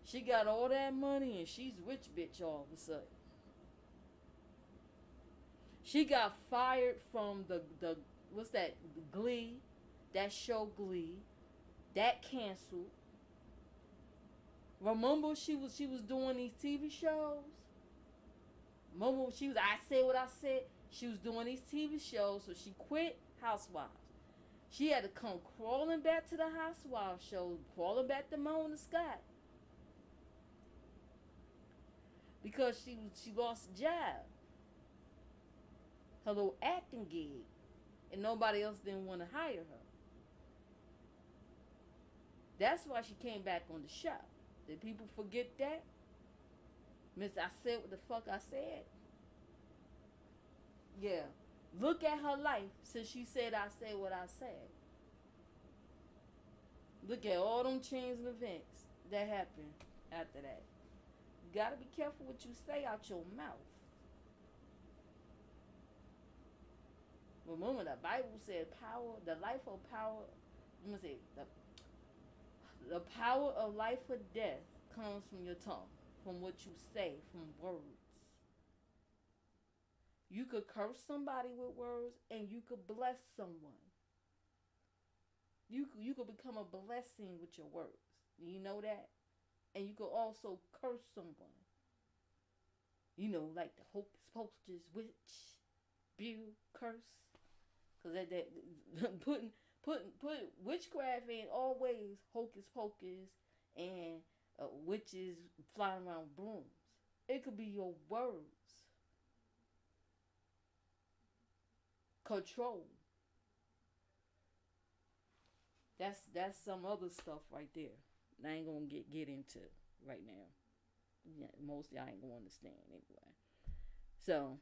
A: She got all that money and she's rich bitch all of a sudden. She got fired from the what's that, Glee, that show Glee. That canceled. Remember she was doing these TV shows? Remember when I said what I said? She was doing these TV shows, so she quit Housewives. She had to come crawling back to the Housewives show, crawling back to Mona Scott. Because she lost a job. Her little acting gig. And nobody else didn't want to hire her. That's why she came back on the show. Did people forget that? Miss, I said what the fuck I said. Yeah. Look at her life since she said I said what I said. Look at all them chains and events that happened after that. You gotta be careful what you say out your mouth. Remember, the Bible said power, the life of power. I'm gonna say the power of life or death comes from your tongue, from what you say, from words. You could curse somebody with words, and you could bless someone. You could become a blessing with your words. You know that, and you could also curse someone. You know, like the hocus pocus witch, spew, curse. Cause that putting witchcraft ain't always hocus pocus and witches flying around brooms. It could be your words. Control. That's some other stuff right there. I ain't gonna get into right now. Yeah, most of y'all ain't gonna understand anyway. So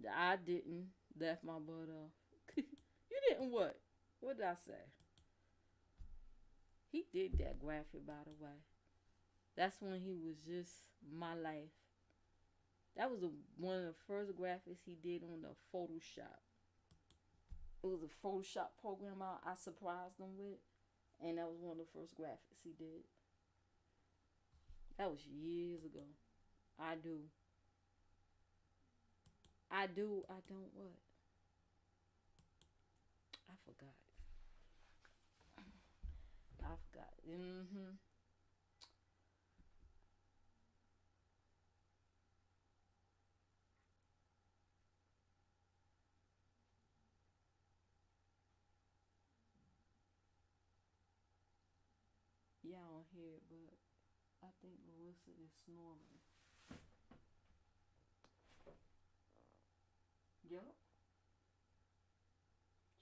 A: I didn't left my butt off. You didn't what? What did I say? He did that graphic, by the way. That's when he was just my life. That was one of the first graphics he did on the Photoshop. It was a Photoshop program I surprised him with, and that was one of the first graphics he did. That was years ago. I do. I do. I don't what? I forgot. I forgot. Y'all don't hear it, but I think Melissa is snoring. Yup.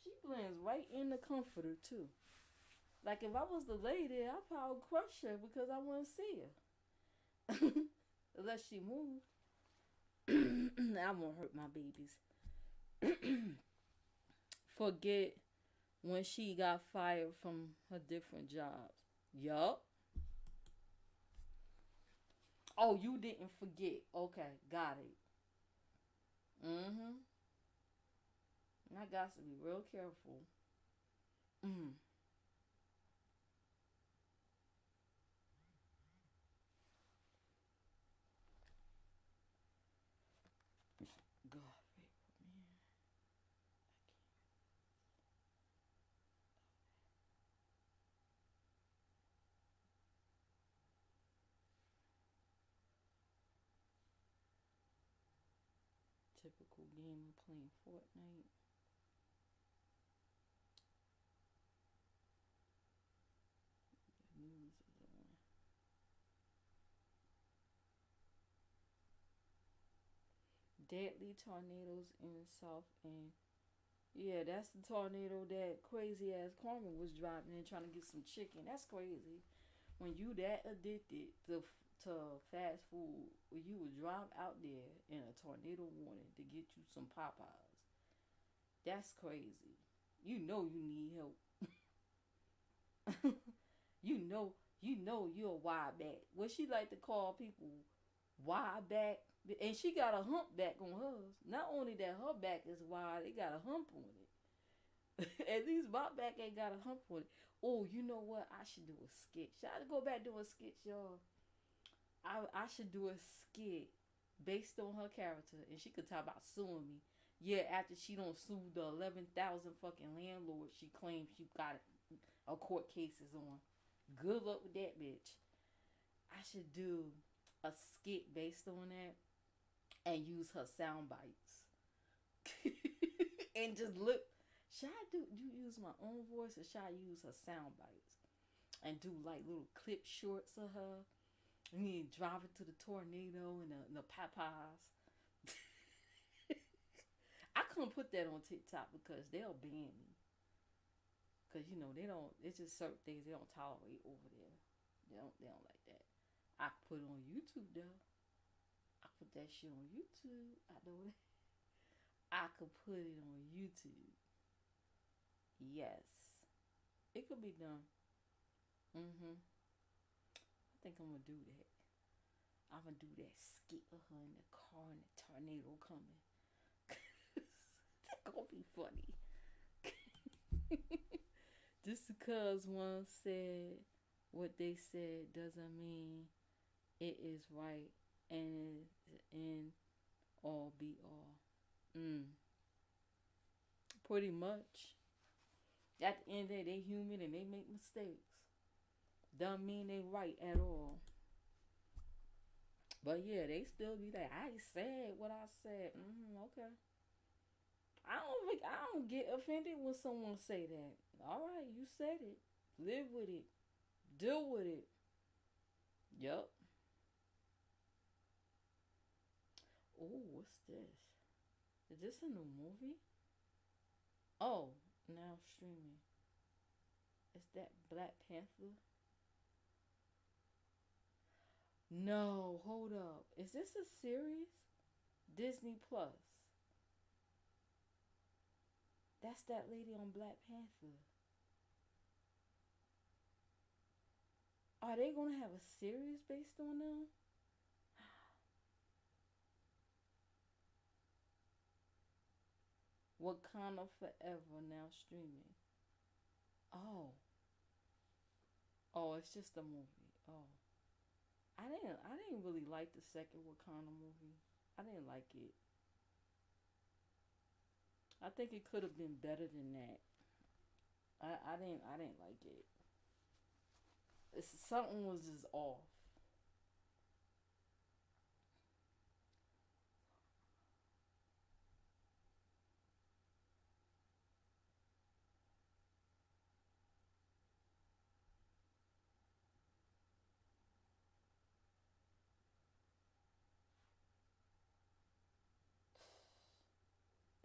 A: She blends right in the comforter too. Like if I was the lady, I'd probably crush her because I wouldn't see her. Unless she moved. I won't hurt my babies. Forget when she got fired from her different jobs. Yup. Oh, you didn't forget. Okay, got it. Mm-hmm. And I got to be real careful. Mm. God, man. Typical gamer playing Fortnite. The news is on. Deadly tornadoes in South End. Yeah, that's the tornado that crazy ass Carmen was driving and trying to get some chicken. That's crazy. When you that addicted to fast food, when you would drive out there in a tornado warning to get you some Popeyes. That's crazy. You know you need help. you know you're a wide back. What she like to call people wide back, and she got a humpback on hers. Not only that her back is wide, it got a hump on it. At least my back ain't got a hump on it. Oh, you know what? I should do a skit. Should I go back doing skits, y'all? I should do a skit based on her character, and she could talk about suing me. Yeah, after she don't sue the 11,000 fucking landlords she claims she got a court cases on. Good luck with that bitch. I should do a skit based on that and use her sound bites. And just look. Should I do use my own voice or should I use her sound bites? And do like little clip shorts of her. And then drive it to the tornado and the Popeyes. I couldn't put that on TikTok because they'll ban me. Because you know they don't. It's just certain things they don't tolerate over there. They don't like that. I could put it on YouTube though. I could put that shit on YouTube. I know that. I could put it on YouTube. Yes. It could be done. Mm-hmm. I think I'm gonna do that. I'm gonna do that skit of her in the car and the tornado coming. That's gonna be funny. Just because one said what they said doesn't mean it is right and is in all be all. Mm. Pretty much. At the end of the day, they human and they make mistakes. Don't mean they right at all. But yeah, they still be like, I said what I said. Okay. I don't get offended when someone say that. All right, you said it. Live with it. Deal with it. Yup. Oh, what's this? Is this a new movie? Oh, now streaming. Is that Black Panther? No, hold up. Is this a series? Disney Plus. That's that lady on Black Panther. Are they gonna have a series based on them? Wakanda Forever now streaming. Oh. Oh, it's just a movie. Oh. I didn't really like the second Wakanda movie. I didn't like it. I think it could have been better than that. I didn't like it. Something was just off.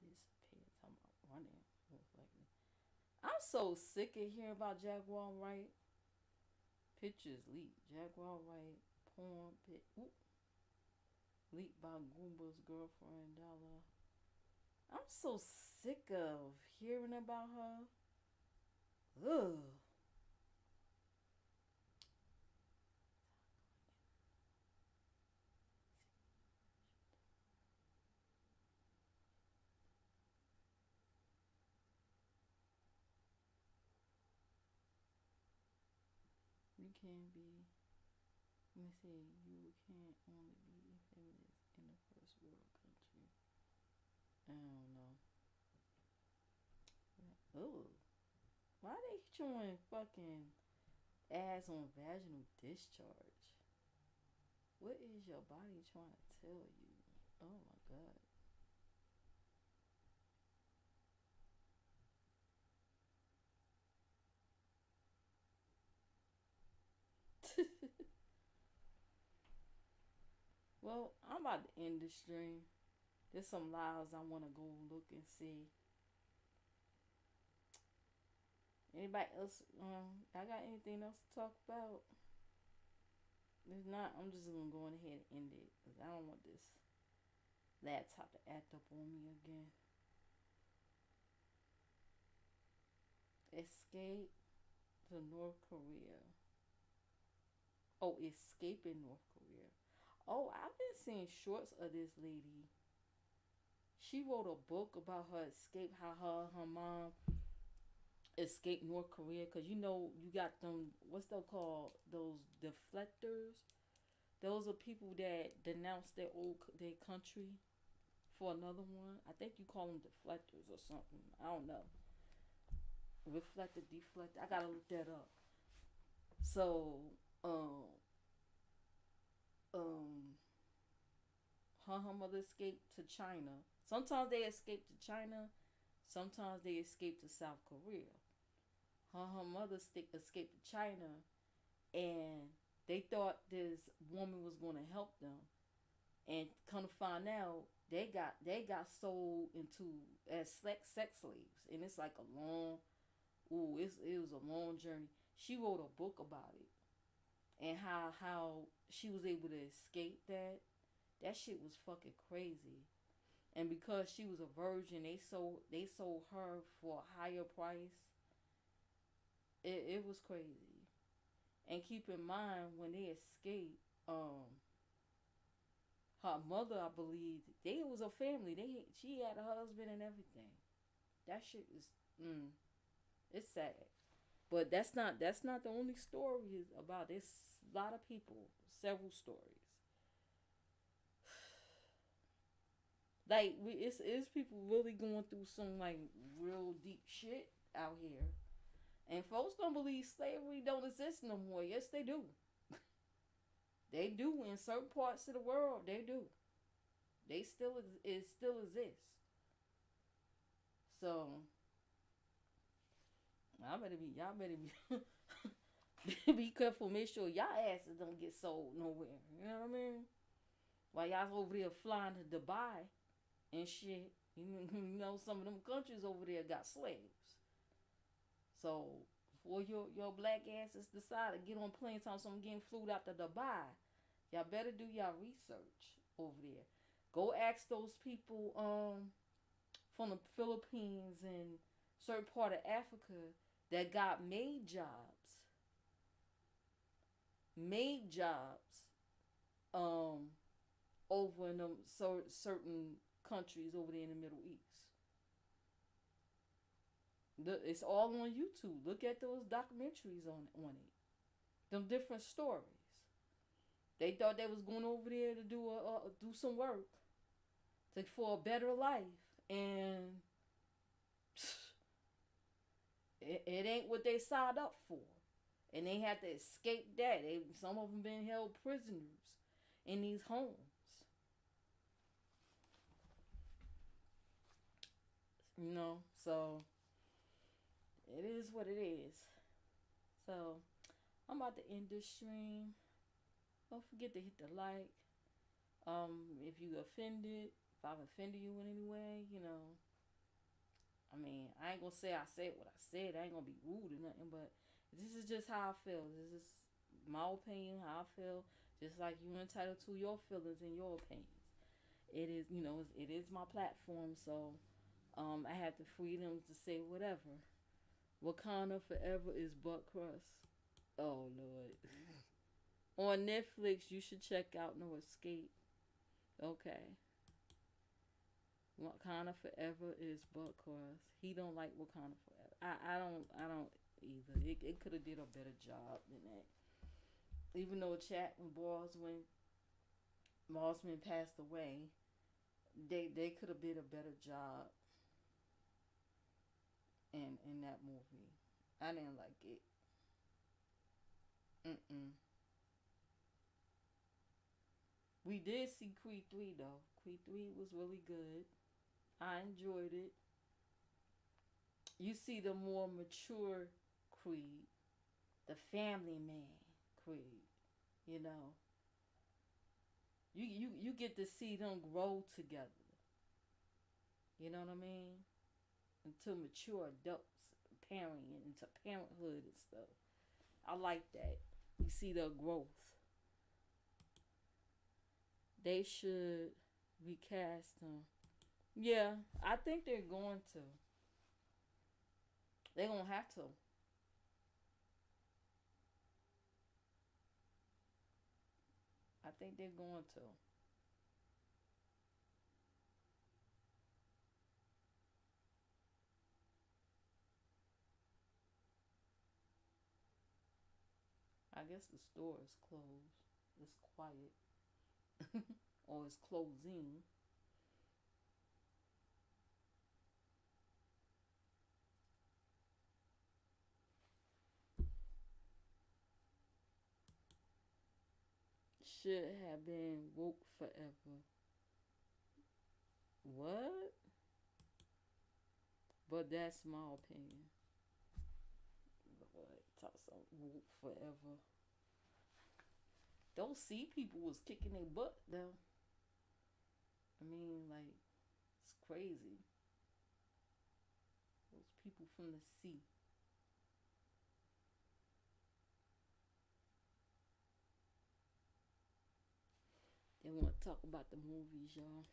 A: Disappeared. I'm running. Most likely. I'm so sick of hearing about Jaguar Wright. Pictures leaked. Jaguar Wright porn pic. Leaked by Goomba's girlfriend Dollar. I'm so sick of hearing about her. Ugh. You can be. Let me see. You can only be feminist in the first world country. I don't know. Ugh. Why they showing fucking ass on vaginal discharge? What is your body trying to tell you? Oh my god. Well, I'm about to end the stream. There's some lives I want to go look and see. Anybody else? I got anything else to talk about? If not, I'm just gonna go ahead and end it because I don't want this laptop to act up on me again. Escape to North Korea. Oh, escaping North Korea. Oh, I've been seeing shorts of this lady. She wrote a book about her escape, how her mom escaped North Korea. Cause you know you got them. What's they called? Those deflectors. Those are people that denounce their country for another one. I think you call them deflectors or something. I don't know. Reflector, deflector. I gotta look that up. So, um, um, her mother escaped to China. Sometimes they escape to China. Sometimes they escape to South Korea. Her mother escaped to China, and they thought this woman was going to help them. And come to find out, they got sold into as sex slaves, and it's like a long, it was a long journey. She wrote a book about it and how she was able to escape that That shit was fucking crazy. And because she was a virgin, they sold her for a higher price. It was crazy. And keep in mind when they escaped, her mother, I believe, they was a family. She had a husband and everything. That shit is, it's sad. But that's not the only story about. There's a lot of people, several stories. Like it's people really going through some like real deep shit out here. And folks don't believe slavery don't exist no more. Yes, they do. They do in certain parts of the world. They do. They still it still exists. So y'all better be be careful. Make sure y'all asses don't get sold nowhere. You know what I mean? While y'all over there flying to Dubai and shit, you know some of them countries over there got slaves. So before your black asses decide to get on planes, time some getting flew out to Dubai, y'all better do y'all research over there. Go ask those people from the Philippines and certain part of Africa that got made jobs um over in them certain countries over there in the Middle East. It's all on YouTube. Look at those documentaries on it. Them different stories. They thought they was going over there to do some work for a better life, and it ain't what they signed up for, and they had to escape that. Some of them been held prisoners in these homes. You know, so it is what it is. So I'm about to end this stream. Don't forget to hit the like. If you offended, if I've offended you in any way, I mean, I ain't gonna say I said what I said. I ain't gonna be rude or nothing, but this is just how I feel. This is my opinion, how I feel. Just like you entitled to your feelings and your opinions. It is, it is my platform, so I have the freedom to say whatever. Wakanda Forever is butt crust. Oh Lord. On Netflix, you should check out No Escape. Okay. Wakanda Forever is butt crust. He don't like Wakanda Forever. I don't either. It could have did a better job than that. Even though Chadwick Boseman passed away, they could have did a better job in that movie. I didn't like it. Mm-mm. We did see Creed 3 though. Creed 3 was really good. I enjoyed it. You see the more mature Creed, the family man Creed. You know, you get to see them grow together. You know what I mean? Into mature adults, parenting, into parenthood and stuff. I like that. You see the growth. They should recast them. Yeah, I think they're going to. They're gonna have to. I think they're going to. I guess the store is closed. It's quiet. Or it's closing. Should have been woke forever. What? But that's my opinion. What? Talk some woke forever. Those sea people was kicking their butt though. I mean, like, it's crazy. Those people from the sea. They want to talk about the movies, y'all.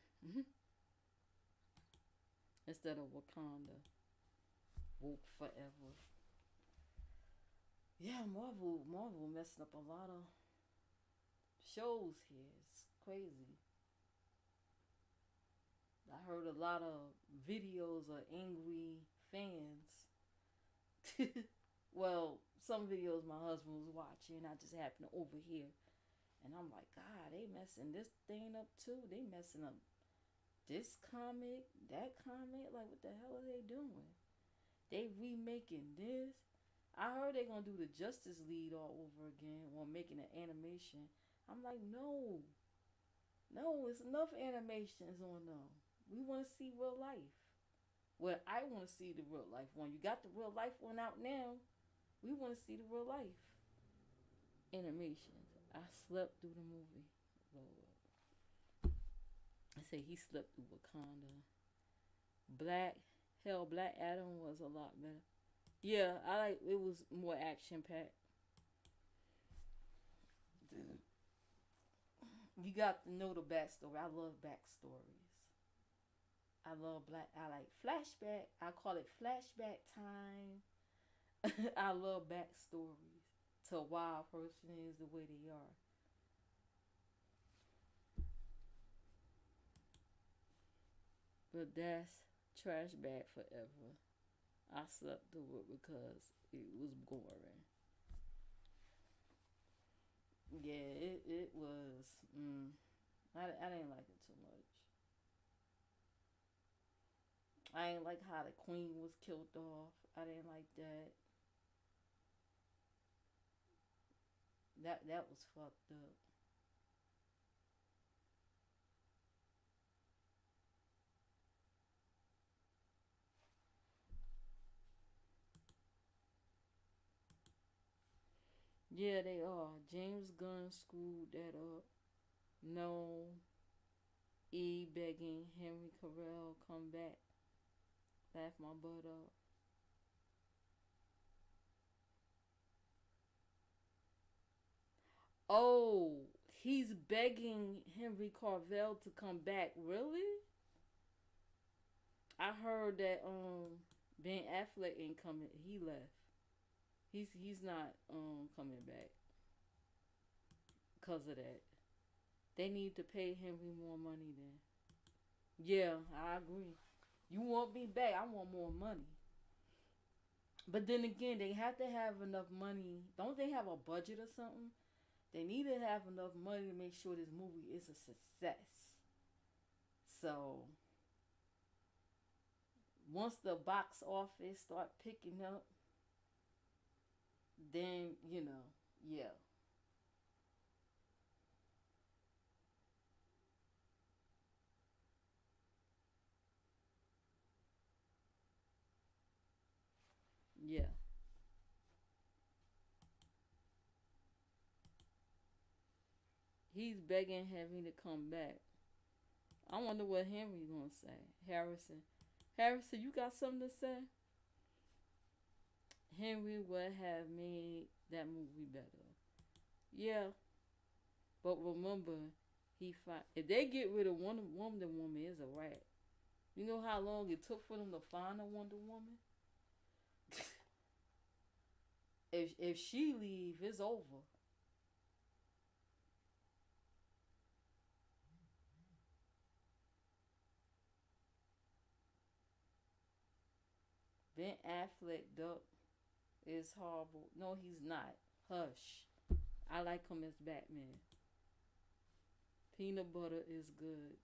A: Instead of Wakanda. Woke forever. Yeah, Marvel messing up a lot of shows here. It's crazy. I heard a lot of videos of angry fans. Well, some videos my husband was watching, I just happened to overhear. And I'm like, God, they messing this thing up too. They messing up this comic, that comic. Like, what the hell are they doing? They remaking this. I heard they're gonna do the Justice League all over again while making an animation. I'm like, no, it's enough animations on them. We want to see real life. Well, I want to see the real life one. You got the real life one out now. We want to see the real life animations. I slept through the movie. Lord. I say he slept through Wakanda. Black Adam was a lot better. Yeah, I like it was more action packed. You got to know the backstory. I love backstories. I like flashback. I call it flashback time. I love backstories to why a person is the way they are. But that's trash bag forever. I slept through it because it was boring. Yeah, it was. I didn't like it too much. I didn't like how the queen was killed off. I didn't like that. That was fucked up. Yeah, they are. James Gunn screwed that up. No, begging Henry Cavill come back. Laugh my butt up. Oh, he's begging Henry Cavill to come back. Really? I heard that Ben Affleck ain't coming. He left. He's not coming back because of that. They need to pay Henry more money then. Yeah, I agree. You want me back? I want more money. But then again, they have to have enough money. Don't they have a budget or something? They need to have enough money to make sure this movie is a success. So once the box office start picking up, then yeah. Yeah. He's begging Henry to come back. I wonder what Henry's gonna say. Harrison, you got something to say? Henry would have made that movie better. Yeah, but remember, if they get rid of Wonder Woman, is a wrap. You know how long it took for them to find a Wonder Woman? If she leave, it's over. Ben Affleck duck is horrible. No, he's not. Hush. I like him as Batman. Peanut butter is good.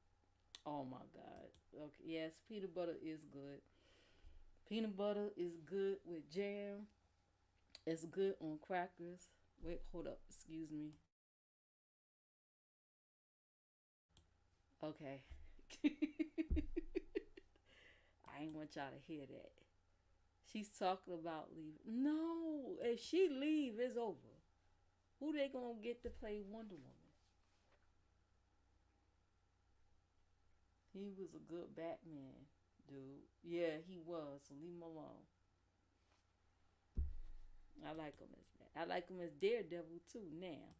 A: Oh my god. Okay, yes, peanut butter is good. Peanut butter is good with jam. It's good on crackers. Wait, hold up. Excuse me. Okay. I ain't want y'all to hear that. She's talking about leaving. No, if she leave, it's over. Who they gonna get to play Wonder Woman? He was a good Batman, dude. Yeah, he was. So leave him alone. I like him as Bat. I like him as Daredevil too. Now,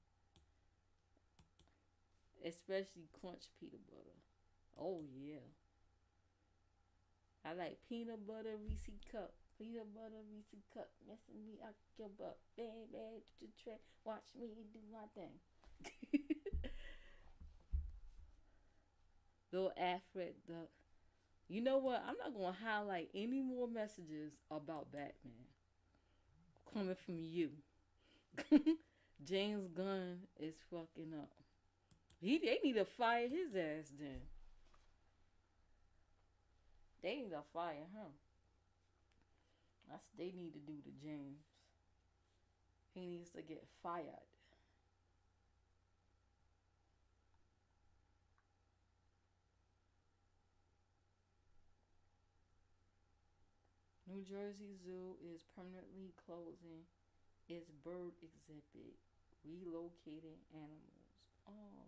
A: especially crunch peanut butter. Oh yeah, I like peanut butter Reese cup. Peanut butter Reese cup, messing me up your butt, baby. Watch me do my thing. Little Alfred the. You know what? I'm not gonna highlight any more messages about Batman coming from you. James Gunn is fucking up. They need to fire his ass then. They need to fire him. That's what they need to do to James. He needs to get fired. New Jersey Zoo is permanently closing its bird exhibit, relocating animals. Oh,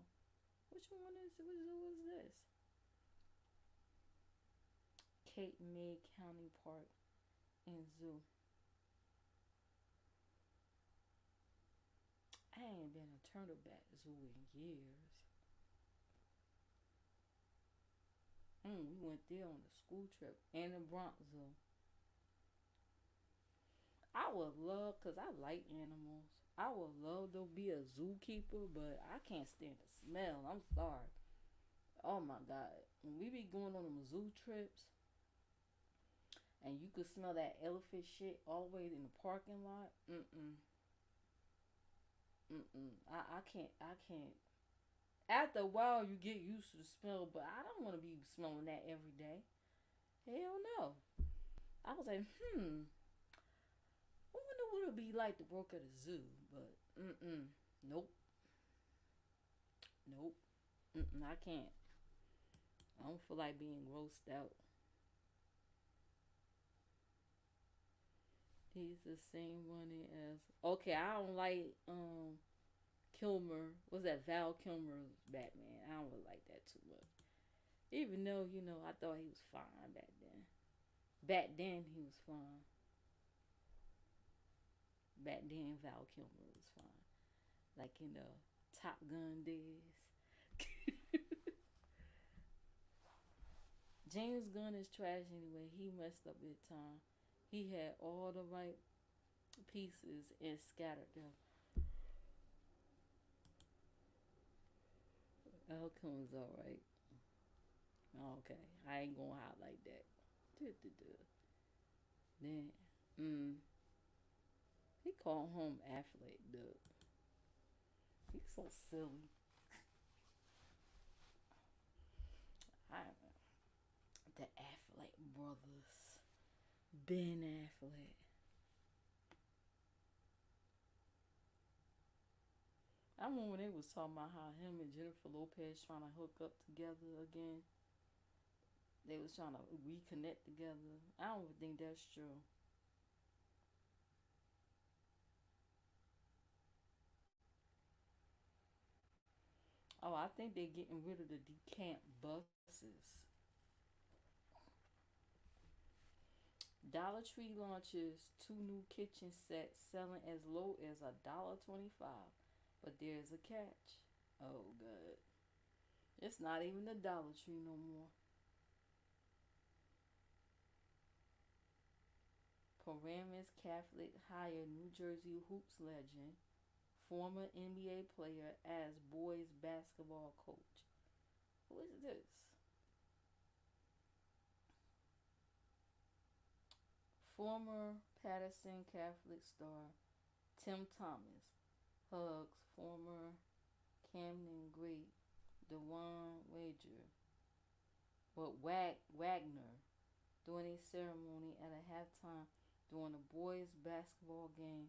A: which one is which zoo is this? Cape May County Park and Zoo. I ain't been a Turtleback Zoo in years. We went there on a school trip and the Bronx Zoo. I would love, cause I like animals. I would love to be a zookeeper, but I can't stand the smell. I'm sorry. Oh my god, when we be going on them zoo trips, and you could smell that elephant shit all the way in the parking lot. I can't. I can't. After a while, you get used to the smell, but I don't want to be smelling that every day. Hell no. I was like, I wonder what it'd be like to work at a zoo, but nope, nope, I can't. I don't feel like being grossed out. He's the same one as okay. I don't like Kilmer. What's that? Val Kilmer's Batman. I don't really like that too much. Even though I thought he was fine back then. Back then he was fine. Back then Val Kilmer was fine. Like in the Top Gun days. James Gunn is trash anyway. He messed up big time. He had all the right pieces and scattered them. Outcome was alright. Okay, I ain't gonna highlight that. Then, he called home Affleck, dude. He's so silly. I the Affleck brothers, Ben Affleck. I remember when they was talking about how him and Jennifer Lopez trying to hook up together again. They was trying to reconnect together. I don't even think that's true. Oh, I think they're getting rid of the decamp buses. Dollar Tree launches 2 new kitchen sets selling as low as $1.25. But there's a catch. Oh, good. It's not even the Dollar Tree no more. Paramus Catholic hired New Jersey hoops legend, former NBA player, as boys basketball coach. Who is this? Former Patterson Catholic star Tim Thomas hugs former Camden great Dewan Wagner during a ceremony at a halftime during a boys basketball game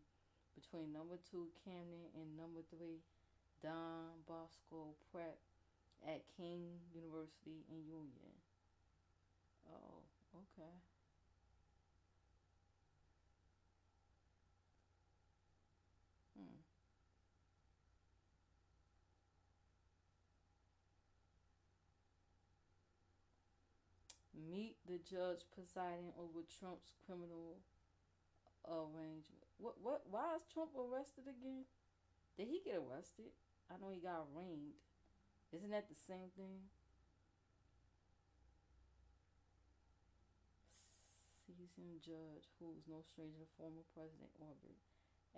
A: between number 2 Camden and number 3 Don Bosco Prep at King University in Union. Oh, okay. Hmm. Meet the judge presiding over Trump's criminal arrangement. What? Why is Trump arrested again? Did he get arrested? I know he got arraigned. Isn't that the same thing? Seasoned judge who is no stranger to former President Orbit.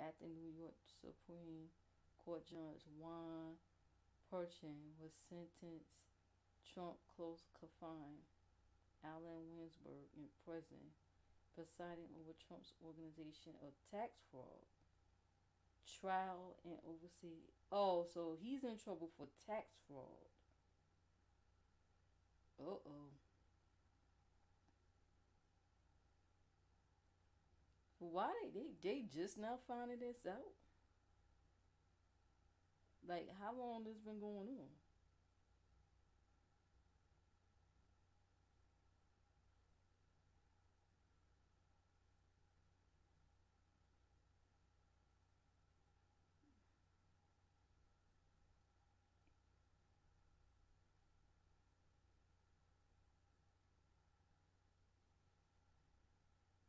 A: Acting New York Supreme Court Judge Juan Purchin was sentenced Trump close confined. Allen Winsberg in prison, presiding over Trump's organization of tax fraud, trial and oversee. Oh, so he's in trouble for tax fraud. Uh-oh. Why they just now finding this out? Like, how long this been going on?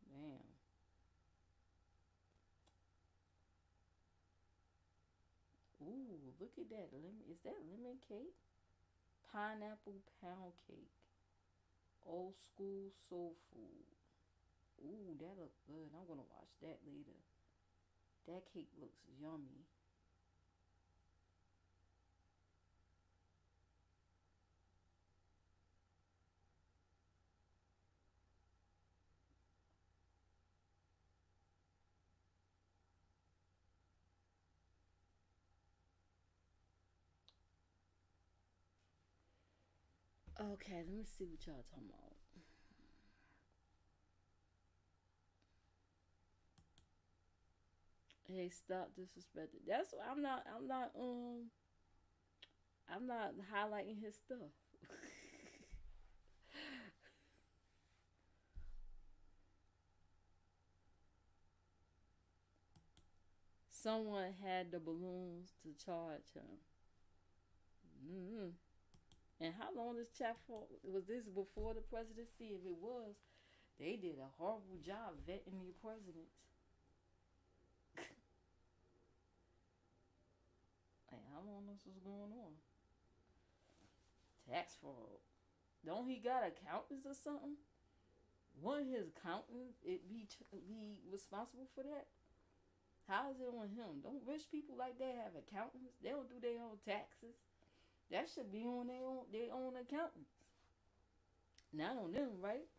A: Damn. Ooh, look at that. Lemon, is that lemon cake? Pineapple pound cake. Old school soul food. Ooh, that look good. I'm gonna watch that later. That cake looks yummy. Okay, let me see what y'all talking about. Hey, stop disrespecting. That's why I'm not highlighting his stuff. Someone had the balloons to charge him. Mm-hmm. And how long this chat for? Was this before the presidency? If it was, they did a horrible job vetting the presidents. Like, how long this was going on? Tax fraud. Don't he got accountants or something? Wouldn't his accountant be responsible for that? How is it on him? Don't rich people like that have accountants? They don't do their own taxes. That should be on their own accountants. Not on them, right?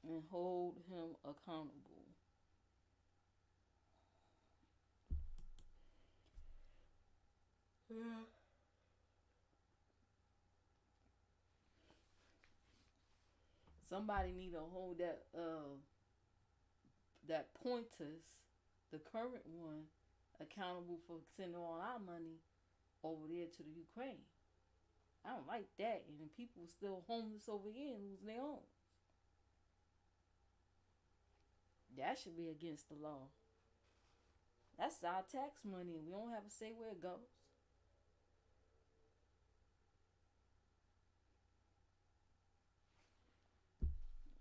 A: And hold him accountable. Yeah. Somebody need to hold that Pointers, the current one, accountable for sending all our money over there to the Ukraine. I don't like that. And people still homeless over here and losing their homes. That should be against the law. That's our tax money and we don't have to say where it goes.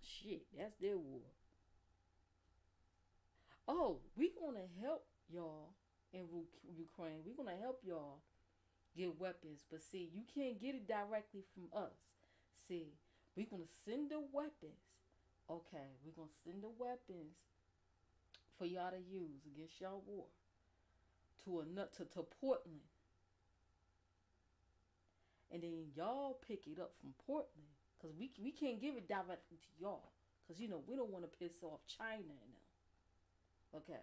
A: Shit, that's their war. Oh, we gonna help y'all in Ukraine. We gonna help y'all get weapons. But see, you can't get it directly from us. See, we gonna send the weapons. Okay, we gonna send the weapons for y'all to use against y'all war to Portland, and then y'all pick it up from Portland, cause we can't give it directly to y'all, cause you know we don't want to piss off China and them. Okay,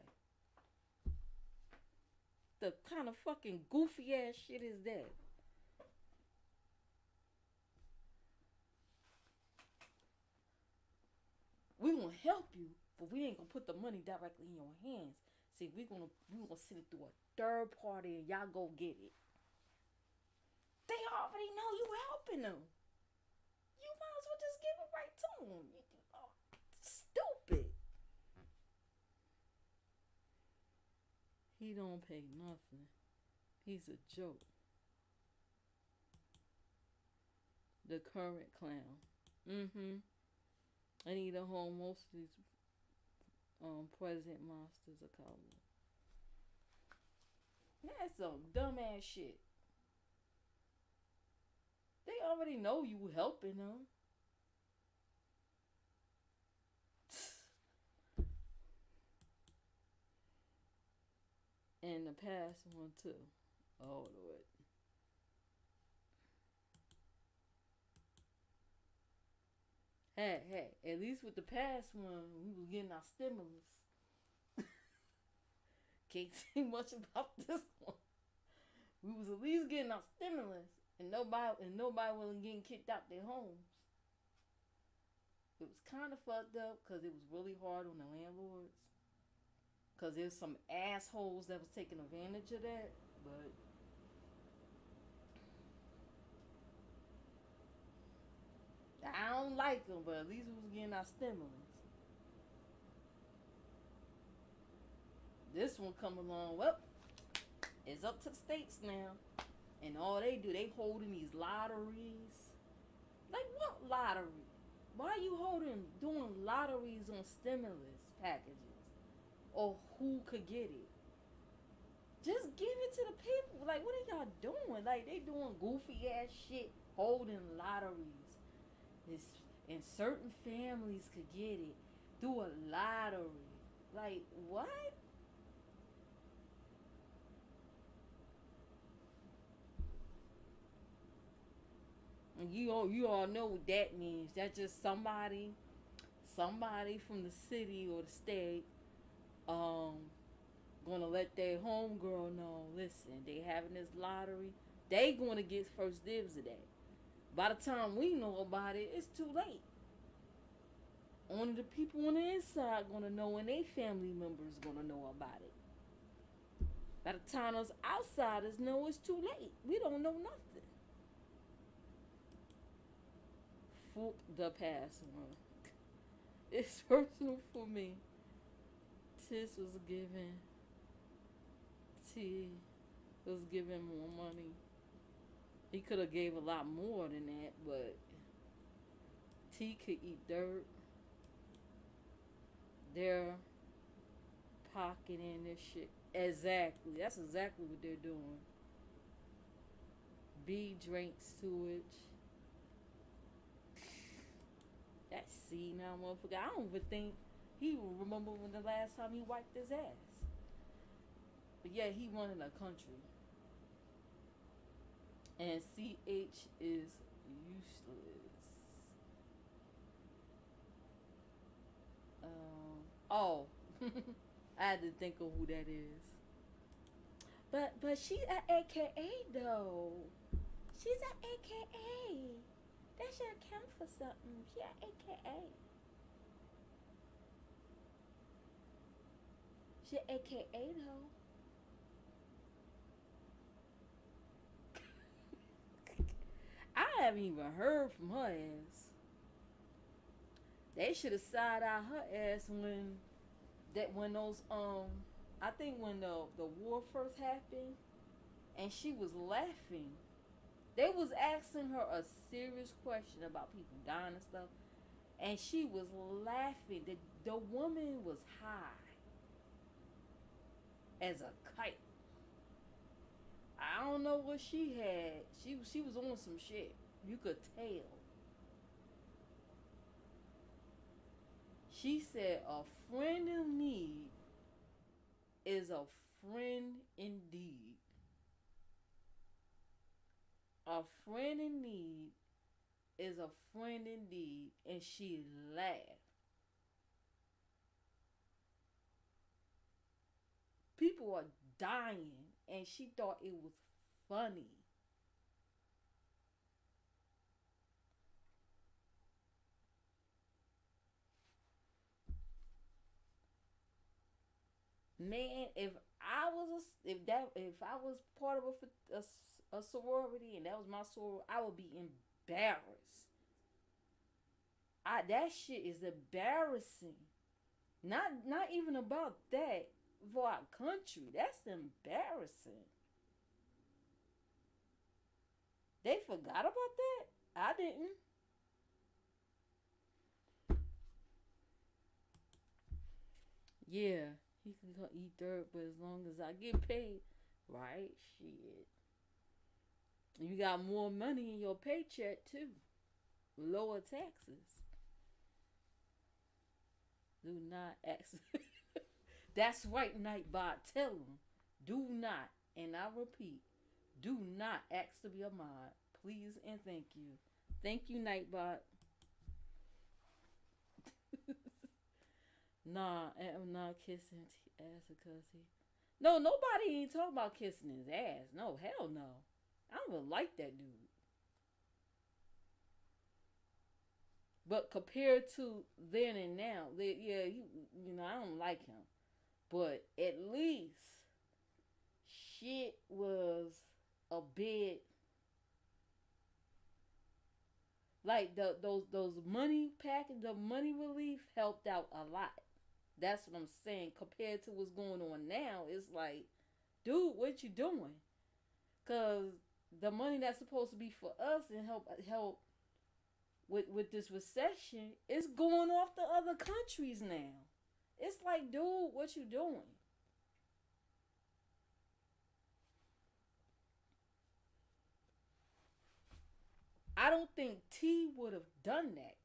A: the kind of fucking goofy ass shit is that? We gonna help you, but we ain't gonna put the money directly in your hands. See, we gonna send it through a third party, and y'all go get it. They already know you helping them. You might as well just give it right to them. Oh, stupid. He don't pay nothing. He's a joke. The current clown. Mm-hmm. I need a home. Most of these present monsters are colored. That's some dumbass shit. They already know you helping them. And the past one too. Oh Lord. Hey, at least with the past one, we was getting our stimulus. Can't say much about this one. We was at least getting our stimulus, and nobody wasn't getting kicked out their homes. It was kind of fucked up because it was really hard on the landlords. Because there's some assholes that was taking advantage of that, but I don't like them. But at least we was getting our stimulus. This one come along. Well, it's up to the states now, and all they do, they holding these lotteries. Like what lottery? Why are you doing lotteries on stimulus packages? Or who could get it? Just give it to the people. Like, what are y'all doing? Like, they doing goofy ass shit, holding lotteries. And certain families could get it through a lottery. Like, what? And you all know what that means. That's just somebody from the city or the state, gonna let their homegirl know. Listen, they having this lottery. They gonna get first dibs of that. By the time we know about it, it's too late. Only the people on the inside gonna know, and their family members gonna know about it. By the time us outsiders know, it's too late. We don't know nothing. Fuck the past one. It's personal for me. Tis was giving. T was giving more money. He could have gave a lot more than that, but T could eat dirt. They're pocketing this shit. Exactly. That's exactly what they're doing. B drinks sewage. That C now, motherfucker. I don't even think he will remember when the last time he wiped his ass. But yeah, he running a country. And CH is useless. Oh, I had to think of who that is. But she a AKA though. She's a AKA. That should count for something. She a AKA. She a AKA though. I haven't even heard from her ass. They should have side out her ass when those I think when the war first happened and she was laughing. They was asking her a serious question about people dying and stuff, and she was laughing. The woman was high as a kite. I don't know what she had. She was on some shit. You could tell. She said, "A friend in need is a friend indeed. A friend in need is a friend indeed." And she laughed. People are dying, and she thought it was funny. Man, if I was part of a sorority and that was my sorority, I would be embarrassed. That shit is embarrassing. Not even about that for our country. That's embarrassing. They forgot about that. I didn't. Yeah, he can go eat dirt, but as long as I get paid, right? Shit. You got more money in your paycheck too. Lower taxes. Do not ask. That's right, Nightbot. Tell them. Do not, and I repeat, do not ask to be a mod. Please and thank you. Thank you, Nightbot. Nah, I'm not kissing ass because he. No, nobody ain't talking about kissing his ass. No, hell no. I don't even like that dude. But compared to then and now, yeah, I don't like him. But at least shit was a bit like those money package, the money relief helped out a lot. That's what I'm saying. Compared to what's going on now, it's like, dude, what you doing? Cause the money that's supposed to be for us and help with this recession is going off to other countries now. It's like, dude, what you doing? I don't think T would have done that.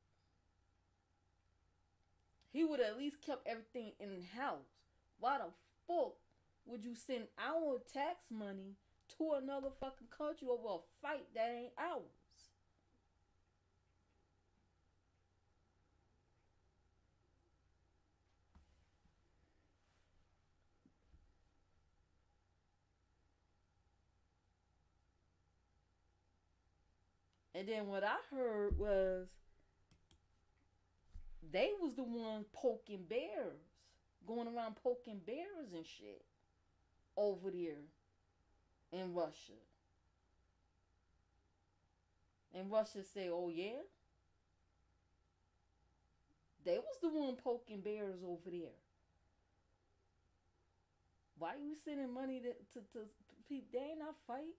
A: He would have at least kept everything in house. Why the fuck would you send our tax money to another fucking country over a fight that ain't ours? And then what I heard was they was the ones poking bears, going around poking bears and shit over there in Russia. And Russia say, "Oh yeah, they was the one poking bears over there. Why you sending money to people? They ain't not fight.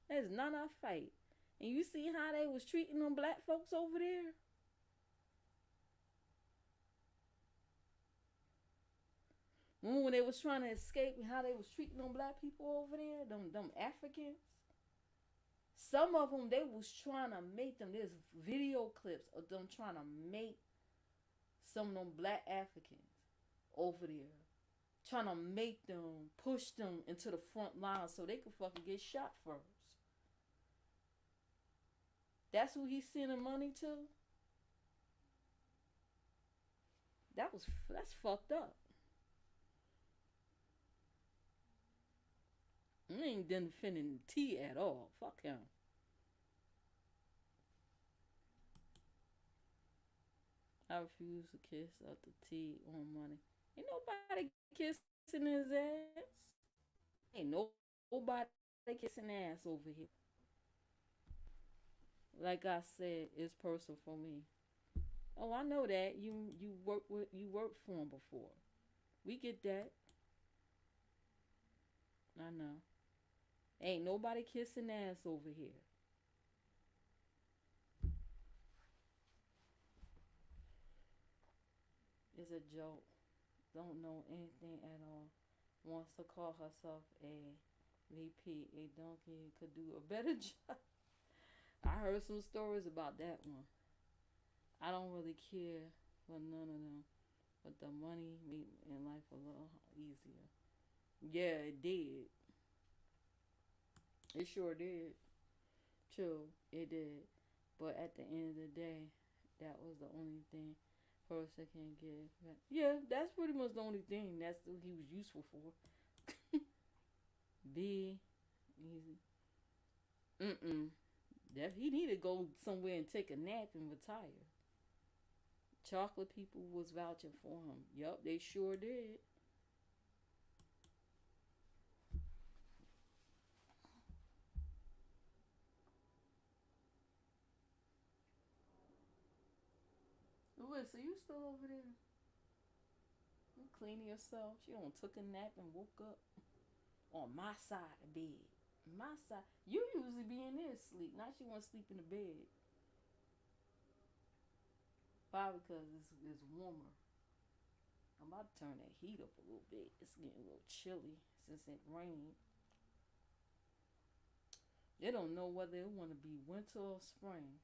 A: That's not our fight." And you see how they was treating them black folks over there? Remember when they was trying to escape and how they was treating them black people over there? Them Africans? Some of them, they was trying to make them, there's video clips of them trying to make some of them black Africans over there. Trying to make them, push them into the front line so they could fucking get shot first. That's who he's sending money to? That's fucked up. I ain't done defending T at all. Fuck him. I refuse to kiss up the T on money. Ain't nobody kissing his ass. Ain't nobody kissing ass over here. Like I said, it's personal for me. Oh, I know that you worked for him before. We get that. I know. Ain't nobody kissing ass over here. It's a joke. Don't know anything at all. Wants to call herself a VP. A donkey could do a better job. I heard some stories about that one. I don't really care for none of them. But the money made in life a little easier. Yeah, it did. It sure did. True, it did. But at the end of the day, that was the only thing person can give. Yeah, that's pretty much the only thing. That's what he was useful for. Be easy. Mm-mm. That he need to go somewhere and take a nap and retire. Chocolate people was vouching for him. Yup, they sure did. Wait, so you still over there? You cleaning yourself? She don't took a nap and woke up. on my side of the bed. My side. You usually be in there asleep. Now she want to sleep in the bed. Probably because it's warmer. I'm about to turn that heat up a little bit. It's getting a little chilly since it rained. They don't know whether it want to be winter or spring.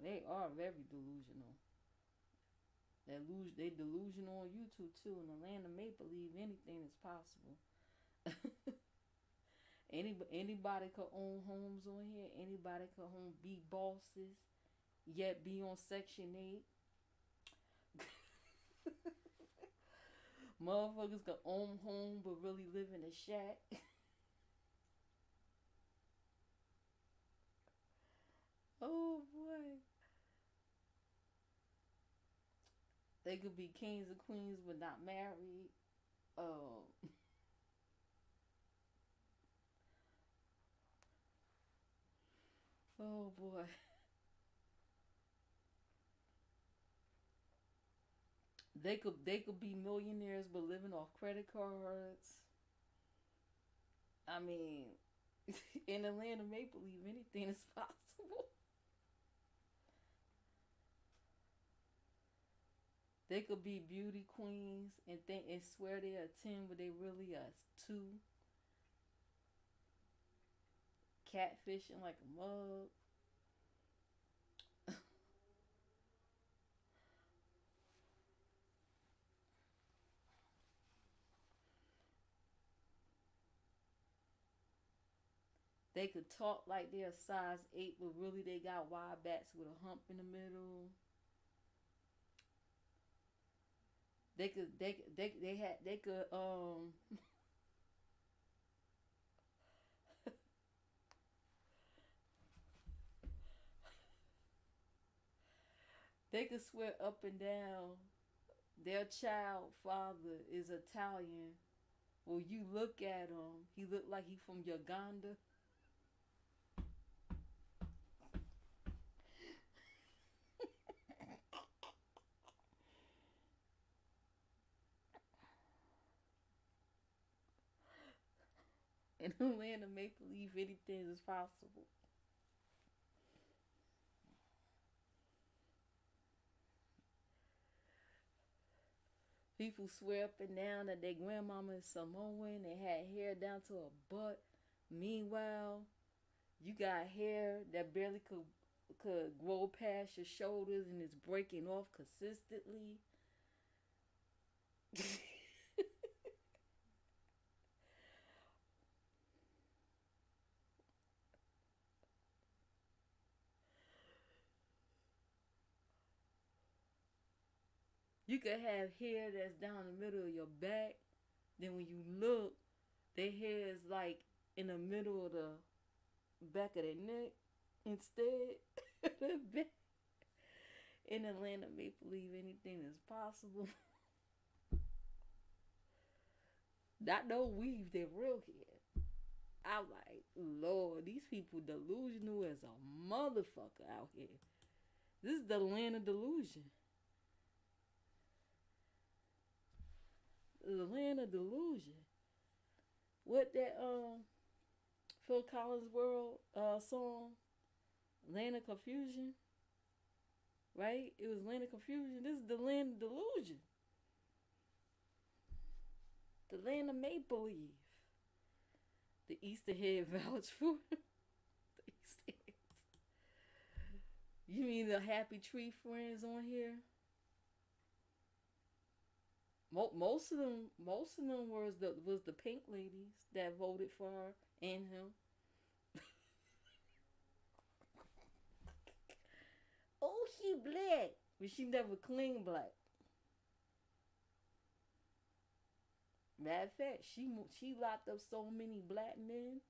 A: They are very delusional. They delusional on YouTube too. In the land of make believe, anything is possible. Anybody could own homes on here. Anybody could be bosses, yet be on Section 8. Motherfuckers could own home but really live in a shack. Oh boy. They could be kings and queens but not married. Oh. Oh boy. They could be millionaires but living off credit cards. I mean, in the land of make believe, anything is possible. They could be beauty queens and think and swear they're a 10, but they really are 2. Catfishing like a mug. They could talk like they're a size 8, but really they got wide backs with a hump in the middle. They could they could swear up and down their child father is Italian. Well, you look at him, he look like he from Uganda. In the land of make believe, anything is possible. People swear up and down that their grandmama is Samoan. They had hair down to her butt. Meanwhile, you got hair that barely could grow past your shoulders and it's breaking off consistently. You could have hair that's down the middle of your back. Then when you look, their hair is like in the middle of the back of their neck instead. In the land of make believe, anything is possible. Not no weave, they real hair. I'm like, Lord, these people delusional as a motherfucker out here. This is the land of delusion. The land of delusion. What that Phil Collins world song, Land of Confusion, right? It was Land of Confusion. This is the land of delusion. The land of make believe. The Easter head vouch for the Easter heads. You mean the happy tree friends on here? Most of them was the pink ladies that voted for her and him. Oh, she black, but she never clean black. Matter of fact, she locked up so many black men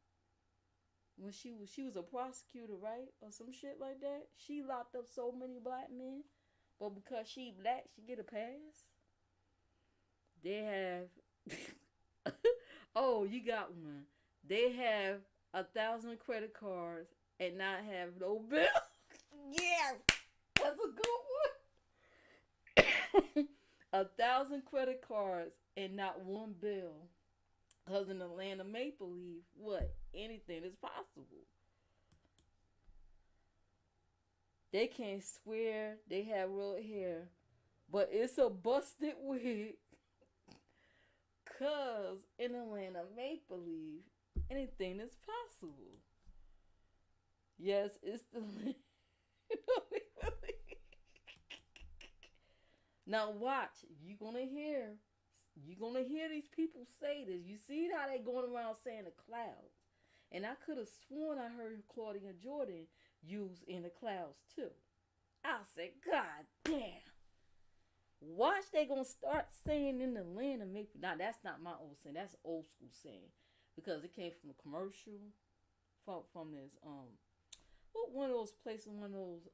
A: when she was a prosecutor, right, or some shit like that. She locked up so many black men, but because she black, she get a pass. They have oh, you got one. They have 1,000 credit cards and not have no bill. Yes, that's a good one. 1,000 credit cards and not one bill. Because in the land of make believe, what? Anything is possible. They can't swear they have real hair, but it's a busted wig. Because in the land of make believe, anything is possible. Yes, it's the land of make believe. Now watch, you're gonna hear these people say this. You see how they going around saying the clouds. And I could have sworn I heard Claudia Jordan use in the clouds too. I said, God damn. Watch they gonna start saying in the land of make. Now that's not my old saying. That's old school saying. Because it came from a commercial from this one of those places, one of those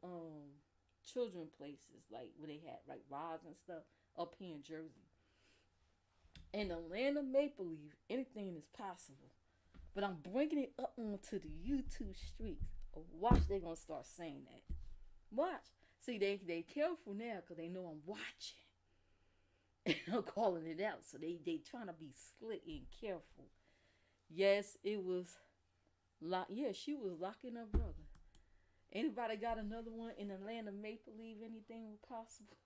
A: children places, like where they had like rides and stuff up here in Jersey. In the land of make believe, anything is possible. But I'm bringing it up onto the YouTube streets. Watch, they gonna start saying that. Watch. See, they careful now because they know I'm watching. And I'm calling it out. So they trying to be slick and careful. Yes, it was yeah, she was locking her brother. Anybody got another one in the land of make believe anything was possible?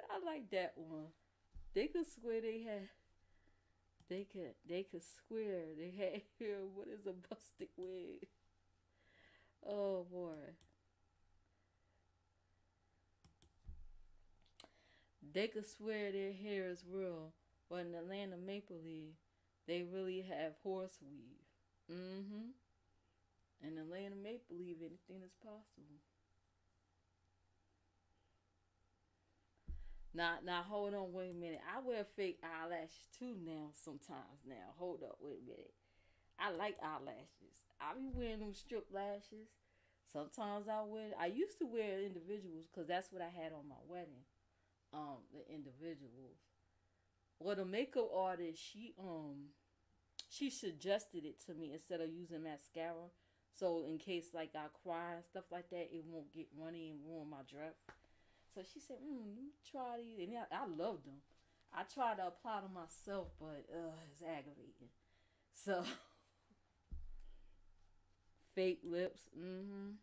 A: I like that one. They could swear they could swear they had here what is a busted wig. Oh boy. They could swear their hair is real, but in the land of make believe, they really have horse weave. Mm-hmm. In the land of make believe, anything is possible. Now, hold on, wait a minute. I wear fake eyelashes too now. Sometimes now, hold up, wait a minute. I like eyelashes. I be wearing them strip lashes. Sometimes I wear. I used to wear individuals because that's what I had on my wedding. The individuals. Well, the makeup artist, she suggested it to me instead of using mascara. So in case like I cry and stuff like that, it won't get runny and ruin my dress. So she said, try these. And I loved them. I tried to apply them myself, but it's aggravating. So, fake lips. Mm-hmm.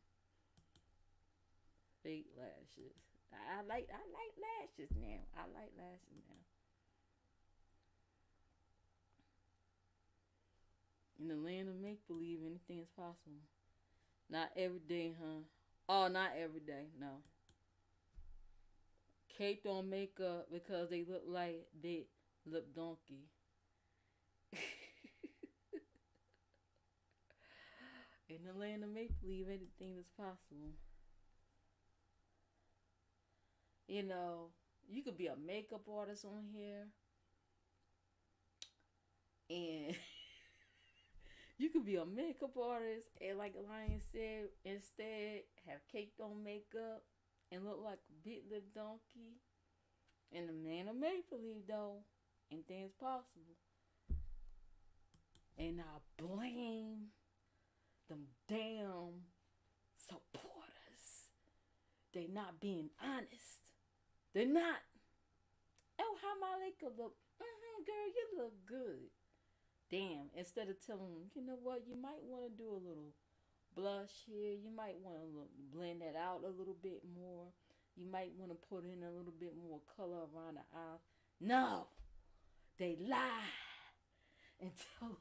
A: Fake lashes. I like lashes now. I like lashes now. In the land of make believe, anything is possible. Not every day, huh? Oh, not every day. No. Cake don't makeup because they look like they look donkey. In the land of make believe, anything is possible. You know, you could be a makeup artist on here, and you could be a makeup artist, and like Lion said, instead have cake on makeup and look like a big lip donkey. In the land of make believe, though, anything's possible. And I blame them damn supporters. They not being honest. They're not. Oh, how my makeup look? Girl, you look good. Damn. Instead of telling them, you know what, you might want to do a little blush here. You might want to blend that out a little bit more. You might want to put in a little bit more color around the eyes. No, they lie and tell them,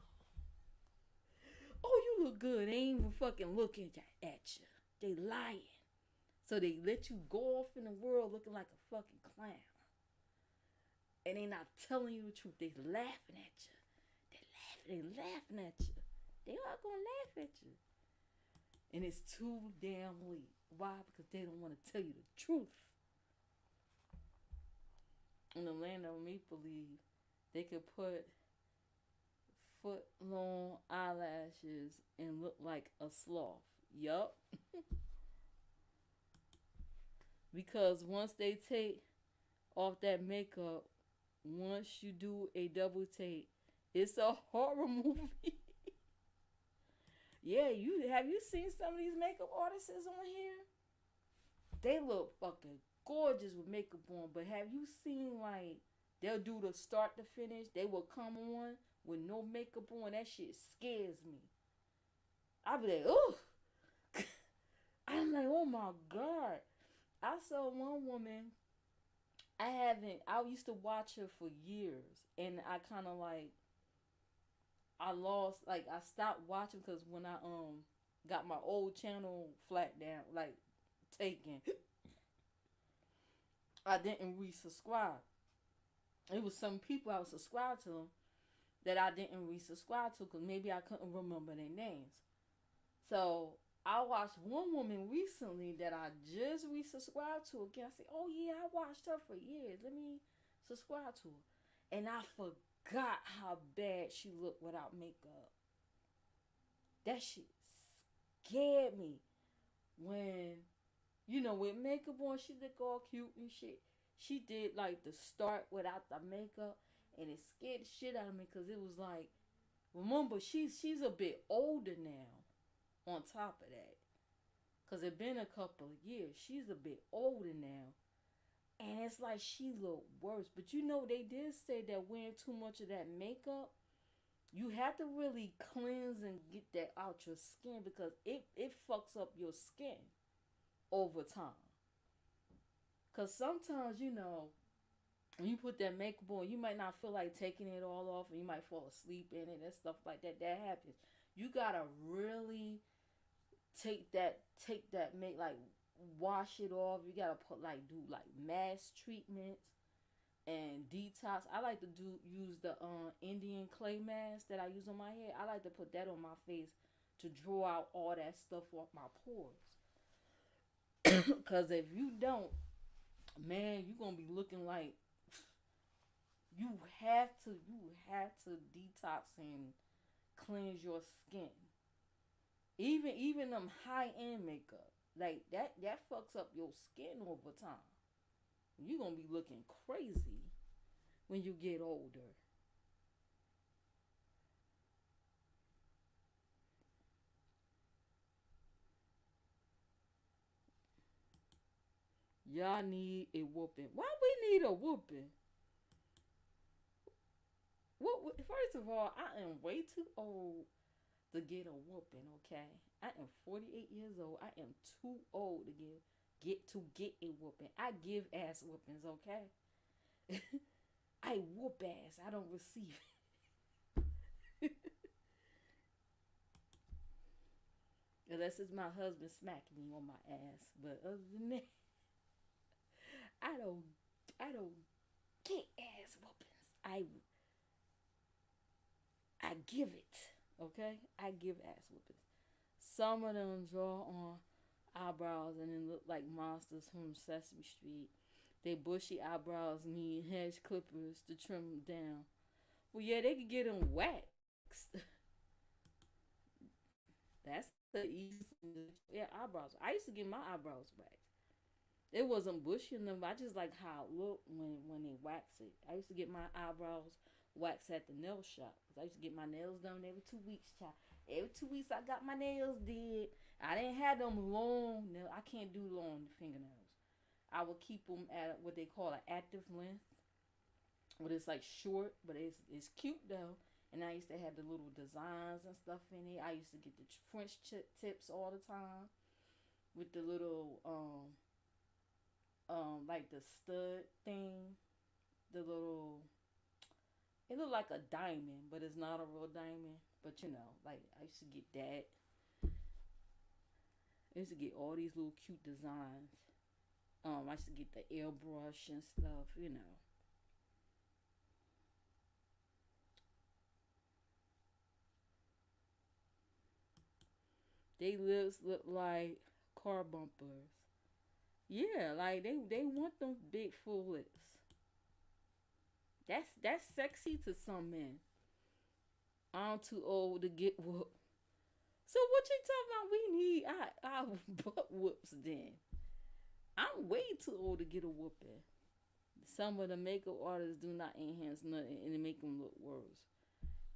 A: oh, you look good. They ain't even fucking looking at you. They lying. So they let you go off in the world looking like a fucking clown. And they not telling you the truth. They laughing at you. They laughing at you. They are gonna laugh at you. And it's too damn late. Why? Because they don't want to tell you the truth. In the land of make believe, they could put foot long eyelashes and look like a sloth. Yup. Because once they take off that makeup, once you do a double take, it's a horror movie. Yeah, you have you seen some of these makeup artists on here? They look fucking gorgeous with makeup on, but have you seen like they'll do the start to finish? They will come on with no makeup on. That shit scares me. I be like, oh, I'm like, oh my god. I saw one woman. I haven't. I used to watch her for years, and I kind of like I lost. Like I stopped watching because when I got my old channel flat down, like taken, I didn't resubscribe. It was some people I was subscribed to that I didn't resubscribe to because maybe I couldn't remember their names. So I watched one woman recently that I just resubscribed to again. I said, "Oh yeah, I watched her for years. Let me subscribe to her," and I forgot how bad she looked without makeup. That shit scared me when with makeup on, she look all cute and shit. She did like the start without the makeup, and it scared the shit out of me because it was like, remember she's a bit older now. On top of that, because it been a couple of years, she's a bit older now, and it's like she looked worse. But they did say that wearing too much of that makeup, you have to really cleanse and get that out your skin because it fucks up your skin over time. Because sometimes, when you put that makeup on, you might not feel like taking it all off and you might fall asleep in it and stuff like that. That happens. You gotta really take that make like wash it off. You gotta do like mask treatments and detox. I like to use the Indian clay mask that I use on my hair. I like to put that on my face to draw out all that stuff off my pores. Cause if you don't, man, you're gonna be looking like you you have to detox and cleanse your skin. Even them high end makeup like that fucks up your skin over time. You're gonna be looking crazy when you get older. Y'all need a whooping. Why we need a whooping? First of all, I am way too old to get a whooping. Okay, I am 48 years old. I am too old to get a whooping. I give ass whoopings. Okay, I whoop ass. I don't receive it. Unless it's my husband smacking me on my ass. But other than that, I don't I don't get ass whoopings. I give it. Okay? I give ass whoopings. Some of them draw on eyebrows and then look like monsters from Sesame Street. They bushy eyebrows need hedge clippers to trim them down. Well, yeah, they could get them waxed. That's the easiest thing to do. Yeah, eyebrows. I used to get my eyebrows waxed. It wasn't bushy enough. I just like how it looked when they wax it. I used to get my eyebrows waxed at the nail shop. Cause I used to get my nails done every 2 weeks, child. Every 2 weeks I got my nails did. I didn't have them long. No, I can't do long fingernails. I would keep them at what they call an active length. But it's like short, but it's cute though. And I used to have the little designs and stuff in it. I used to get the French tips all the time with the little like the stud thing, the little it looked like a diamond, but it's not a real diamond. But like I used to get that. I used to get all these little cute designs. I used to get the airbrush and stuff. They lips look like car bumpers. Yeah, like they want them big full lips. That's sexy to some men. I'm too old to get whooped. So what you talking about? We need our butt whoops then. I'm way too old to get a whooping. Some of the makeup artists do not enhance nothing and it make them look worse.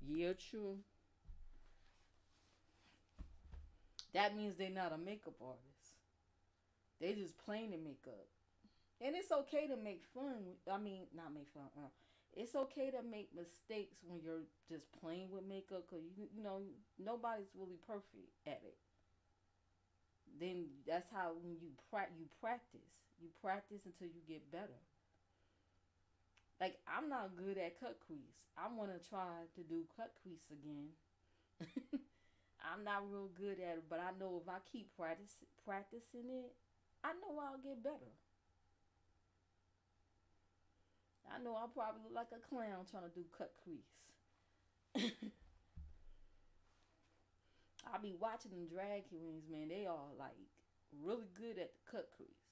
A: Yeah, true. That means they're not a makeup artist. They just plain in makeup. And it's okay to make fun. I mean, not make fun. It's okay to make mistakes when you're just playing with makeup, because you know nobody's really perfect at it. Then that's how when you practice until you get better. Like, I'm not good at cut crease. I want to try to do cut crease again. I'm not real good at it, but I know if I keep practicing it, I know I'll get better. I know I'll probably look like a clown trying to do cut crease. I be watching them drag queens, man. They are like really good at the cut crease.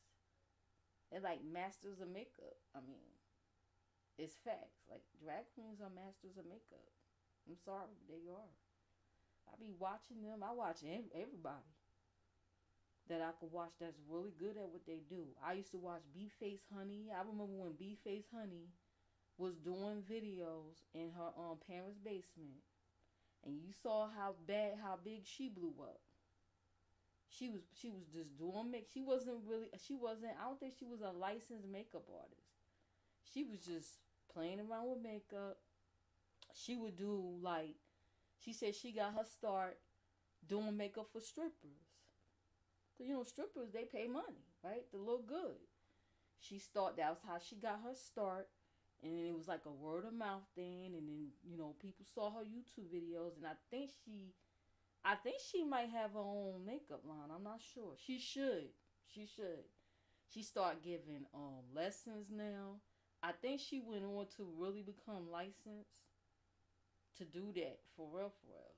A: They're like masters of makeup. I mean, it's facts. Like, drag queens are masters of makeup. I'm sorry, they are. I be watching them. I watch everybody that I could watch that's really good at what they do. I used to watch B Face Honey. I remember when B Face Honey was doing videos in her parents' basement, and you saw how big she blew up. She was just doing make. She wasn't. I don't think she was a licensed makeup artist. She was just playing around with makeup. She would do like, she said she got her start doing makeup for strippers. Cause strippers, they pay money, right, to look good. That was how she got her start, and then it was like a word of mouth thing, and then people saw her YouTube videos, and I think she might have her own makeup line. I'm not sure. She should. She should. She start giving lessons now. I think she went on to really become licensed to do that for real, for real.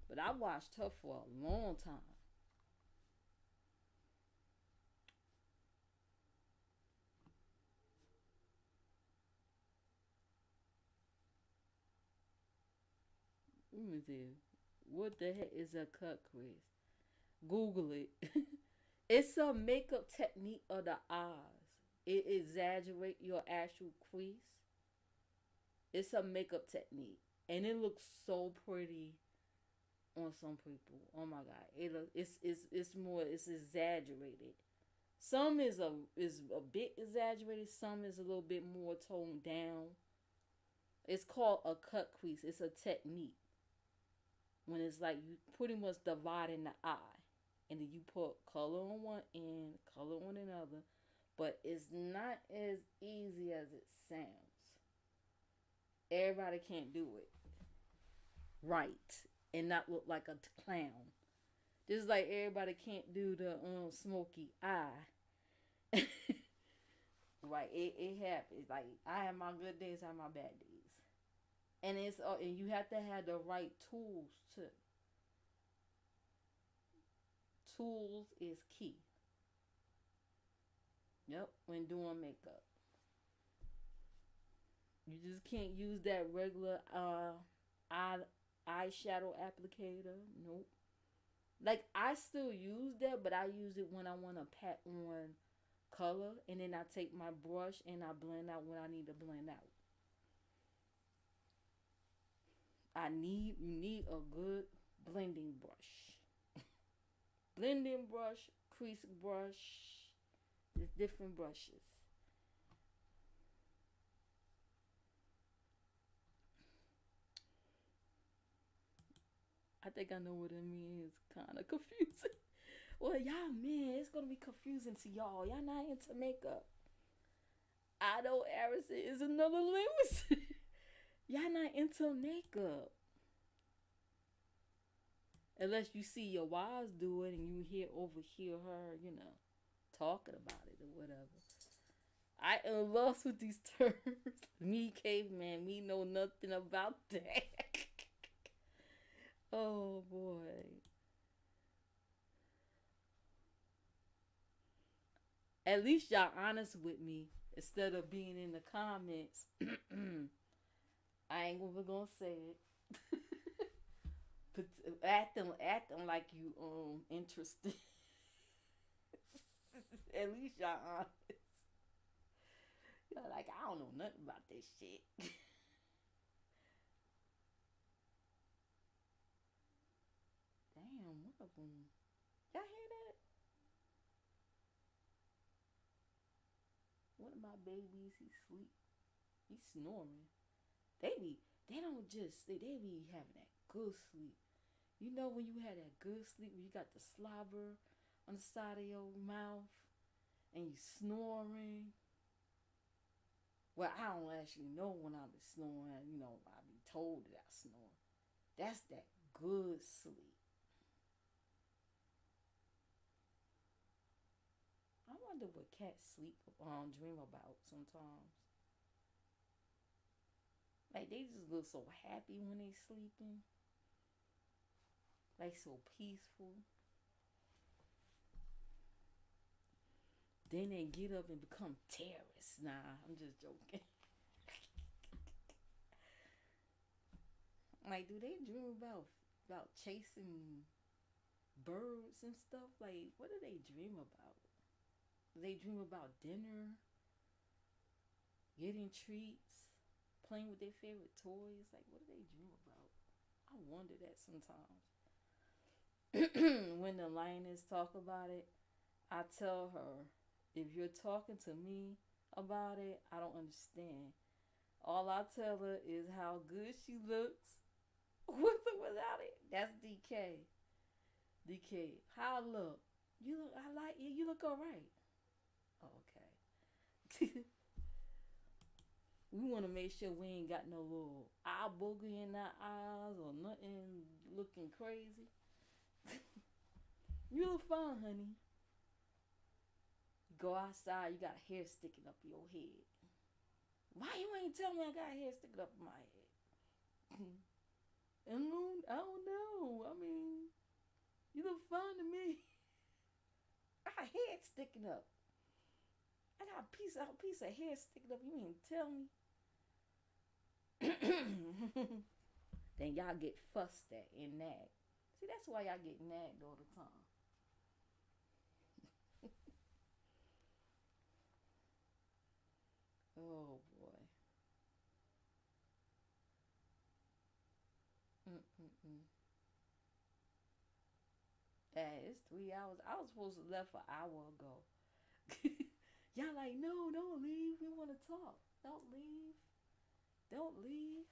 A: But I watched her for a long time. Let me see. What the heck is a cut quiz? Google it. It's a makeup technique of the eyes. It exaggerate your actual crease. It's a makeup technique, and it looks so pretty on some people. Oh my god, it's exaggerated. Some is a bit exaggerated. Some is a little bit more toned down. It's called a cut crease. It's a technique when it's like you pretty much dividing the eye, and then you put color on one end, color on another. But it's not as easy as it sounds. Everybody can't do it right and not look like a clown. Just like everybody can't do the smoky eye. Right, it happens. Like, I have my good days, I have my bad days, and you have to have the right tools too. Tools is key. Yep, when doing makeup, you just can't use that regular eye eyeshadow applicator. Nope. Like, I still use that, but I use it when I want to pat on color, and then I take my brush and I blend out what I need to blend out. You need a good blending brush. Blending brush, crease brush. There's different brushes. I think I know what it means. Kind of confusing. Well, y'all, man, it's gonna be confusing to y'all. Y'all not into makeup. I know Harrison is another linguist. Y'all not into makeup. Unless you see your wives do it and you overhear her, talking about it or whatever. I am lost with these terms. Me, caveman, me know nothing about that. Oh boy. At least y'all honest with me instead of being in the comments. I ain't even gonna say it. But acting like you interested. At least y'all honest. Y'all like, I don't know nothing about this shit. boom. Y'all hear that? One of my babies, he sleep. He's snoring. They don't just sleep. They be having that good sleep. You know when you had that good sleep where you got the slobber on the side of your mouth and you snoring. Well, I don't actually know when I be snoring. You know, I be told that I snore. That's that good sleep. I wonder what cats sleep dream about sometimes. Like they just look so happy when they sleeping. Like so peaceful. Then they get up and become terrorists. Nah, I'm just joking. Like, do they dream about chasing birds and stuff? Like, what do they dream about? Do they dream about dinner, getting treats, playing with their favorite toys? Like, what do they dream about? I wonder that sometimes. When the lioness talk about it, I tell her, if you're talking to me about it, I don't understand. All I tell her is how good she looks with or without it. That's DK. DK, how I look? You look. I like you. You look alright. Oh, okay. We want to make sure we ain't got no little eye booger in our eyes or nothing looking crazy. You look fine, honey. You go outside, you got hair sticking up your head. Why you ain't tell me I got hair sticking up my head? I don't know. I mean, you look fine to me. I got hair sticking up. I got a piece of hair sticking up. You ain't tell me. Then y'all get fussed at and nagged. See, that's why y'all get nagged all the time. Oh boy. Mm-mm-mm. Hey, it's 3 hours. I was supposed to left an hour ago. Y'all like, no, don't leave. We want to talk. Don't leave. Don't leave.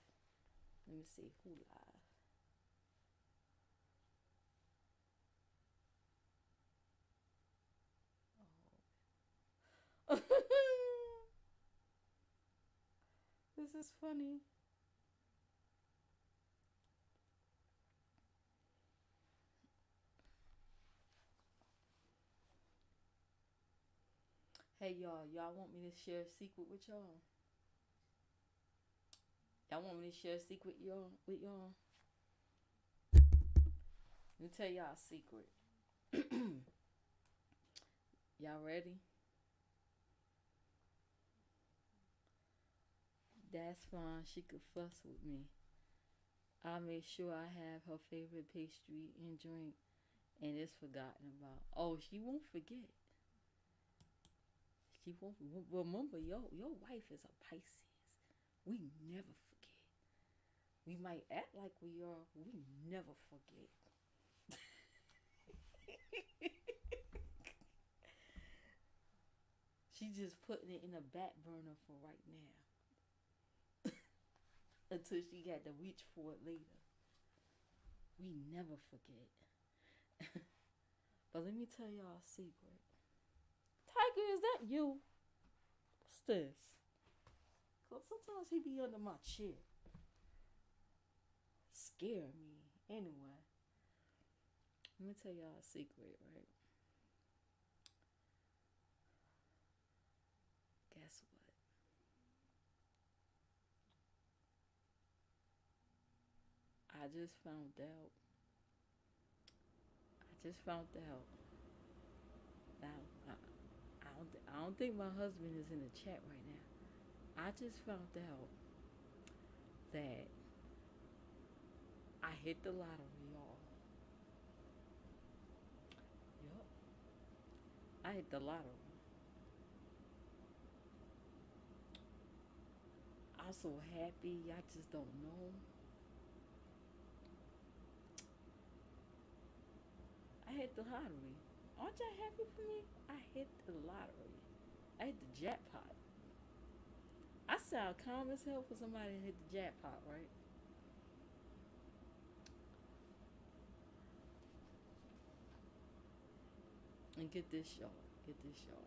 A: Let me see who live. Oh. This is funny. Hey y'all want me to share a secret with y'all? Y'all want me to share a secret with y'all? Let me tell y'all a secret. Y'all ready? That's fine. She could fuss with me. I'll make sure I have her favorite pastry and drink, and it's forgotten about. Oh, she won't forget. She won't. Remember, your wife is a Pisces. We never forget. We might act like we are. We never forget. She's just putting it in a back burner for right now. Until she got to reach for it later. We never forget. But let me tell y'all a secret. Tiger, is that you? What's this? Cause sometimes he be under my chair. Scare me. Anyway. Let me tell y'all a secret, right? Guess what? I just found out. Now, I don't think my husband is in the chat right now. I just found out that I hit the lottery, y'all. Yup. I hit the lottery. I'm so happy. I just don't know. I hit the lottery. Aren't y'all happy for me? I hit the lottery. I hit the jackpot. I sound calm as hell for somebody to hit the jackpot, right? And get this, y'all. Get this, y'all.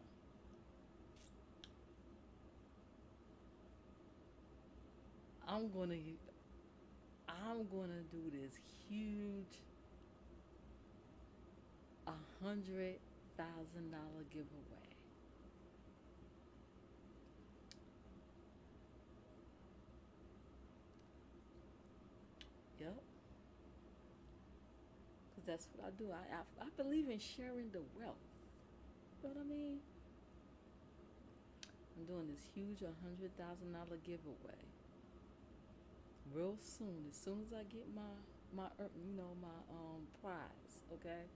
A: I'm gonna I'm gonna do this huge $100,000 giveaway. Yep, because that's what I do. I believe in sharing the wealth. You know what I mean? I'm doing this huge $100,000 giveaway real soon. As soon as I get my prize. Okay.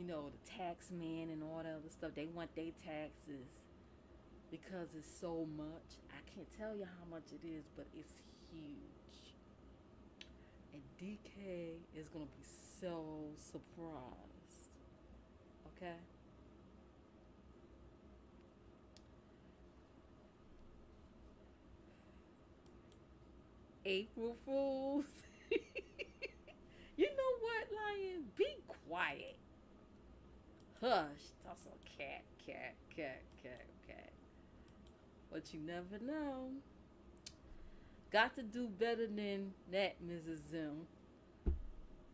A: The tax man and all that other stuff. They want their taxes because it's so much. I can't tell you how much it is, but it's huge. And DK is gonna be so surprised. Okay. April Fools. You know what, Lion? Be quiet. Hush. That's a cat. But you never know. Got to do better than that, Mrs. Zim.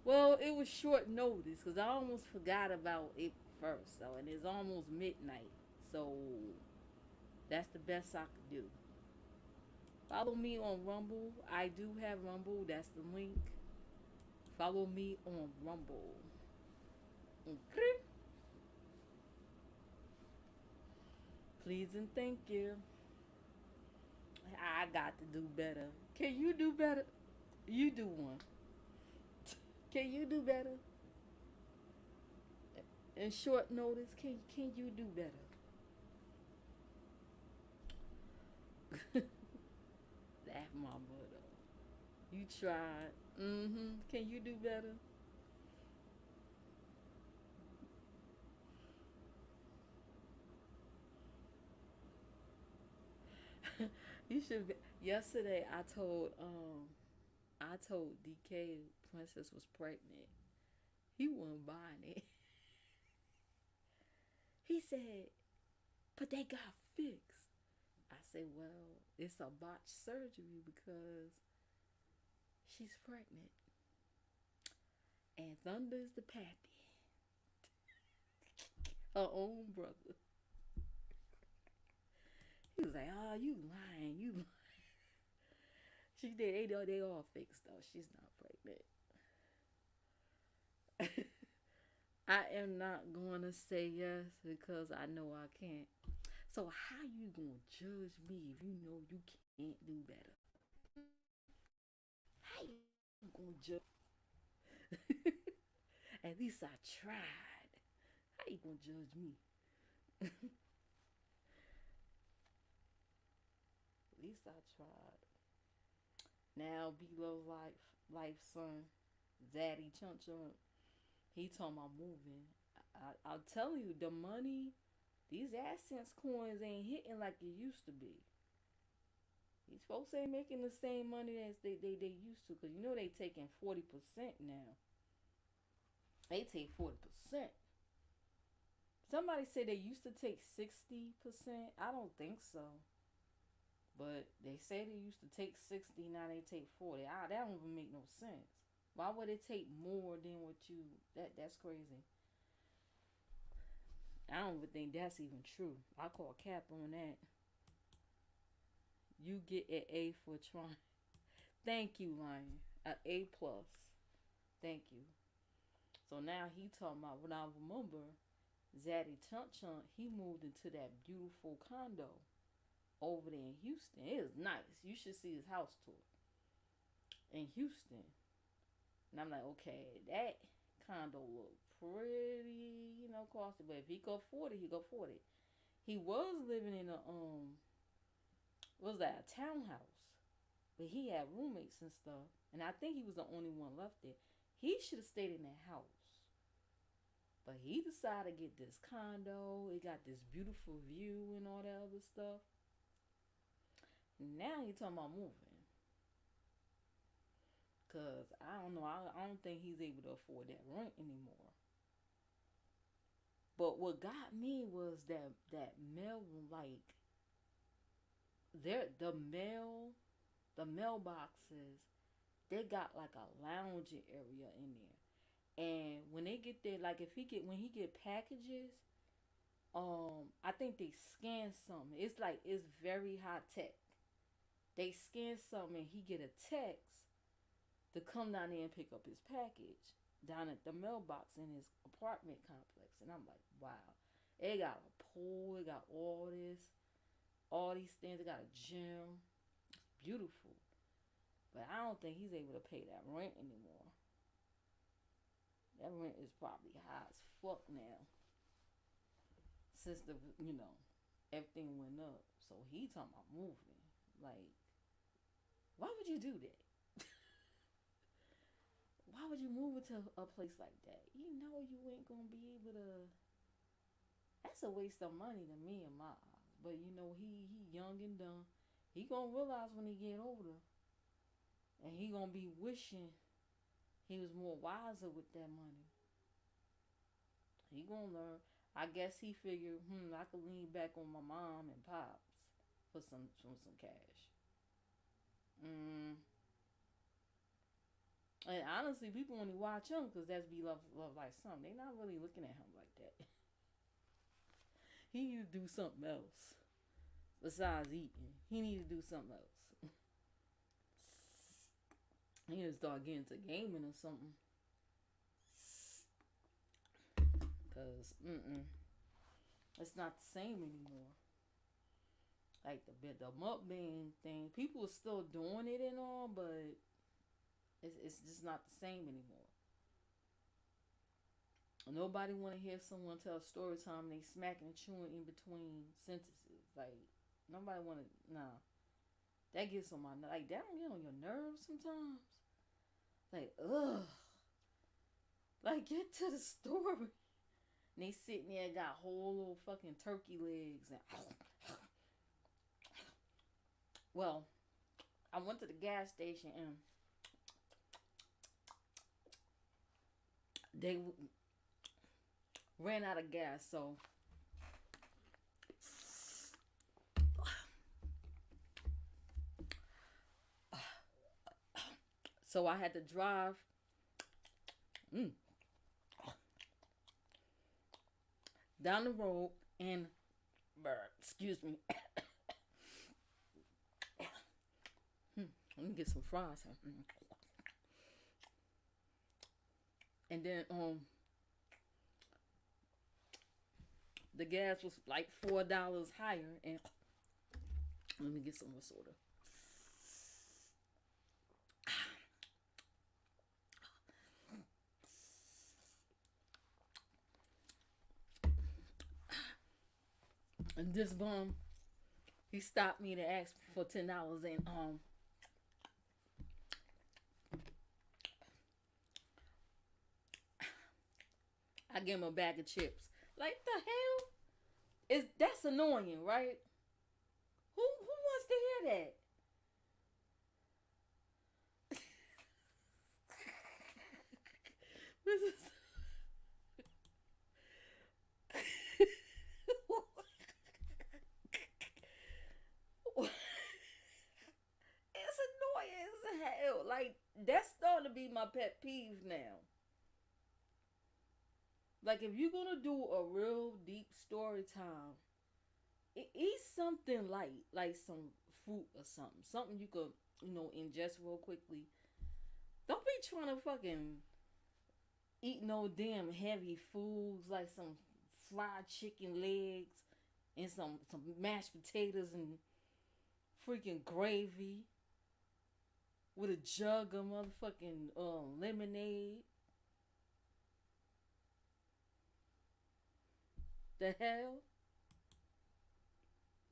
A: Well, it was short notice because I almost forgot about it first. So, and it's almost midnight. So, that's the best I could do. Follow me on Rumble. I do have Rumble. That's the link. Follow me on Rumble. Okay. Please and thank you. I got to do better. Can you do better? You do one. Can you do better? In short notice, can you do better? Laugh my butt off. You tried. Can you do better? You should be. Yesterday I told DK Princess was pregnant. He wasn't buying it. He said, but they got fixed. I said, well, it's a botched surgery because she's pregnant. And Thunder is the pappy. Her own brother. He was like, oh, you lying. You lying. She did. They all fixed though. She's not pregnant. I am not going to say yes because I know I can't. So how you gonna judge me if you know you can't do better? How you gonna judge? At least I tried. How you gonna judge me? At least I tried. Now below life son, Zaddy Chunk Chunk. He told me I'm moving. I'll tell you, the money, these AdSense coins ain't hitting like it used to be. These folks ain't making the same money as they used to. Because they taking 40% now. They take 40%. Somebody said they used to take 60%. I don't think so. But they say they used to take 60, now they take 40. That don't even make no sense. Why would it take more than what you... That's crazy. I don't even think that's even true. I call cap on that. You get an A for trying. Thank you, Lion. An A plus. Thank you. So now he talking about when I remember Zaddy Chunk Chunk, he moved into that beautiful condo over there in Houston. It was nice. You should see his house tour in Houston. And I'm like, okay, that condo look pretty, costly. But if he could afford it, he could afford it. He was living in what was that, a townhouse. But he had roommates and stuff. And I think he was the only one left there. He should have stayed in that house. But he decided to get this condo. It got this beautiful view and all that other stuff. Now he talking about moving. Cause I don't know. I don't think he's able to afford that rent anymore. But what got me was that mail, like the mailboxes, they got like a lounging area in there. And when they get there, like when he get packages, I think they scan something. It's like it's very high tech. They scan something and he get a text to come down there and pick up his package down at the mailbox in his apartment complex. And I'm like, wow. It got a pool, it got all these things, it got a gym. It's beautiful. But I don't think he's able to pay that rent anymore. That rent is probably high as fuck now. Since everything went up. So he talking about moving. Like, why would you do that? Why would you move into a place like that? You know you ain't gonna be able to. That's a waste of money to me in my eyes. But he young and dumb. He gonna realize when he get older, and he gonna be wishing he was more wiser with that money. He gonna learn. I guess he figured, I could lean back on my mom and pops for some cash. And honestly, people only watch him because that's be love like something. They not really looking at him like that. He need to do something else besides eating. He need to do something else. He need to start getting into gaming or something. Cause it's not the same anymore. Like the mukbang thing, people are still doing it and all, but it's just not the same anymore. Nobody want to hear someone tell a story time and they smacking and chewing in between sentences. Like, nobody want to, nah. That gets on my, like, that don't get on your nerves sometimes. Like, ugh. Like, get to the story. And they sitting there, got whole little fucking turkey legs. And well, I went to the gas station and they ran out of gas, so I had to drive down the road and excuse me. Let me get some fries. And then the gas was like $4 higher, and let me get some more soda. And this bum, he stopped me to ask for $10, and I gave him a bag of chips. Like, the hell? That's annoying, right? Who wants to hear that? This is it's annoying as hell. Like, that's starting to be my pet peeve now. Like, if you're gonna do a real deep story time, eat something light, like some fruit or something you could ingest real quickly. Don't be trying to fucking eat no damn heavy foods like some fried chicken legs and some mashed potatoes and freaking gravy with a jug of motherfucking lemonade. The hell?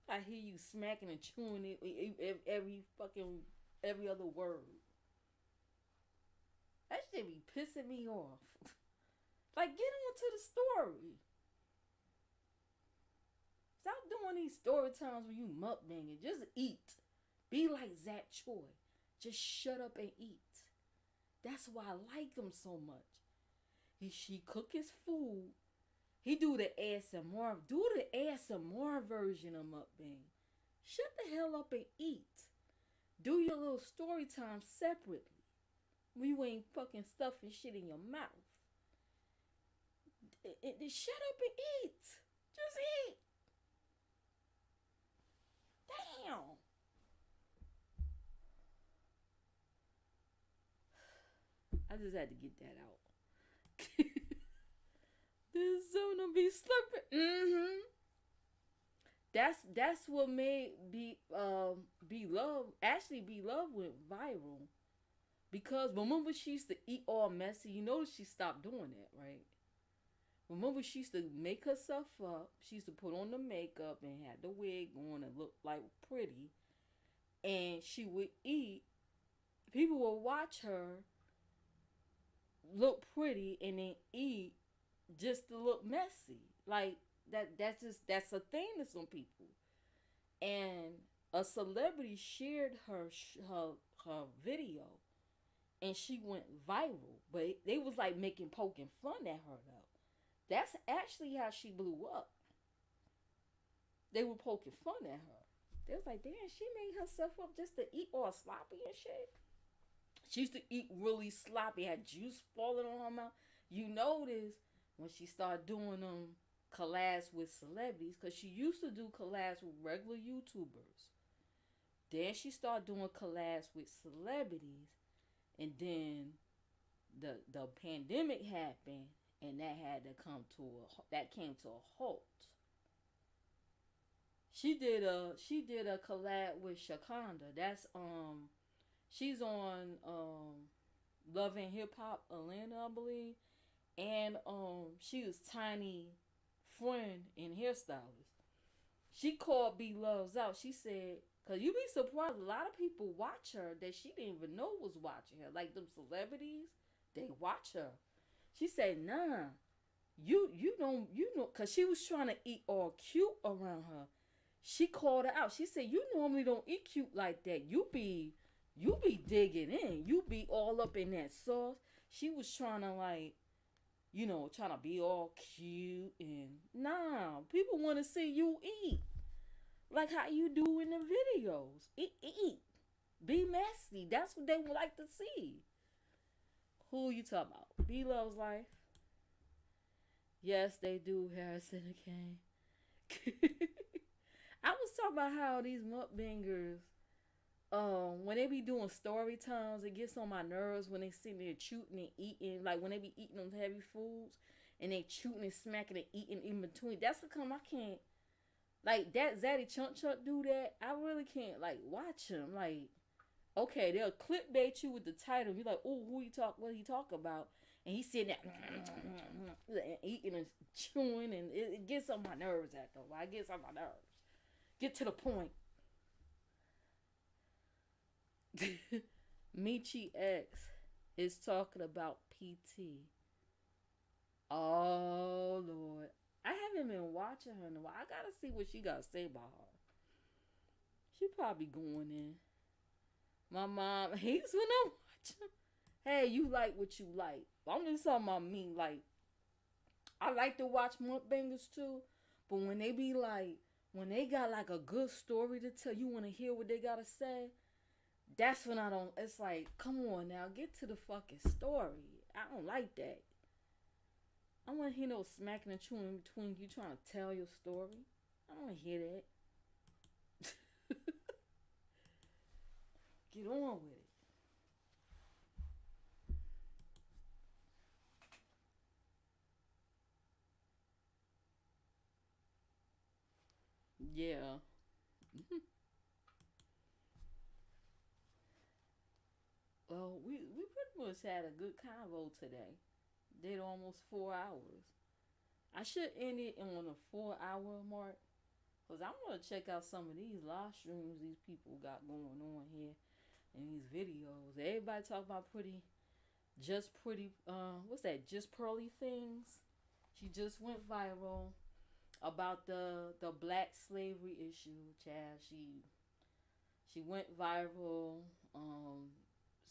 A: I hear you smacking and chewing it every other word. That shit be pissing me off. Like, get on to the story. Stop doing these story times when you mukbanging. Just eat. Be like Zach Choi. Just shut up and eat. That's why I like him so much. She cook his food. He do the ASMR. Do the ASMR version of mukbang. Shut the hell up and eat. Do your little story time separately. When you ain't fucking stuffing shit in your mouth. Shut up and eat. Just eat. Damn. I just had to get that out. This zone be slurping. Mm-hmm. That's what made Be Love actually Be Love went viral. Because remember she used to eat all messy. You notice she stopped doing that, right? Remember she used to make herself up. She used to put on the makeup and had the wig on and look like pretty. And she would eat. People would watch her look pretty and then eat just to look messy. Like that's a thing to some people. And a celebrity shared her video and she went viral. But they was like poking fun at her though. That's actually how she blew up. They were poking fun at her. They was like, damn, she made herself up just to eat all sloppy and shit. She used to eat really sloppy, had juice falling on her mouth. You notice when she started doing collabs with celebrities, because she used to do collabs with regular YouTubers. Then she started doing collabs with celebrities, and then the pandemic happened, and that came to a halt. She did a collab with Shakanda. That's she's on Love and Hip Hop Atlanta, I believe. And she was Tiny friend and hairstylist. She called B Loves out. She said, cause you be surprised, a lot of people watch her that she didn't even know was watching her. Like them celebrities, they watch her. She said, nah, you don't cause she was trying to eat all cute around her. She called her out. She said, you normally don't eat cute like that. You be digging in. You be all up in that sauce. She was trying to like, trying to be all cute and nah. People want to see you eat like how you do in the videos. Eat. Be messy. That's what they would like to see. Who you talking about? B Loves Life. Yes, they do. Harrison Kane. I was talking about how these mukbangers, when they be doing story times, it gets on my nerves when they sit there shooting and eating. Like when they be eating those heavy foods and they shooting and smacking and eating in between. That's how come I can't. Like that Zaddy Chunk Chunk do that. I really can't like watch him. Like, okay, they'll clickbait you with the title. You're like, oh, what he talk about? And he's sitting there eating and chewing, and it gets on my nerves after a while. It gets on my nerves. Get to the point. Michi X is talking about PT. Oh Lord, I haven't been watching her in a while. I gotta see what she gotta say about her. She probably going in. My mom hates when I'm watching. Hey, you like what you like. I'm just talking about me. Like, I like to watch mukbangers too, but when they be like, when they got like a good story to tell, you want to hear what they gotta say. That's when I don't. It's like, come on now, get to the fucking story. I don't like that. I want to hear no smacking and chewing in between you trying to tell your story. I don't want to hear that. Get on with it. Yeah. Well, we pretty much had a good convo today. Did almost 4 hours. I should end it on a 4 hour mark. Because I want to check out some of these live streams these people got going on here in these videos. Everybody talk about Just pretty. What's that? Just pearly things. She just went viral about the black slavery issue. Child, she went viral.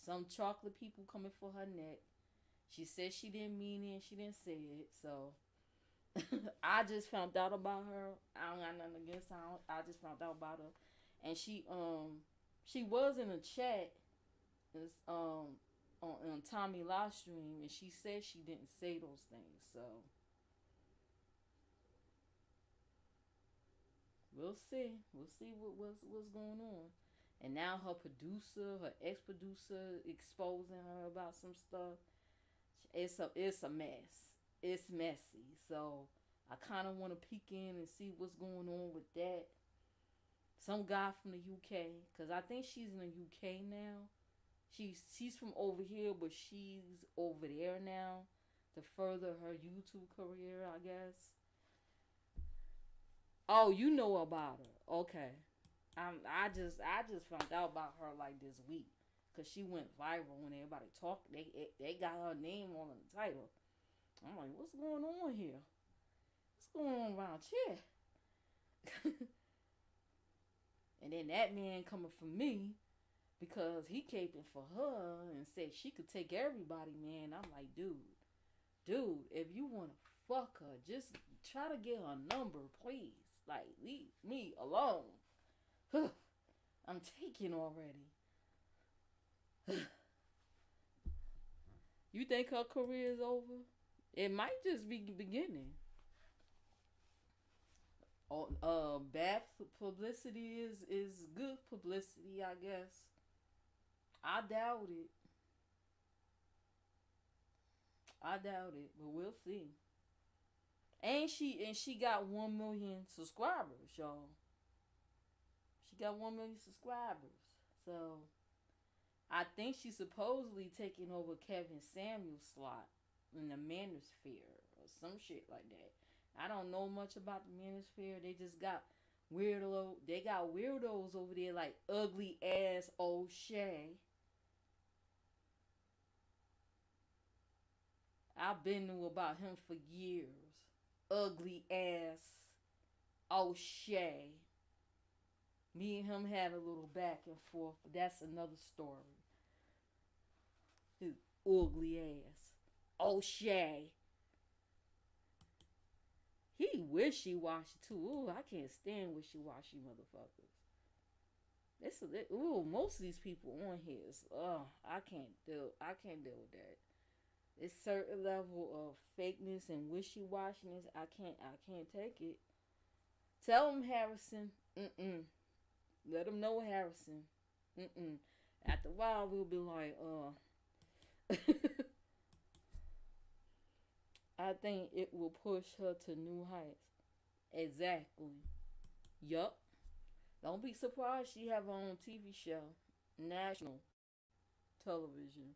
A: Some chocolate people coming for her neck. She said she didn't mean it. She didn't say it. So I just found out about her. I don't got nothing against her. I just found out about her, and she was in a chat. It's, on Tommy live stream, and she said she didn't say those things. So we'll see. We'll see what's going on. And now her producer, her ex producer, exposing her about some stuff. It's a mess. It's messy. So I kind of want to peek in and see what's going on with that. Some guy from the UK, cause I think she's in the UK now. She's from over here, but she's over there now to further her YouTube career, I guess. Oh, you know about her? Okay. I just found out about her like this week, cause she went viral when everybody talked. They got her name on the title. I'm like, what's going on here? What's going on around here? And then that man coming for me because he caping for her and said she could take everybody, man. I'm like, dude, if you wanna fuck her, just try to get her number, please. Like, leave me alone. I'm taking already. You think her career is over? It might just be beginning. Oh, bad publicity is good publicity, I guess. I doubt it. I doubt it, but we'll see. And she got 1 million subscribers, y'all. She got 1 million subscribers. So I think she's supposedly taking over Kevin Samuel's slot in the Manosphere or some shit like that. I don't know much about the Manosphere. They just got weirdo. They got weirdos over there like ugly ass O'Shea. I've been knew about him for years. Ugly ass O'Shea. Me and him had a little back and forth, but that's another story. His ugly ass. O'Shea. He wishy-washy too. Ooh, I can't stand wishy-washy motherfuckers. Most of these people on here is, I can't deal with that. It's certain level of fakeness and wishy-washiness. I can't take it. Tell him, Harrison. Let him know, Harrison. After a while, we'll be like, I think it will push her to new heights. Exactly. Yup. Don't be surprised she have her own TV show. National television.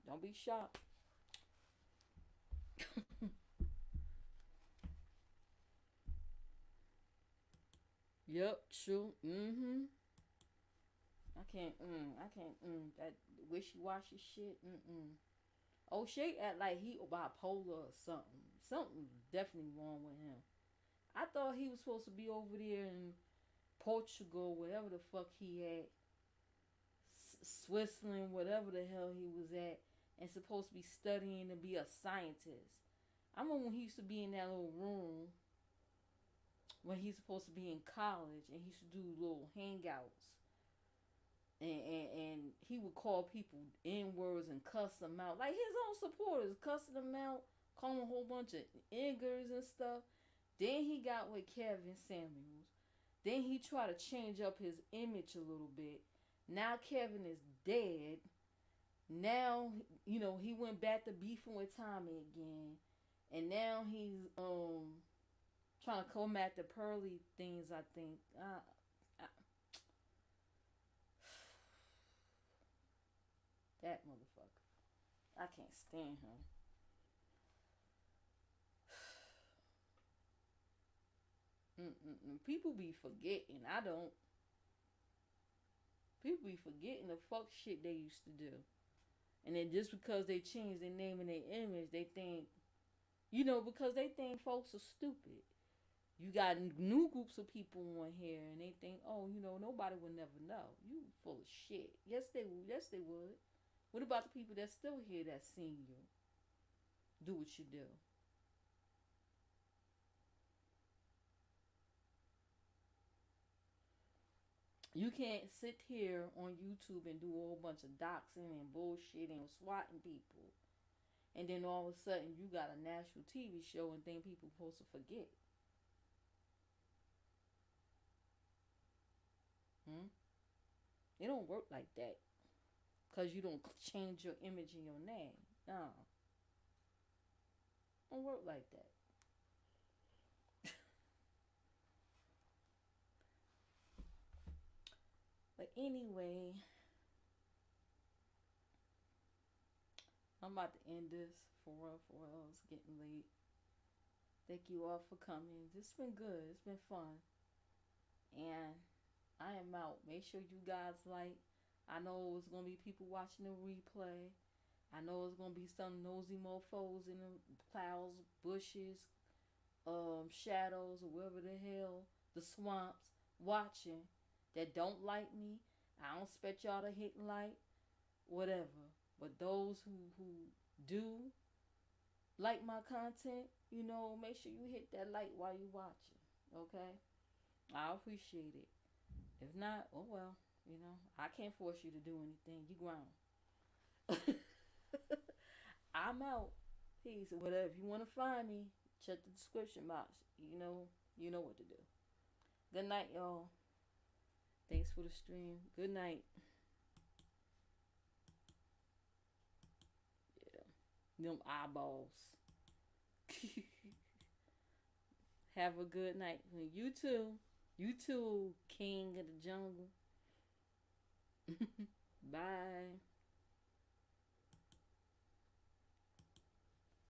A: Don't be shocked. Yep, true. That wishy-washy shit. O'Shea act like he bipolar or something. Something definitely wrong with him. I thought he was supposed to be over there in Portugal, wherever the fuck he at, Switzerland, whatever the hell he was at, and supposed to be studying to be a scientist. I remember when he used to be in that little room when he's supposed to be in college, and he used to do little hangouts, and he would call people N words and cuss them out, like his own supporters, cussing them out, calling them a whole bunch of niggers and stuff. Then he got with Kevin Samuels. Then he tried to change up his image a little bit. Now Kevin is dead. Now, he went back to beefing with Tommy again. And now he's trying to come at the pearly things, I think. That motherfucker. I can't stand him. People be forgetting. I don't. People be forgetting the fuck shit they used to do. And then just because they change their name and their image, they think, because they think folks are stupid. You got new groups of people on here, and they think, oh, nobody will never know. You full of shit. Yes, they would. Yes, they would. What about the people that's still here that's seen you do what you do? You can't sit here on YouTube and do a whole bunch of doxing and bullshit and swatting people, and then all of a sudden you got a national TV show and think people supposed to forget. Hmm? It don't work like that. Cause you don't change your image and your name. No, it don't work like that. But anyway, I'm about to end this for real. For real, it's getting late. Thank you all for coming. This has been good. It's been fun. And I am out. Make sure you guys like. I know it's gonna be people watching the replay. I know it's gonna be some nosy mofos in the clouds, bushes, shadows, or wherever the hell, the swamps, watching that don't like me. I don't expect y'all to hit like, whatever. But those who do like my content, make sure you hit that like while you watching. Okay? I appreciate it. If not, oh well. I can't force you to do anything. You grown. I'm out. Peace. Whatever. If you want to find me, check the description box. You know what to do. Good night, y'all. Thanks for the stream. Good night. Yeah. Them eyeballs. Have a good night. You too. You too, King of the Jungle. Bye.